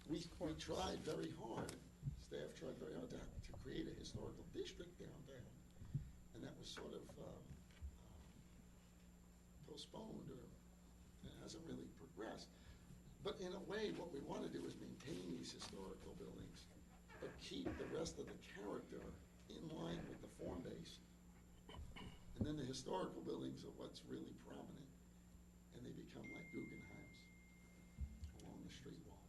We tried very hard, staff tried very hard to create a historical district downtown, and that was sort of postponed, or it hasn't really progressed. But in a way, what we want to do is maintain these historical buildings, but keep the rest of the character in line with the form base. And then the historical buildings are what's really prominent, and they become like Guggenheims along the street wall.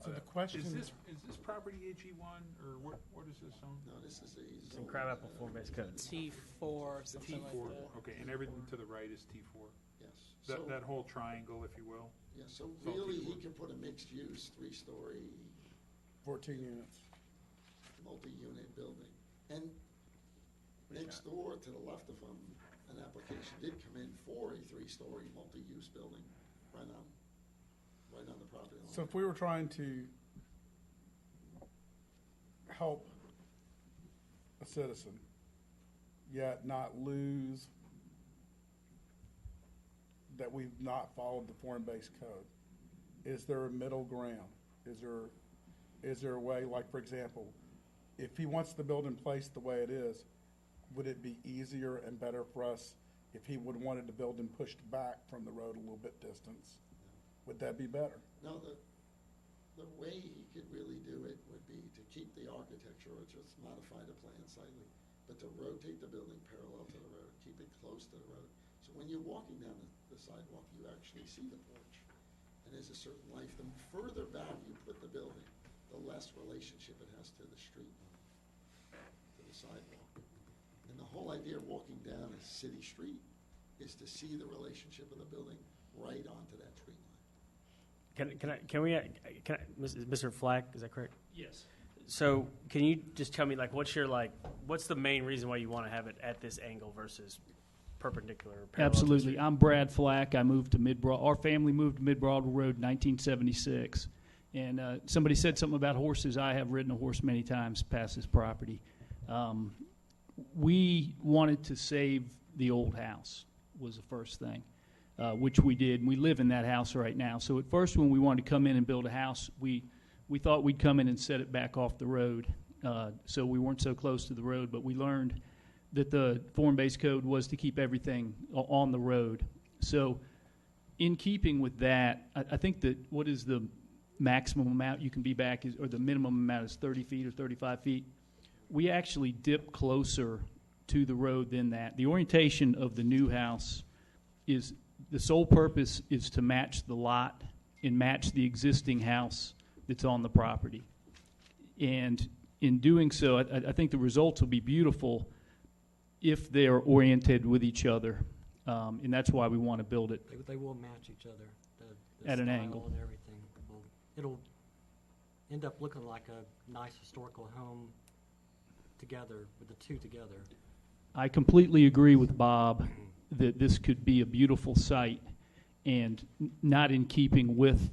So the question Is this property AG1, or what is this zone? No, this is a It's in Crabapple form-based code. T4, something like T4, that. okay, and everything to the right is T4? Yes. So, That whole triangle, if you will? yeah, so It's all really, T4. he could put a mixed-use, 3-story, 14 units. multi-unit building. And next door, to the left of him, an application did come in for a 3-story multi-use building right on the property line. So if we were trying to help a citizen, yet not lose that we've not followed the form-based code, is there a middle ground? Is there a way, like, for example, if he wants the building placed the way it is, would it be easier and better for us if he would wanted the building pushed back from the road a little bit distance? Would that be better? No, the way he could really do it would be to keep the architecture, or just modify the plan slightly, but to rotate the building parallel to the road, keep it close to the road. So when you're walking down the sidewalk, you actually see the porch, and there's a certain life. The further back you put the building, the less relationship it has to the street, to the sidewalk. And the whole idea of walking down a city street is to see the relationship of the building right onto that street line. Mr. Flack, is that correct? Yes. So can you just tell me, like, what's the main reason why you want to have it at this angle versus perpendicular? Or parallel to the Absolutely. street? I'm Brad Flack. I moved to our family moved to Mid-Broadwell Road in 1976. And somebody said something about horses. I have ridden a horse many times past this property. We wanted to save the old house was the first thing, which we did. And we live in that house right now. So at first, when we wanted to come in and build a house, we thought we'd come in and set it back off the road, so we weren't so close to the road. But we learned that the form-based code was to keep everything on the road. So in keeping with that, I think that what is the maximum amount you can be back or the minimum amount is 30 feet or 35 feet. We actually dip closer to the road than that. The orientation of the new house is, the sole purpose is to match the lot and match the existing house that's on the property. And in doing so, I think the results will be beautiful if they are oriented with each other. And that's why we want to build it They will match each other, the at an style angle. and everything. It'll end up looking like a nice historical home together, with the two together. I completely agree with Bob that this could be a beautiful site and not in keeping with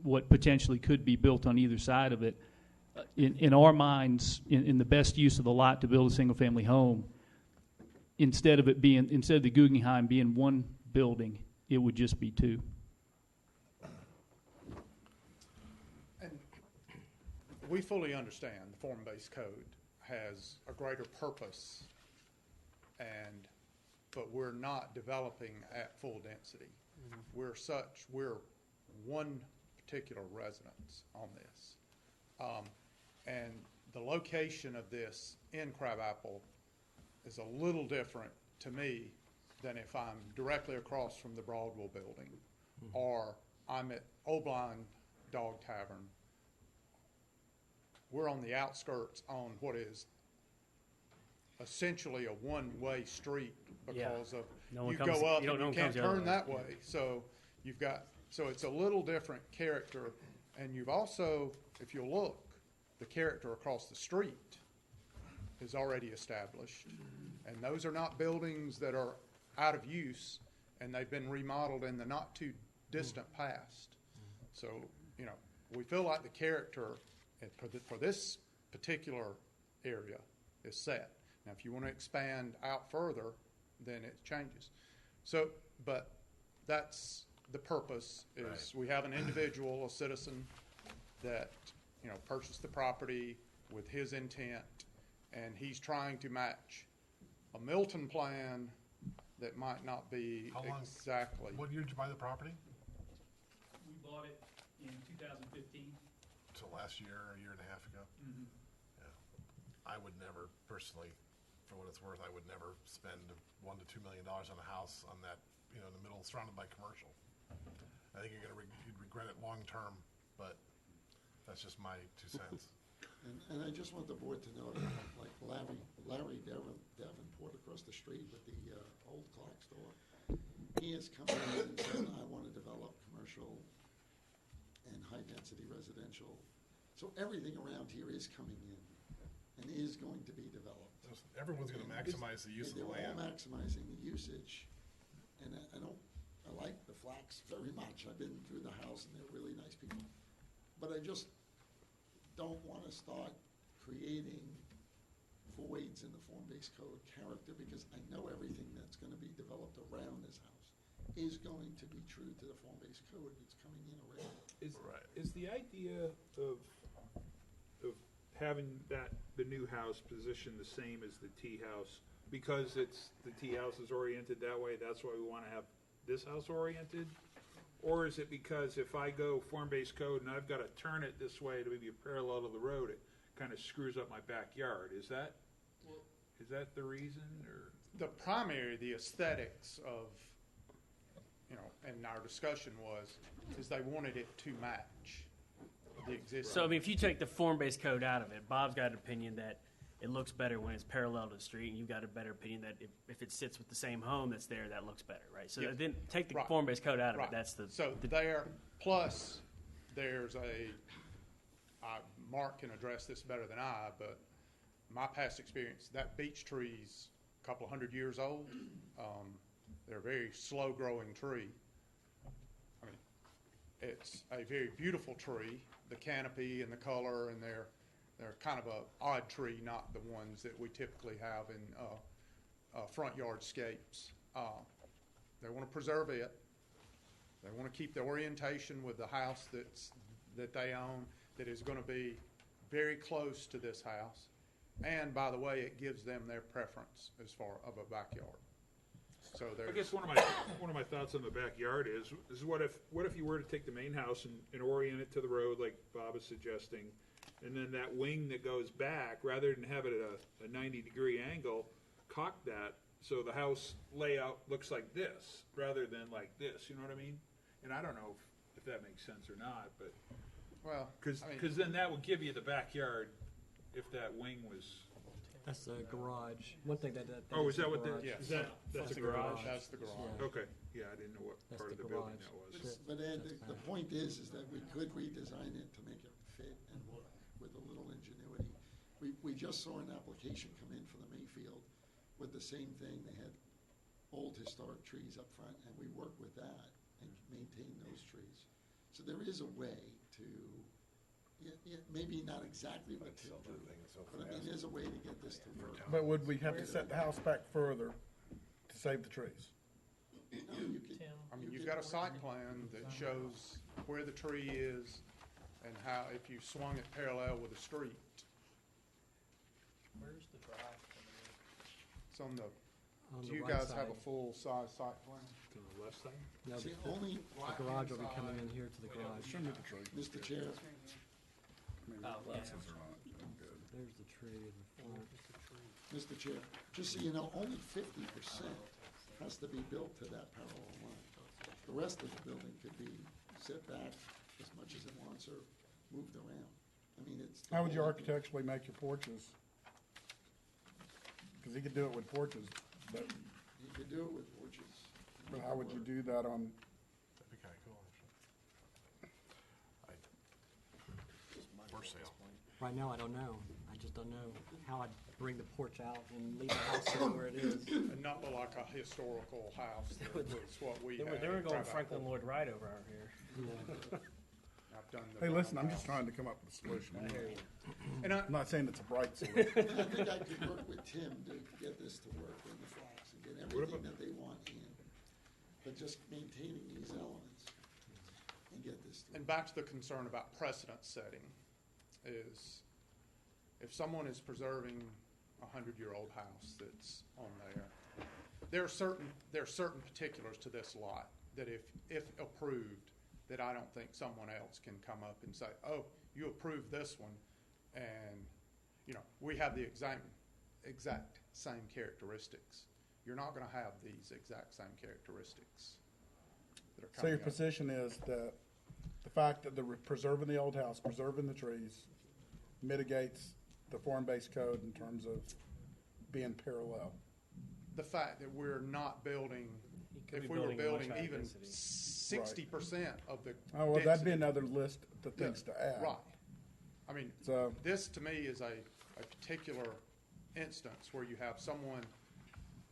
what potentially could be built on either side of it. In our minds, in the best use of the lot to build a single-family home, instead of the Guggenheim being one building, it would just be two. And we fully understand the form-based code has a greater purpose, but we're not developing at full density. We're one particular residence on this. And the location of this in Crabapple is a little different to me than if I'm directly across from the Broadwell building, or I'm at Old Blind Dog Tavern. We're on the outskirts on what is essentially a one-way street because of you go up and you can't turn that way. So so it's a little different character, and you've also, if you look, the character across the street is already established, and those are not buildings that are out of use, and they've been remodeled in the not too distant past. So, we feel like the character for this particular area is set. Now, if you want to expand out further, then it changes. So, but that's the purpose, is we have an individual, a citizen, that, purchased the property with his intent, and he's trying to match a Milton plan that might not be How long- exactly. What year did you buy the property? We bought it in 2015. So last year, a year and a half ago? Mhm. Yeah. I would never, personally, for what it's worth, I would never spend $1 to $2 million on a house on that, in the middle, surrounded by commercial. I think you'd regret it long-term, but that's just my 2 cents. And I just want the board to know that, like Larry Davenport across the street with the old clock store, he has come in and said, I want to develop commercial and high-density residential. So everything around here is coming in and is going to be developed. Everyone's going to maximize the use of the land. They're all maximizing the usage. And I like the Flacks very much. I've been through the house and they're really nice people. But I just don't want to start creating voids in the form-based code character, because I know everything that's going to be developed around this house is going to be true to the form-based code that's coming in around. Is the idea of having the new house positioned the same as the T house because the T house is oriented that way? That's why we want to have this house oriented. Or is it because if I go form-based code and I've got to turn it this way to be parallel to the road, it kind of screws up my backyard? Is that the reason? Or The aesthetics of, and our discussion is they wanted it to match the existing. So, I mean, if you take the form-based code out of it, Bob's got an opinion that it looks better when it's parallel to the street, and you've got a better opinion that if it sits with the same home that's there, that looks better, right? So Yeah. then take the Right. form-based code out of Right. it. That's the So there, plus there's Mark can address this better than I, but my past experience, that beech tree's a couple 100 years old. They're a very slow-growing tree. I mean, it's a very beautiful tree, the canopy and the color, and they're kind of a odd tree, not the ones that we typically have in front yard scapes. They want to preserve it. They want to keep the orientation with the house that they own, that is going to be very close to this house. And by the way, it gives them their preference as far of a backyard. So I guess one of my thoughts on the backyard is what if you were to take the main house and orient it to the road like Bob is suggesting, and then that wing that goes back, rather than have it at a 90-degree angle, cock that so the house layout looks like this rather than like this. You know what I mean? And I don't know if that makes sense or not, but because then that would give you the backyard if that wing was. That's the garage. One thing that. Oh, is that what garage. that? Is that's the garage? That's the garage. Yeah. Okay. Yeah, I didn't know what That's part of the the building garage. that was. But Ed, the point is that we could redesign it to make it fit and work with a little ingenuity. We just saw an application come in for the Mayfield with the same thing. They had old historic trees up front, and we worked with that and maintained those trees. So there is a way to, maybe not exactly what Tim drew, but I mean, there's a way to get this to work. But would we have to set the house back further to save the trees? No, you could. I mean, you've got a site plan that shows where the tree is and how, if you swung it parallel with the street. Where's the drive? It's on the, On do the you right guys have a side. full-size site plan? To the left side? No, See, the only, garage will be coming in here to the garage. Show me the tree. Mr. Chair, Glasses are on. I'm good. There's the tree in the front. Mr. Chair, just so you know, only 50% has to be built to that parallel line. The rest of the building could be set back as much as it wants or moved around. I mean, it's. How would you architecturally make your porches? Because he could do it with porches, but You could do it with porches. how would you do that on? That'd be kind of cool, actually. For sale. Right now, I don't know. I just don't know how I'd bring the porch out and leave the house there where it is. And not look like a historical house, that was what we had. They were going Crab Franklin Apple. Lloyd Wright over here. I've done the Hey, listen, I'm roundhouse. just trying to come up with a solution. I hear you. And I'm not saying it's a bright solution. I think I could work with Tim to get this to work in the flats and get everything that they want in. but just maintaining these elements and get this through. And back to the concern about precedent setting is if someone is preserving a 100-year-old house that's on there are certain particulars to this lot that if approved, that I don't think someone else can come up and say, oh, you approved this one, and we have the exact same characteristics. You're not going to have these exact same characteristics that are So coming your up. position is that the fact that they're preserving the old house, preserving the trees, mitigates the form-based code in terms of being parallel. The fact that we're not building, could if be we were building a much building higher even density. 60% of the Oh, well, that'd density. be another list of things to add. Right. I mean, So, this to me is a particular instance where you have someone,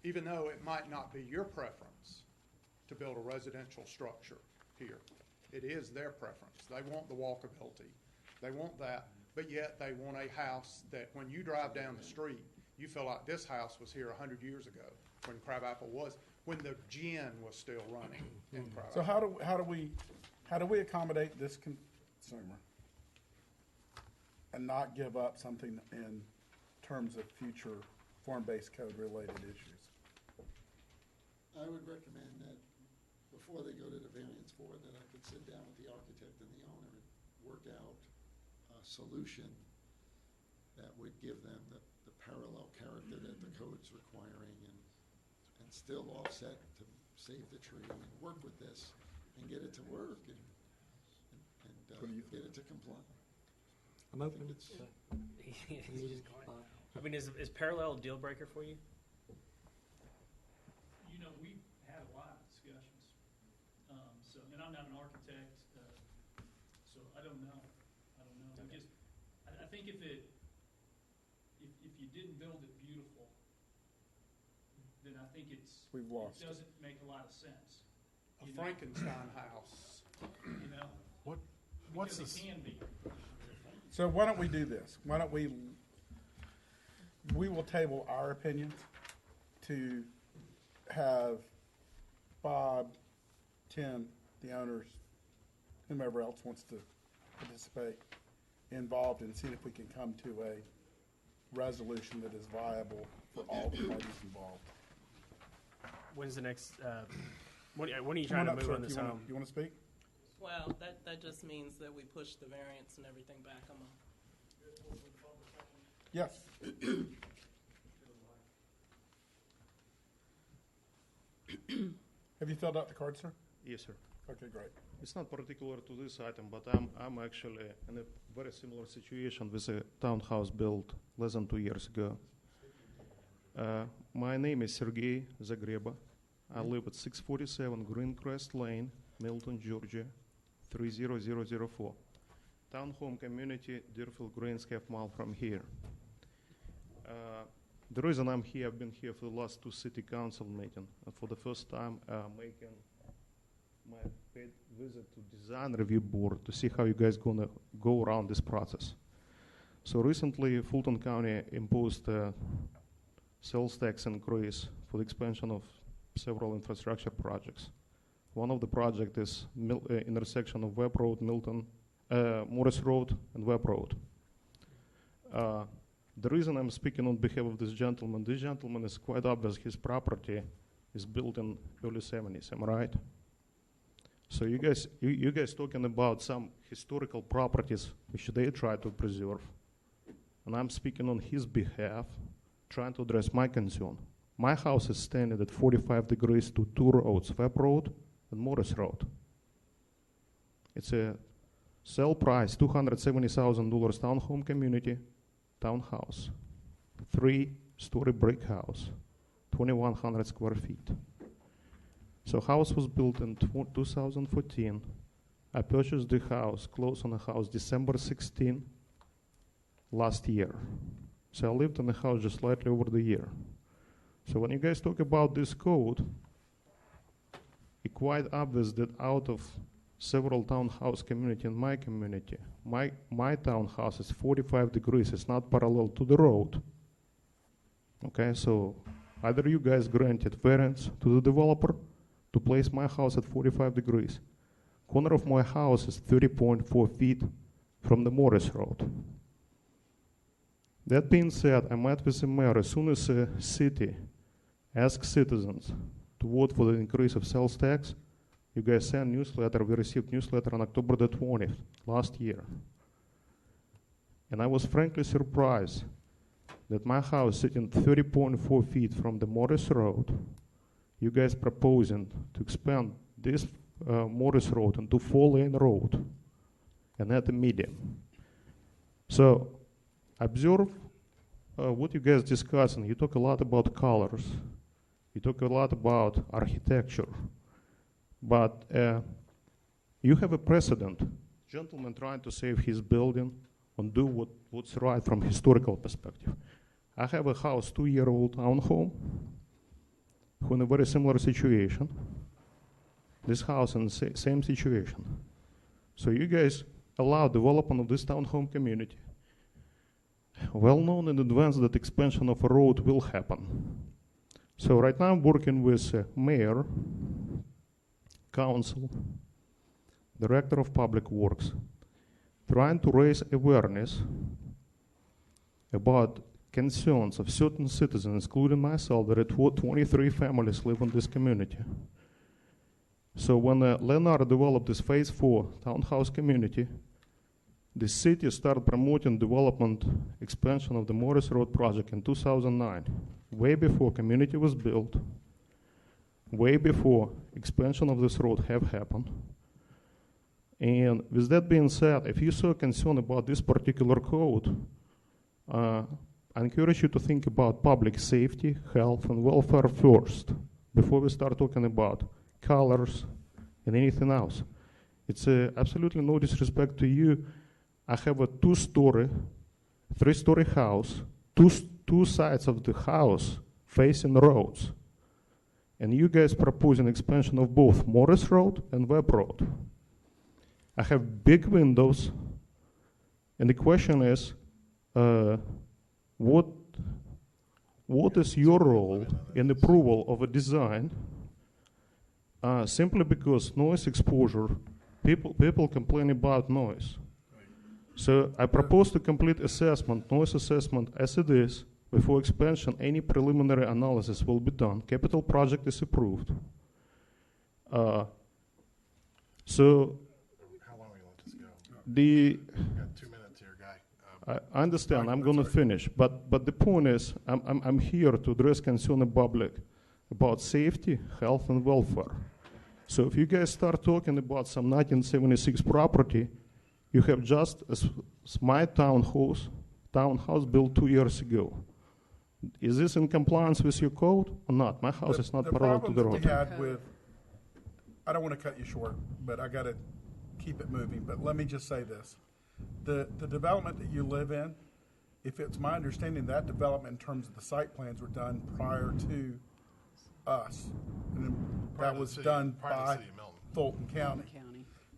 even though it might not be your preference to build a residential structure here, it is their preference. They want the walkability. They want that, but yet they want a house that when you drive down the street, you feel like this house was here 100 years ago when Crabapple was, when the gin was still running in Crabapple. so how do we accommodate this consumer and not give up something in terms of future form-based code related issues? I would recommend that before they go to the variance board, that I could sit down with the architect and the owner and work out a solution that would give them the parallel character that the code's requiring and still offset to save the tree and work with this and get it to work and What do you get it to comply. I'm open. It's- I mean, is parallel a deal breaker for you? You know, we've had a lot of discussions. And I'm not an architect, so I don't know. Okay. I think if you didn't build it beautiful, then I think We've lost it it. doesn't make a lot of sense. A You know? Frankenstein house. You know, What's because this? it can be. So why don't we do this? Why don't we will table our opinions to have Bob, Tim, the owners, whomever else wants to participate, involved in seeing if we can come to a resolution that is viable for all the parties involved. When's the next? When are you Come trying on to up, move sir, on if this you wanna- home? You want to speak? Well, that just means that we push the variance and everything back a month. Yes. Have you filled out the card, sir? Yes, sir. Okay, great. It's not particular to this item, but I'm actually in a very similar situation with a townhouse built less than 2 years ago. My name is Sergey Zagreba. I live at 647 Greencrest Lane, Milton, Georgia, 30004. Townhome community, Deerfield Greens, half mile from here. The reason I'm here, I've been here for the last 2 city council meetings, and for the first time making my paid visit to design review board to see how you guys gonna go around this process. So recently, Fulton County imposed a sales tax increase for the expansion of several infrastructure projects. One of the projects is intersection of Webb Road, Morris Road, and Webb Road. The reason I'm speaking on behalf of this gentleman is quite obvious. His property is built in early 70s. Am I right? So you guys talking about some historical properties which they try to preserve, and I'm speaking on his behalf, trying to address my concern. My house is standing at 45 degrees to 2 roads, Webb Road and Morris Road. It's a sale price, $270,000 townhome community, townhouse, 3-story brick house, 2,100 square feet. So house was built in 2014. I purchased the house, closed on the house December 16 last year. So I lived in the house just slightly over the year. So when you guys talk about this code, it's quite obvious that out of several townhouse community in my community, my townhouse is 45 degrees. It's not parallel to the road. Okay, so either you guys granted variance to the developer, to place my house at 45 degrees. Corner of my house is 30.4 feet from the Morris Road. That being said, I met with the mayor as soon as the city asked citizens to vote for the increase of sales tax. You guys sent newsletter, we received newsletter on October the 20th last year. And I was frankly surprised that my house sitting 30.4 feet from the Morris Road, you guys proposing to expand this Morris Road into 4-lane road and at a medium. So observe what you guys discussing. You talk a lot about colors. You talk a lot about architecture. But you have a precedent. Gentleman trying to save his building and do what's right from historical perspective. I have a house, 2-year-old townhome, who in a very similar situation. This house in the same situation. So you guys allow development of this townhome community. Well known in advance that expansion of a road will happen. So right now I'm working with mayor, council, director of public works, trying to raise awareness about concerns of certain citizens, including myself, that 23 families live in this community. So when Leonard developed this phase 4 townhouse community, the city started promoting development expansion of the Morris Road project in 2009, way before community was built, way before expansion of this road have happened. And with that being said, if you're so concerned about this particular code, I encourage you to think about public safety, health, and welfare first, before we start talking about colors and anything else. It's absolutely no disrespect to you. I have a 2-story, 3-story house, two sides of the house facing roads. And you guys propose an expansion of both Morris Road and Webb Road. I have big windows, and the question is, what is your role in approval of a design? Simply because noise exposure, people complain about noise. So I propose to complete assessment, noise assessment as it is. Before expansion, any preliminary analysis will be done. Capital project is approved. So how long do you want this to go? the We've got 2 minutes here, Guy. I understand. I'm going to finish, but the point is, I'm here to address concern of public about safety, health, and welfare. So if you guys start talking about some 1976 property, you have just as my townhouse built 2 years ago. Is this in compliance with your code or not? My house is not parallel to the road. The problem that we had with, I don't want to cut you short, but I got to keep it moving. But let me just say this. The development that you live in, if it's my understanding, that development in terms of the site plans were done prior to us. And then that was done by Fulton County.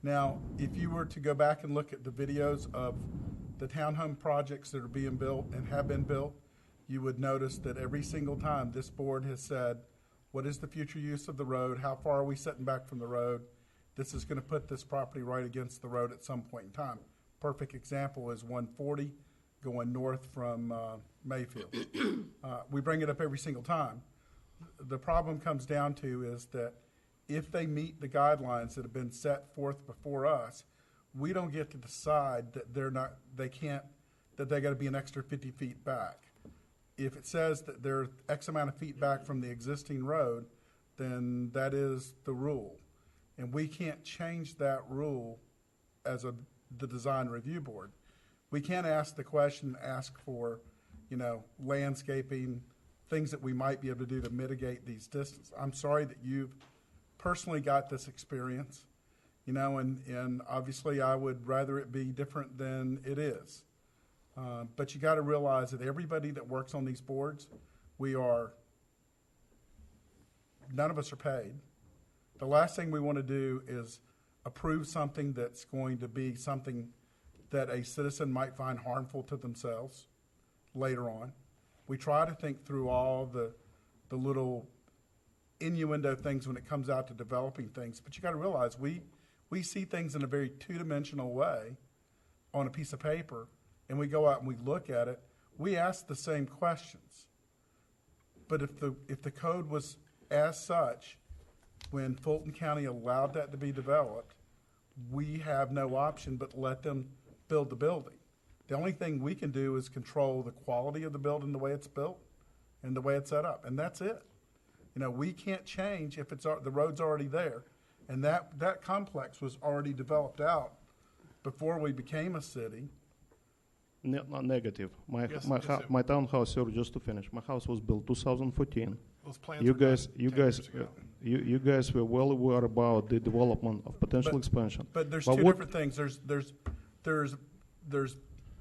Now, if you were to go back and look at the videos of the townhome projects that are being built and have been built, you would notice that every single time this board has said, what is the future use of the road? How far are we setting back from the road? This is going to put this property right against the road at some point in time. Perfect example is 140 going north from Mayfield. We bring it up every single time. The problem comes down to is that if they meet the guidelines that have been set forth before us, we don't get to decide that they got to be an extra 50 feet back. If it says that they're X amount of feet back from the existing road, then that is the rule. And we can't change that rule as the design review board. We can't ask the question, ask for, landscaping, things that we might be able to do to mitigate these distances. I'm sorry that you've personally got this experience, and obviously I would rather it be different than it is. But you got to realize that everybody that works on these boards, none of us are paid. The last thing we want to do is approve something that's going to be something that a citizen might find harmful to themselves later on. We try to think through all the little innuendo things when it comes out to developing things. But you got to realize we see things in a very two-dimensional way on a piece of paper, and we go out and we look at it. We ask the same questions. But if the code was as such, when Fulton County allowed that to be developed, we have no option but let them build the building. The only thing we can do is control the quality of the building, the way it's built, and the way it's set up, and that's it. You know, we can't change if the road's already there, and that complex was already developed out before we became a city. Not negative. Yes, My townhouse, sir, just to finish. My house was built 2014. Those plans were done 10 years ago. You guys were well aware about the development of potential expansion. But there's two different things.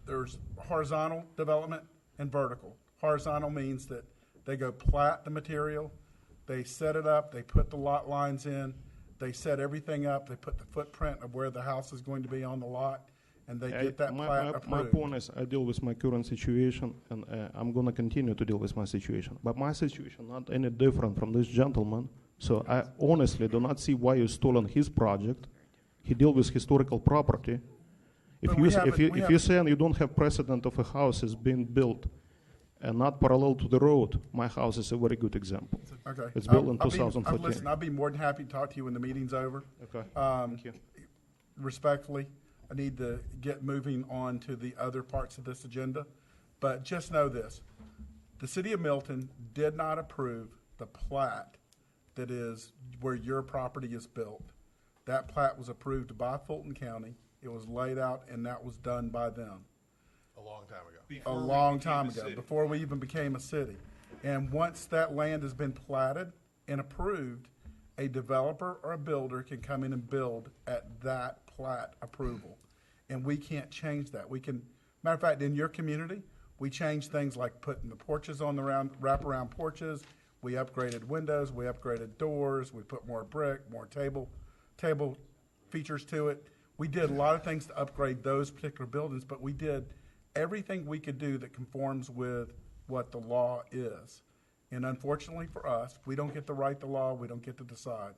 There's horizontal development and vertical. Horizontal means that they go plat the material, they set it up, they put the lot lines in, they set everything up, they put the footprint of where the house is going to be on the lot, and they get that plat approved. My point is, I deal with my current situation, and I'm going to continue to deal with my situation. But my situation not any different from this gentleman, so I honestly do not see why you stolen his project. He deals with historical property. If you're saying you don't have precedent of a house is being built and not parallel to the road, my house is a very good example. Okay. It's built in 2014. Listen, I'll be more than happy to talk to you when the meeting's over. Okay. Thank you. Respectfully, I need to get moving on to the other parts of this agenda. But just know this. The city of Milton did not approve the plat that is where your property is built. That plat was approved by Fulton County. It was laid out, and that was done by them. A long time ago. A long time ago, before we even became a city. And once that land has been platted and approved, a developer or a builder can come in and build at that plat approval. And we can't change that. We can, matter of fact, in your community, we changed things like putting the porches on the wraparound porches. We upgraded windows, we upgraded doors, we put more brick, more table features to it. We did a lot of things to upgrade those particular buildings, but we did everything we could do that conforms with what the law is. And unfortunately for us, we don't get to write the law, we don't get to decide.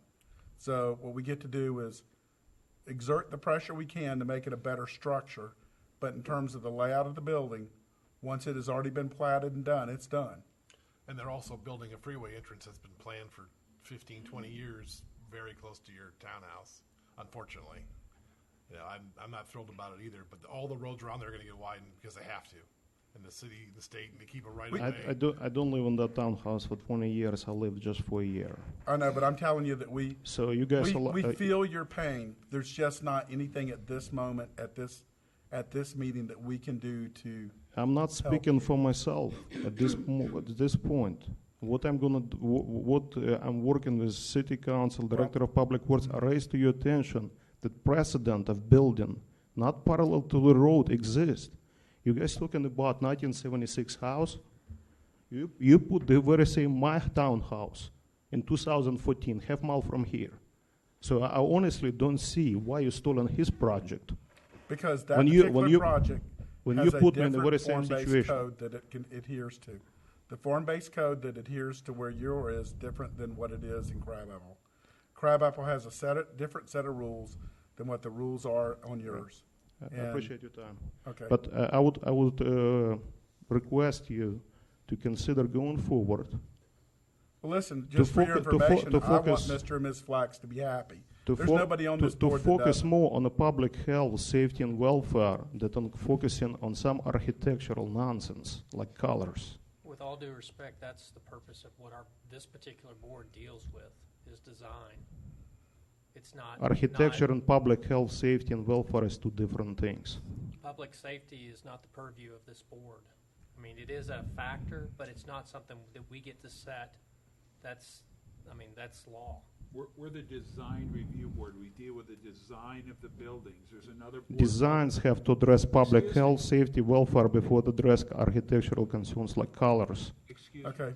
So what we get to do is exert the pressure we can to make it a better structure, but in terms of the layout of the building, once it has already been platted and done, it's done. And they're also building a freeway entrance that's been planned for 15, 20 years, very close to your townhouse, unfortunately. You know, I'm not thrilled about it either, but all the roads around there are going to get widened because they have to. And the city, the state, and they keep it right away. I don't live in that townhouse for 20 years. I lived just for a year. I know, but I'm telling you that we feel your pain. There's just not anything at this moment, at this meeting, that we can do to. I'm not speaking for myself at this point. What I'm gonna do, I'm working with City Council, Director of Public Works. I raise to your attention that precedent of building not parallel to the road exists. You guys talking about 1976 house? You put the very same my townhouse in 2014, half mile from here. So I honestly don't see why you stolen his project. Because that particular project has a different form-based code that it adheres to. The form-based code that adheres to where yours is different than what it is in Crabapple. Crabapple has a different set of rules than what the rules are on yours. I appreciate your time. Okay. But I would request you to consider going forward. Well, listen, just for your information, I want Mr. and Ms. Flax to be happy. There's nobody on this board that doesn't. To focus more on the public health, safety, and welfare than on focusing on some architectural nonsense like colors. With all due respect, that's the purpose of what this particular board deals with, is design. It's not architecture and public health, safety, and welfare is two different things. Public safety is not the purview of this board. I mean, it is a factor, but it's not something that we get to set. That's law. We're the design review board. We deal with the design of the buildings. There's another board. Designs have to address public health, safety, welfare before they address architectural concerns like colors. Okay.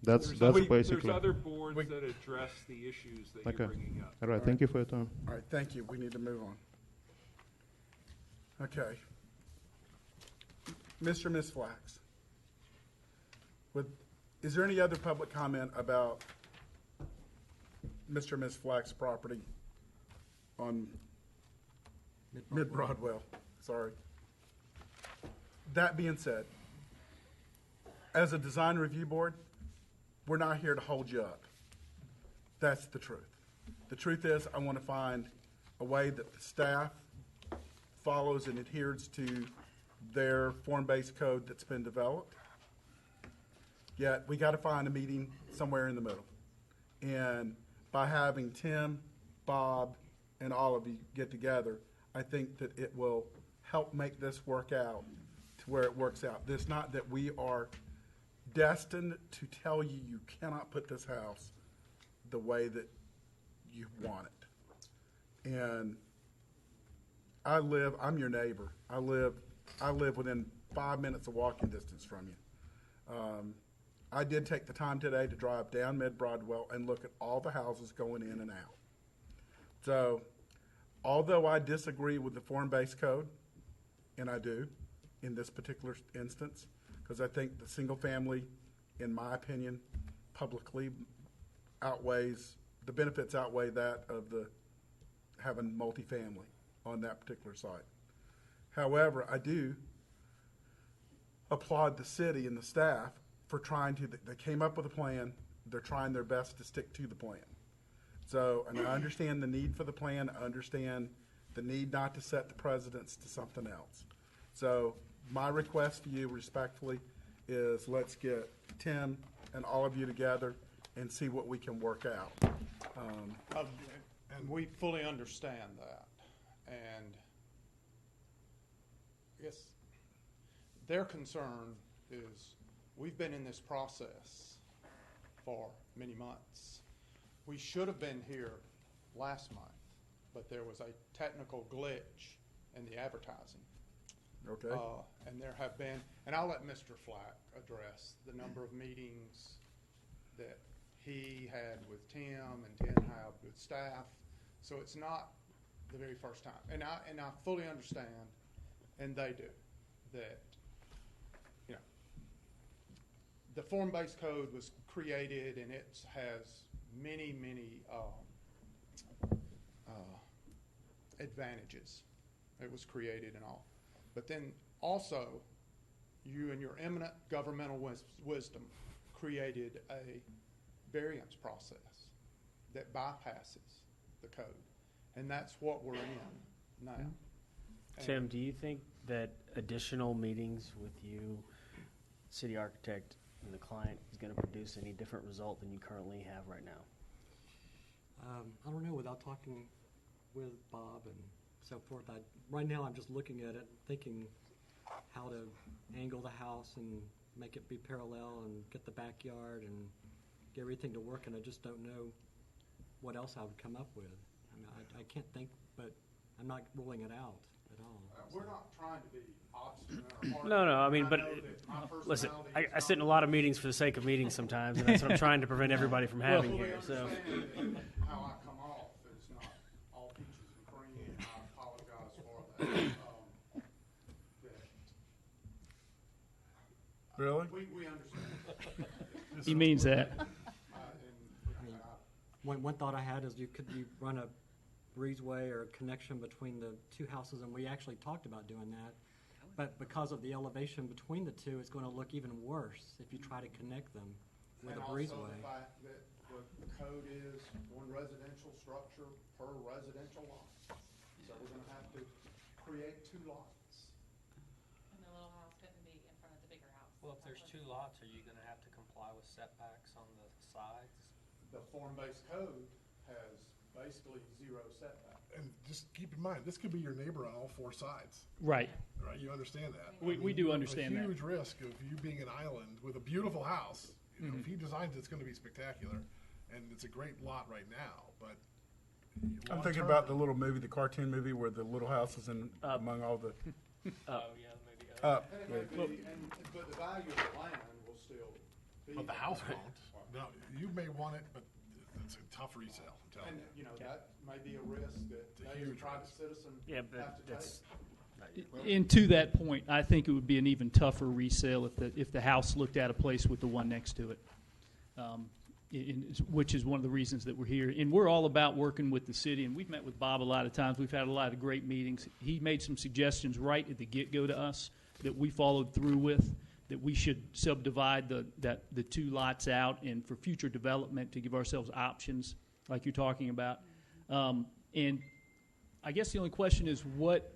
That's basically. There's other boards that address the issues that you're bringing up. All right. Thank you for your time. All right. Thank you. We need to move on. Okay. Mr. and Ms. Flax, is there any other public comment about Mr. and Ms. Flack's property on Mid-Broadwell, sorry. That being said, as a design review board, we're not here to hold you up. That's the truth. The truth is, I want to find a way that the staff follows and adheres to their form-based code that's been developed. Yet, we got to find a meeting somewhere in the middle. And by having Tim, Bob, and all of you get together, I think that it will help make this work out to where it works out. It's not that we are destined to tell you you cannot put this house the way that you want it. And I'm your neighbor. I live within 5 minutes of walking distance from you. I did take the time today to drive down Mid-Broadwell and look at all the houses going in and out. So, although I disagree with the form-based code, and I do in this particular instance, because I think the single family, in my opinion, publicly the benefits outweigh that of the having multifamily on that particular site. However, I do applaud the city and the staff for they came up with a plan. They're trying their best to stick to the plan. So, and I understand the need for the plan. I understand the need not to set the precedence to something else. So, my request to you respectfully is let's get Tim and all of you together and see what we can work out. And we fully understand that. And I guess their concern is we've been in this process for many months. We should have been here last month, but there was a technical glitch in the advertising. Okay. And there have been, and I'll let Mr. Flack address the number of meetings that he had with Tim and Tim had with staff. So it's not the very first time. And I fully understand, and they do, that, you know, the form-based code was created and it has many, many advantages. It was created and all. But then also, you and your eminent governmental wisdom created a variance process that bypasses the code. And that's what we're in now. Tim, do you think that additional meetings with you, city architect, and the client is going to produce any different result than you currently have right now? I don't know, without talking with Bob and so forth, right now I'm just looking at it, thinking how to angle the house and make it be parallel and get the backyard and get everything to work, and I just don't know what else I would come up with. I mean, I can't think, but I'm not ruling it out at all. We're not trying to be obstinate or hard. No, I mean, but listen, I sit in a lot of meetings for the sake of meetings sometimes, and that's what I'm trying to prevent everybody from having here. So. How I come off is not all peaches and cream, and I apologize for that. Really? We understand. He means that. One thought I had is you run a breezeway or a connection between the two houses, and we actually talked about doing that. But because of the elevation between the two, it's going to look even worse if you try to connect them with a breezeway. And also the fact that the code is one residential structure per residential lot. So we're going to have to create two lots. And the little house couldn't be in front of the bigger house. Well, if there's two lots, are you gonna have to comply with setbacks on the sides? The form-based code has basically zero setback. And just keep in mind, this could be your neighbor on all four sides. Right. Right, you understand that. We do understand that. A huge risk of you being an island with a beautiful house. You know, if he designs it, it's going to be spectacular, and it's a great lot right now. But I'm thinking about the little movie, the cartoon movie, where the little house is in among all the. Oh, yeah, maybe. Up. And it may be, but the value of the land will still be. But the house won't. No, you may want it, but it's a tough resale. I'm telling And you. you know that may be a risk that they as a private citizen have to that's. take. And to that point, I think it would be an even tougher resale if the house looked at a place with the one next to it. which is one of the reasons that we're here. And we're all about working with the city, and we've met with Bob a lot of times. We've had a lot of great meetings. He made some suggestions right at the get-go to us that we followed through with, that we should subdivide the two lots out and for future development to give ourselves options like you're talking about. And I guess the only question is what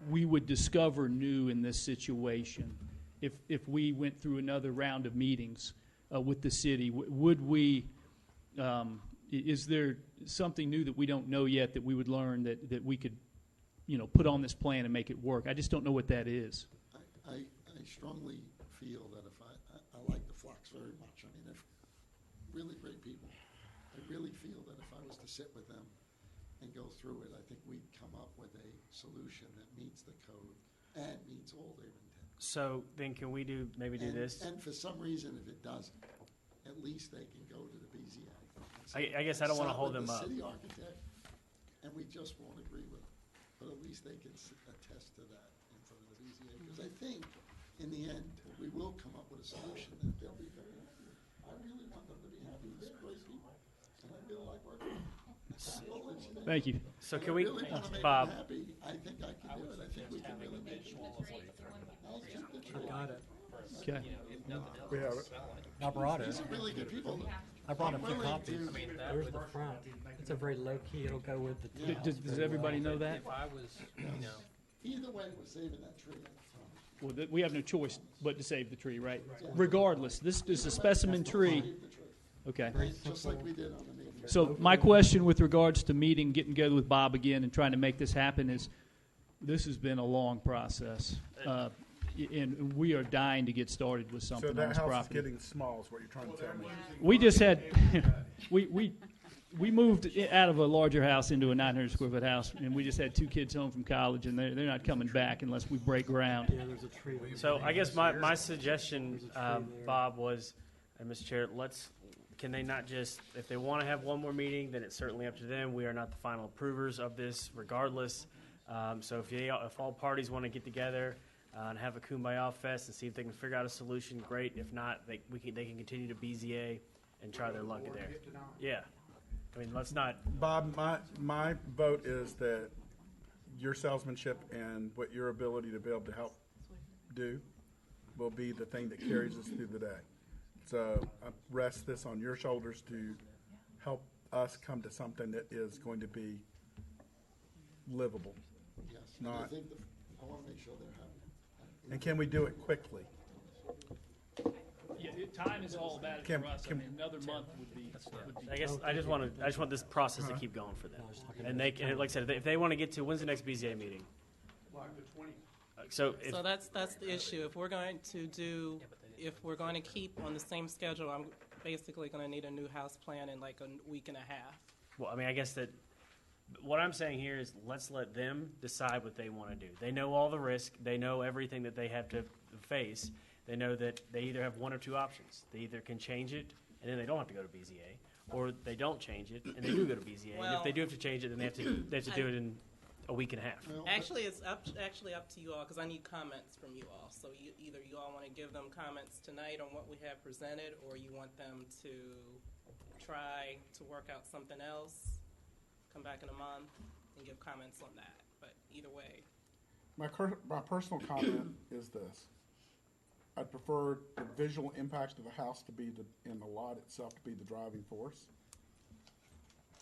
we would discover new in this situation if we went through another round of meetings with the city. Would we, is there something new that we don't know yet that we would learn that we could, put on this plan and make it work? I just don't know what that is. I strongly feel that if I like the Flocks very much. I mean, they're really great people. I really feel that if I was to sit with them and go through it, I think we'd come up with a solution that meets the code and meets all their intent. So then can we do this? And for some reason, if it doesn't, at least they can go to the BZA. I guess I don't want to hold them up. City architect, and we just won't agree with it. But at least they can attest to that in front of the BZA. Because I think, in the end, we will come up with a solution that they'll be very happy. I really want them to be happy. They're great people, and I really like working with them. Thank you. So But can I we, really want to make Bob? them happy. I think I can do it. I think we can really make it. I'll keep the tree. Got it. Okay. We have it. I brought it. These are really good people. I brought a I'm few willing copies. to- There's the front. It's a very low key. It'll go with the. Does everybody know that? If I was, Either way, we're saving that tree. Well, we have no choice but to save the tree, right? Regardless, this is a specimen tree. Okay. Just like we did on the meeting. So my question with regards to getting together with Bob again and trying to make this happen is, this has been a long process, and we are dying to get started with So something on that this house is property. getting small is what you're trying to tell me. We just had, we moved out of a larger house into a 900 square foot house, and we just had 2 kids home from college, and they're not coming back unless we break ground. Yeah, there's a tree. So I guess my suggestion, Bob, was, and Mr. Chair, can they not just, if they want to have one more meeting, then it's certainly up to them. We are not the final approvers of this regardless. So if all parties want to get together and have a Kumbaya Fest and see if they can figure out a solution, great. If not, they can continue to BZA and try their luck there. Yeah. I mean, let's not. Bob, my vote is that your salesmanship and what your ability to be able to help do will be the thing that carries us through the day. So I rest this on your shoulders to help us come to something that is going to be livable. Yes, and I Not, think I want to make sure they're happy. and can we do it quickly? Yeah, time is all about it for us. I mean, another month would be. I guess I just want this process to keep going for them. And they can, like I said, if they want to get to, when's the next BZA meeting? So that's the issue. If we're going to keep on the same schedule, I'm basically going to need a new house plan in like a week and a half. Well, I mean, I guess that what I'm saying here is let's let them decide what they want to do. They know all the risk. They know everything that they have to face. They know that they either have one or two options. They either can change it, and then they don't have to go to BZA, or they don't change it, and they do go to BZA. And if they do have to change it, then they have to do it in a week and a half. Actually, it's up to you all because I need comments from you all. So either you all want to give them comments tonight on what we have presented, or you want them to try to work out something else, come back in a month, and give comments on that. But either way. My personal comment is this. I'd prefer the visual impact of the house to be in the lot itself to be the driving force.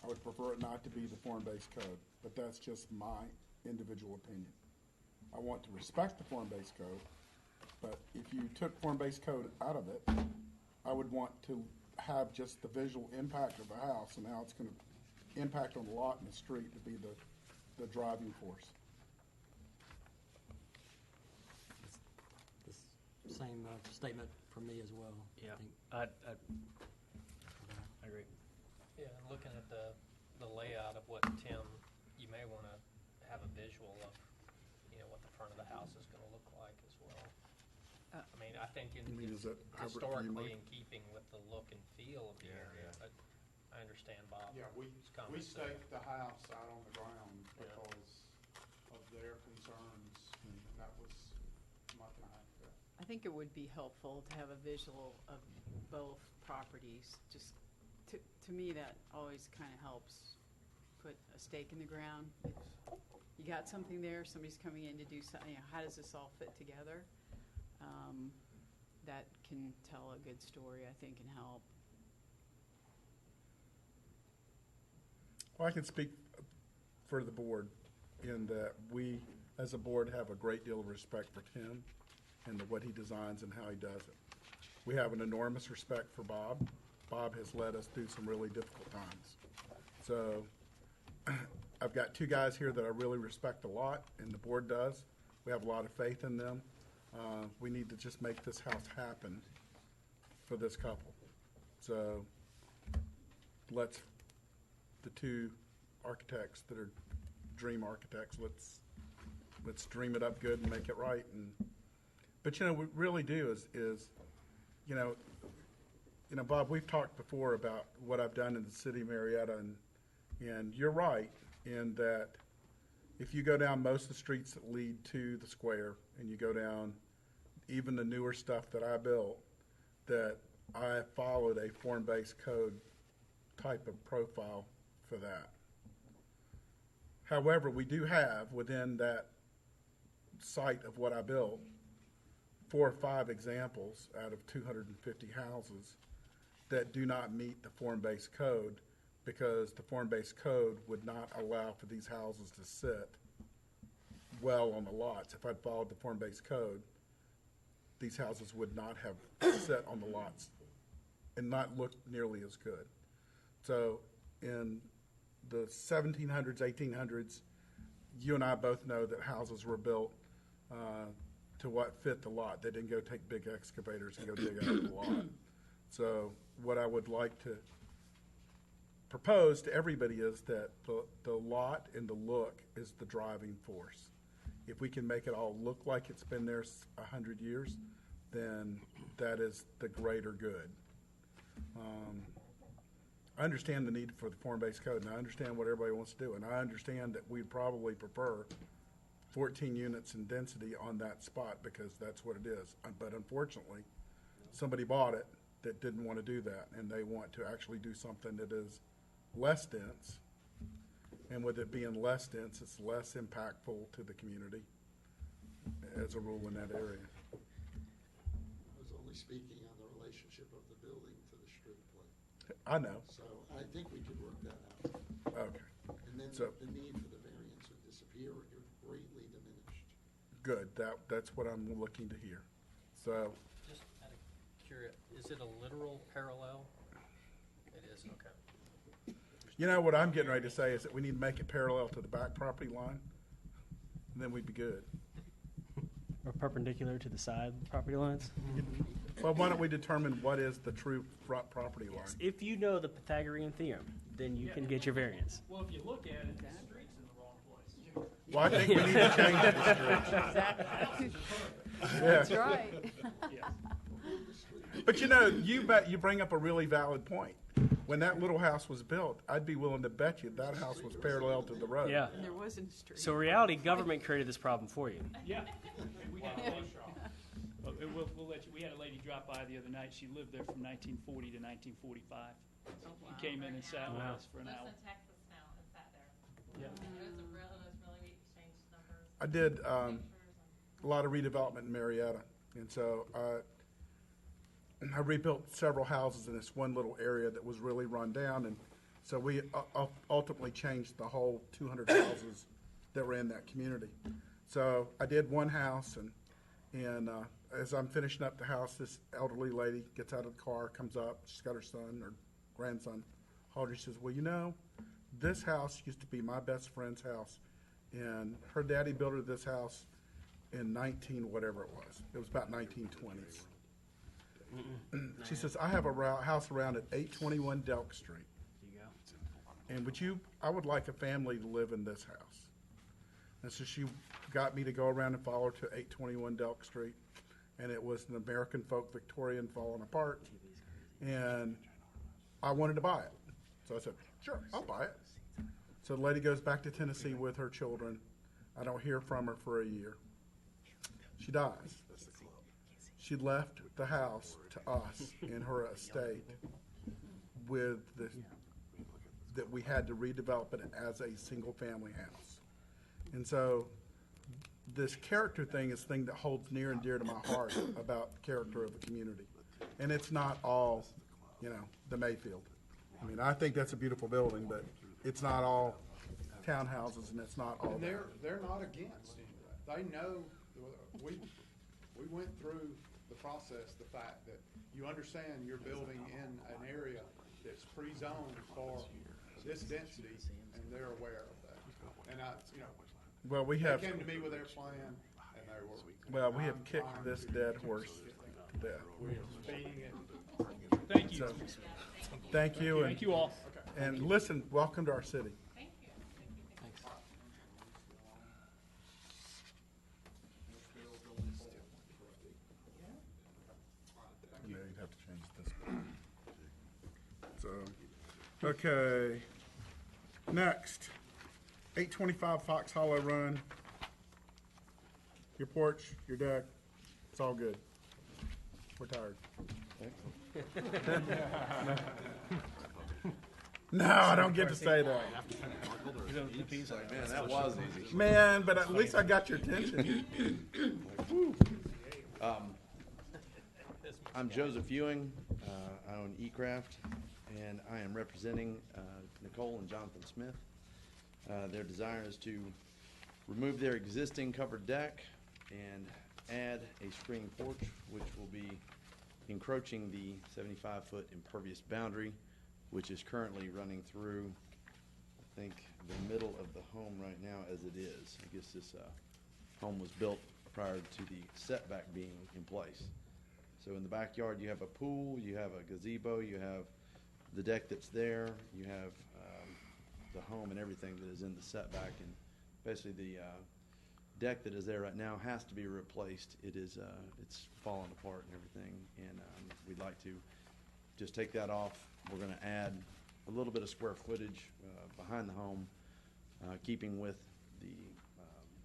I would prefer it not to be the form-based code, but that's just my individual opinion. I want to respect the form-based code, but if you took form-based code out of it, I would want to have just the visual impact of the house and how it's going to impact on the lot and the street to be the driving force. Same statement from me as well. Yeah, I I agree. Yeah, and looking at the layout of what Tim, you may want to have a visual of, what the front of the house is going to look like as well. I mean, I think historically in keeping with the look and feel of the area, but I understand Bob. Yeah, we staked the house out on the ground because of their concerns, and that was my plan. I think it would be helpful to have a visual of both properties, just me, that always kind of helps put a stake in the ground. If you got something there, somebody's coming in to do something, you know, how does this all fit together? That can tell a good story, I think, and help. Well, I can speak for the board in that we, as a board, have a great deal of respect for Tim and what he designs and how he does it. We have an enormous respect for Bob. Bob has led us through some really difficult times. So I've got two guys here that I really respect a lot, and the board does. We have a lot of faith in them. We need to just make this house happen for this couple. So let's, the two architects that are dream architects, let's dream it up good and make it right. But you know, we really do is you know, Bob, we've talked before about what I've done in the city of Marietta, and you're right in that if you go down most of the streets that lead to the square, and you go down even the newer stuff that I built, that I followed a form-based code type of profile for that. However, we do have within that site of what I built 4 or 5 examples out of 250 houses that do not meet the form-based code, because the form-based code would not allow for these houses to sit well on the lots. If I'd followed the form-based code, these houses would not have sit on the lots and not look nearly as good. So in the 1700s, 1800s, you and I both know that houses were built to what fit the lot. They didn't go take big excavators and go dig out the lot. So what I would like to propose to everybody is that the lot and the look is the driving force. If we can make it all look like it's been there 100 years, then that is the greater good. I understand the need for the form-based code, and I understand what everybody wants to do, and I understand that we'd probably prefer 14 units in density on that spot because that's what it is. But unfortunately, somebody bought it that didn't want to do that, and they want to actually do something that is less dense. And with it being less dense, it's less impactful to the community as a rule in that area. I was only speaking on the relationship of the building to the street plate. I know. So I think we could work that out. Okay. And then So- the need for the variance would disappear or get greatly diminished. Good. That's what I'm looking to hear. So Just out of curiosity, is it a literal parallel? It is, okay. you know what I'm getting ready to say is that we need to make it parallel to the back property line, and then we'd be good. Or perpendicular to the side property lines? Well, why don't we determine what is the true front property line? If you know the Pythagorean theorem, then you can get your variance. Well, if you look at it, the street's in the wrong place. Well, I think we need to change the street. Exactly. Yeah. That's right. But you know, you bring up a really valid point. When that little house was built, I'd be willing to bet you that house was parallel to the road. Yeah. And there wasn't a street. So in reality, government created this problem for you. Yeah. We had a lady, we'll let you, we had a lady drop by the other night. She lived there from 1940 to 1945. She came in and sat with us for an hour. Lives in Texas now and sat there. Yeah. It was really, we exchanged numbers. I did pictures a lot of redevelopment in Marietta, and so I rebuilt several houses in this one little area that was really run down, and so we ultimately changed the whole 200 houses that were in that community. So I did one house, and as I'm finishing up the house, this elderly lady gets out of the car, comes up, she's got her son or grandson, Audrey, says, well, you know, this house used to be my best friend's house, and her daddy built her this house in whatever it was. It was about 1920s. She says, I have a house around at 821 Delk Street. And I would like a family to live in this house. And so she got me to go around and follow her to 821 Delk Street. And it was an American folk Victorian falling apart. And I wanted to buy it. So I said, sure, I'll buy it. So the lady goes back to Tennessee with her children. I don't hear from her for a year. She dies. She left the house to us in her estate with the, that we had to redevelop it as a single-family house. And so this character thing is a thing that holds near and dear to my heart about character of a community. And it's not all, the Mayfield. I mean, I think that's a beautiful building, but it's not all townhouses and it's not all. And they're not against any of that. They know, we went through the process, the fact that you understand you're building in an area that's pre-zoned for this density, and they're aware of that. And well, we have, they came to me with their plan, and they were. well, we have kicked this dead horse to death. We are feeding it. Thank you. So, thank you. Thank you all. And listen, welcome to our city. Thank you. Thanks. Yeah, you'd have to change this. So, okay. Next, 825 Fox Hollow Run. Your porch, your deck, it's all good. We're tired. No, I don't get to say that. Man, that was easy. Man, but at least I got your attention. I'm Joseph Ewing. I own eCraft, and I am representing Nicole and Jonathan Smith. Their desire is to remove their existing covered deck and add a screened porch, which will be encroaching the 75-foot impervious boundary, which is currently running through, I think, the middle of the home right now as it is. I guess this home was built prior to the setback being in place. So in the backyard, you have a pool, you have a gazebo, you have the deck that's there, you have the home and everything that is in the setback, and basically the deck that is there right now has to be replaced. It is it's falling apart and everything, and we'd like to just take that off. We're going to add a little bit of square footage behind the home, keeping with the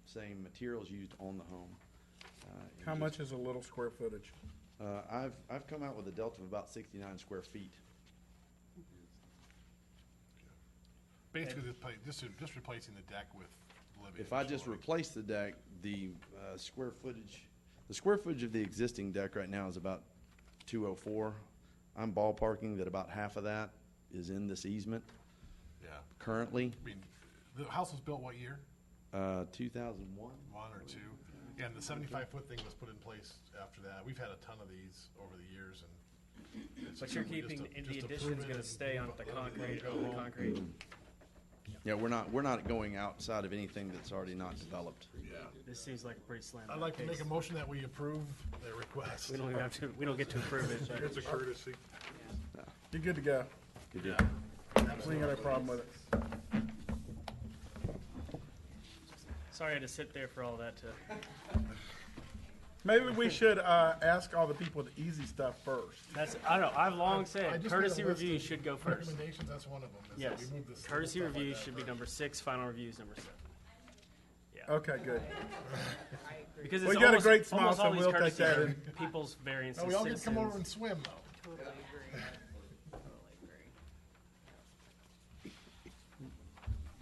same materials used on the home. How much is a little square footage? I've come out with a delta of about 69 square feet. Basically, just replacing the deck with living. If I just replace the deck, the square footage of the existing deck right now is about 204. I'm ballparking that about half of that is in this easement. Yeah. Currently. I mean, the house was built what year? 2001. One or two. Yeah, and the 75-foot thing was put in place after that. We've had a ton of these over the years, and But you're keeping, the addition's gonna stay on the concrete. Yeah, we're not going outside of anything that's already not developed. Yeah. This seems like a pretty slam. I'd like to make a motion that we approve their request. We don't even have to, we don't get to approve it. It's a courtesy. You're good to go. Good deal. We ain't got a problem with it. Sorry I had to sit there for all that to. Maybe we should ask all the people the easy stuff first. I don't know, I've long I said just courtesy made a list review of should go first. Recommendations, that's one of them. is that Yes, we move this courtesy stuff like review that should be first. number 6, final review is number 7. Okay, good. Because Well, it's you got a almost, great smile, almost so all these we'll take courtesy that are in. people's variances, Oh, we all get to come over citizens. and swim, though. Totally agree.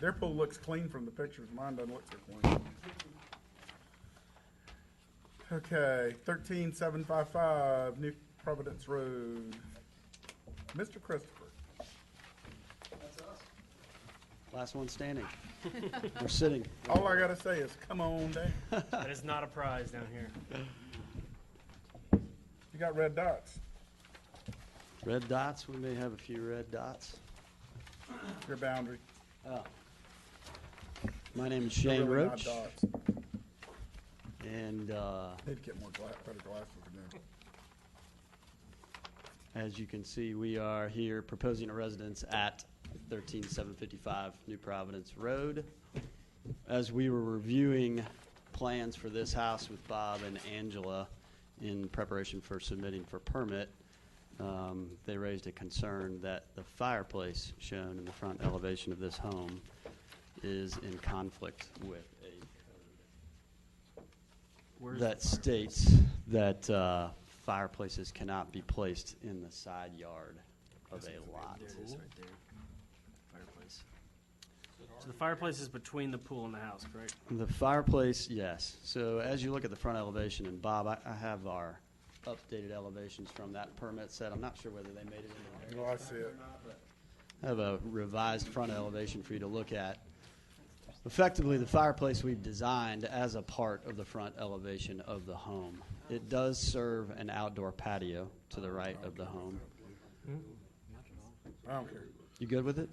Their pool looks clean from the pictures. Mine doesn't look so clean. Okay, 13755 New Providence Road. Mr. Christopher. Last one standing. We're sitting. All I gotta say is, come on down. That is not a prize down here. You got red dots. Red dots, we may have a few red dots. Your boundary. Oh. My name is They're Shane really not Roach, dots. and Need to get more better glasses again. as you can see, we are here proposing a residence at 13755 New Providence Road. As we were reviewing plans for this house with Bob and Angela in preparation for submitting for permit, they raised a concern that the fireplace shown in the front elevation of this home is in conflict with a code that states that fireplaces cannot be placed in the side yard of a lot. There it is, right there. Fireplace. So the fireplace is between the pool and the house, correct? The fireplace, yes. So as you look at the front elevation, and Bob, I have our updated elevations from that permit set. I'm not sure whether they made it into the Oh, I see it. I have a revised front elevation for you to look at. Effectively, the fireplace we've designed as a part of the front elevation of the home. It does serve an outdoor patio to the right of the home. I don't care. You good with it?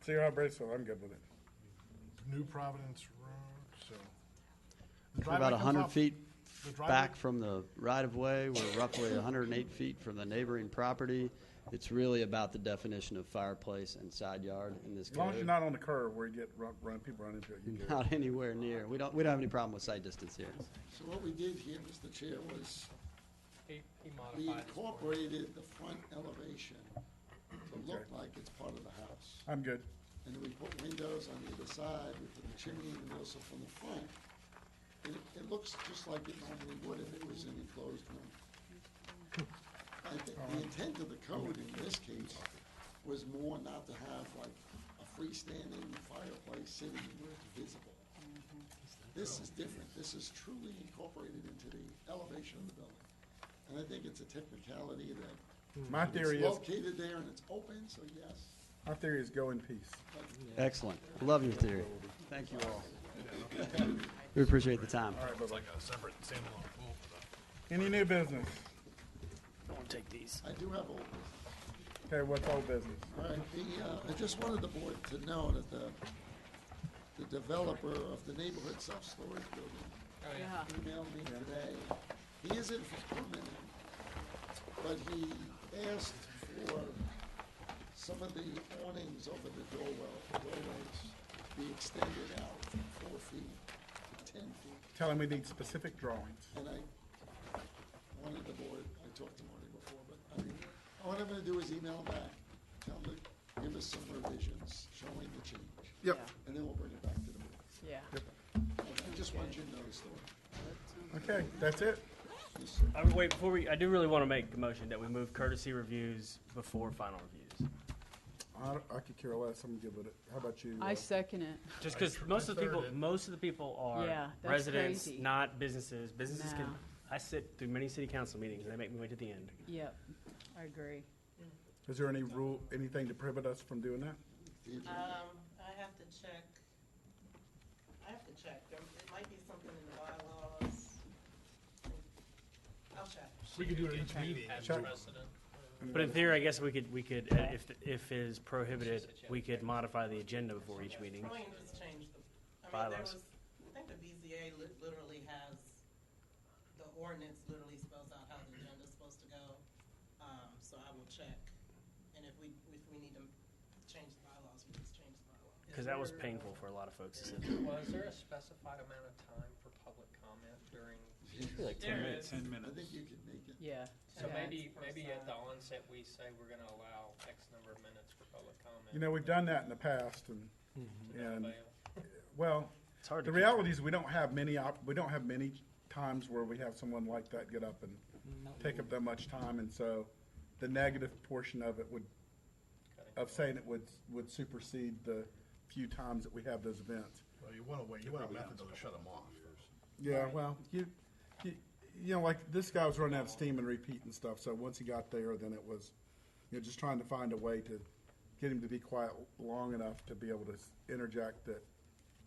See how Braceville, I'm good with it. New Providence Road, so. the We're driveway about comes 100 off- feet the driveway- back from the right-of-way. We're roughly 108 feet from the neighboring property. It's really about the definition of fireplace and side yard in this As long as you're code. not on the curve where you get people run into it, you can. Not anywhere near. We don't have any problem with sight distance here. So what we did here, Mr. Chair, was He we modified his wording. incorporated the front elevation to look like it's part of the house. I'm good. And then we put windows on either side, we put the chimney in the middle, so from the front, it looks just like it normally would if it was an enclosed room. I think the intent of the code in this case was more not to have like a freestanding fireplace sitting where it's visible. This is different. This is truly incorporated into the elevation of the building. And I think it's a technicality that My theory it's is, located there and it's open, so yes. my theory is go in peace. Excellent. Love your theory. Thank you all. We appreciate the time. All right, It's bye-bye. like a separate standalone pool for the. Any new business? I want to take these. I do have old business. Okay, what's old business? All right, I just wanted the board to know that the developer of the neighborhood self-storage building Oh, yeah. emailed me today. He is in for permitting, but he asked for some of the awnings over the doorways be extended out from 4 feet to 10 feet. Tell him we need specific drawings. And I wanted the board, I talked to Marty before, but I mean, all I'm gonna do is email him back, tell him to give us some revisions showing the change. Yep. And then we'll bring it back to the board. Yeah. I just wanted you to know the story. Okay, that's it. Yes, sir. Wait, I do really want to make a motion that we move courtesy reviews before final reviews. I could care less. I'm good with it. How about you? I second it. Just because most of the people are Yeah, that's residents, crazy. not businesses. Businesses can. No. I sit through many city council meetings and they make me wait to the end. Yep, I agree. Is there any rule, anything to prohibit us from doing that? I have to check. It might be something in the bylaws. I'll check. We could do it at each meeting. As Check. precedent. But in theory, I guess we could, if it is prohibited, we could modify the agenda before each meeting. Probably just change the, I mean, there Bylaws. was, I think the BZA literally has, the ordinance literally spells out how the agenda's supposed to go. So I will check, and if we need to change the bylaws, we just change the bylaws. Because that was painful for a lot of folks to sit Well, is there a specified amount of time for public comment during? through. Like 10 There minutes. is. 10 I minutes. think you could make it. Yeah. So Yeah. maybe at the onset, we say we're gonna allow X number of minutes for public comment. You know, we've done that in the past, and Fail. well, It's hard the to reality is we don't have many times where we have someone like that get up and take up that much time, and so the negative portion of it of saying it would supersede the few times that we have those events. Well, you want a method to shut them off first. Yeah, well, you know, like this guy was running out of steam and repeating stuff. So once he got there, then it was, just trying to find a way to get him to be quiet long enough to be able to interject that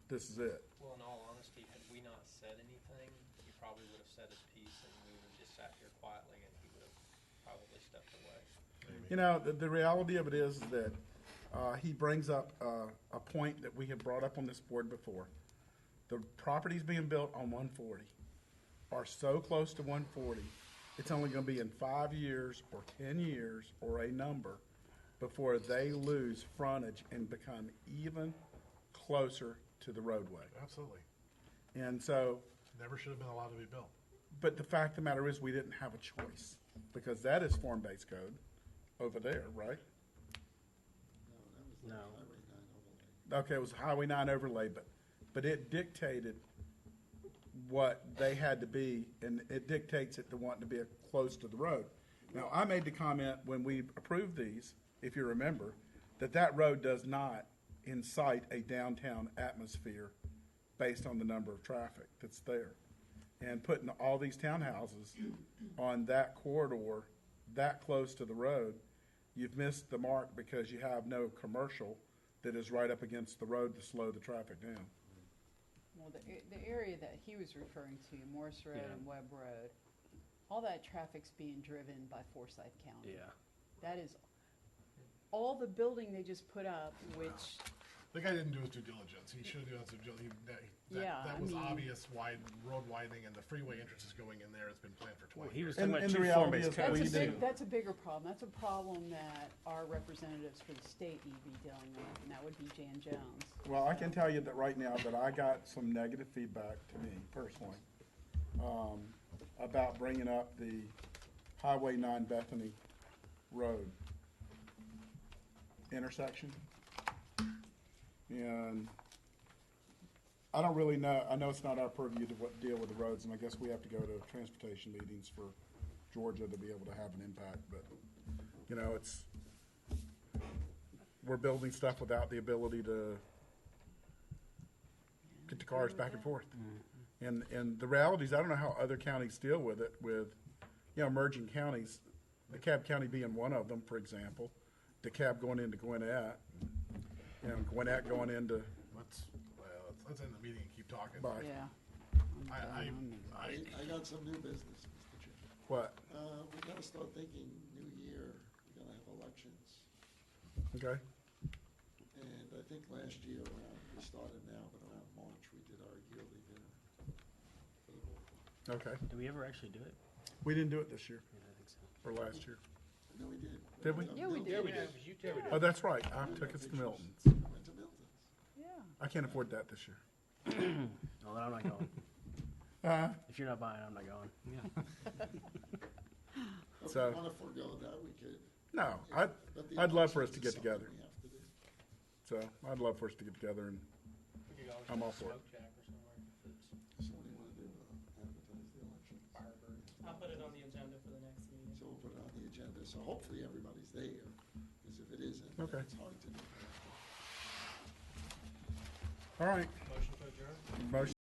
this is it. Well, in all honesty, had we not said anything, he probably would have said his piece and we would have just sat here quietly and he would have probably stepped away. You know, the reality of it is that he brings up a point that we have brought up on this board before. The properties being built on 140 are so close to 140, it's only going to be in 5 years or 10 years or a number before they lose frontage and become even closer to the roadway. Absolutely. And so, Never should have been allowed to be built. but the fact of the matter is we didn't have a choice because that is form-based code over there, right? No, that was No. the Highway 9 overlay. Okay, it was Highway 9 overlay, but it dictated what they had to be, and it dictates it to wanting to be close to the road. Now, I made the comment when we approved these, if you remember, that road does not incite a downtown atmosphere based on the number of traffic that's there. And putting all these townhouses on that corridor that close to the road, you've missed the mark because you have no commercial that is right up against the road to slow the traffic down. Well, the area that he was referring to, Morris Road Yeah. and Webb Road, all that traffic's being driven by Forsyth County. Yeah. That is all the building they just put up, which, The guy didn't do his due diligence. He should have done his due diligence. Yeah, That I was mean- obvious road widening and the freeway entrances going in there has been planned for 20 He was years. talking about And the two reality form-based is what codes. we do. that's a bigger problem. That's a problem that our representatives for the state need to be dealing with, and that would be Jan Jones. Well, I can tell you that right now that I got some negative feedback to me personally about bringing up the Highway 9 Bethany Road intersection. And I don't really know, I know it's not our purview to deal with the roads, and I guess we have to go to transportation meetings for Georgia to be able to have an impact, but, you know, we're building stuff without the ability to get the cars back and forth. And the reality is, I don't know how other counties deal with it, with, you know, merging counties, DeKalb County being one of them, for example, DeKalb going into Gwinnett, and Gwinnett going into, Let's end the meeting and keep talking. Bye. Yeah. I got some new business, Mr. Chairman. what? We gotta start thinking new year, we're gonna have elections. Okay, And I think last year around, we started now, but around March, we did our yearly dinner for the board. okay. Do we ever actually do it? We didn't do it this year, I think so. or last year. No, we did. Did we? Yeah, we did. Oh, that's right, I took us to Milton's. Went to Milton's. Yeah. I can't afford that this year. Well, then I'm not going. If you're not buying, I'm not going. If So- we wanna forego that, we could. No, But the I'd love for us elections to is get something together. we have to do. So I'd love for us to get together, and I'm all for it. So what do you wanna do, advertise the elections? I'll put it on the agenda for the next meeting. So we'll put it on the agenda, so hopefully everybody's there, because if it isn't, then Okay. it's hard to do. All right. Motion to adjourn? Motion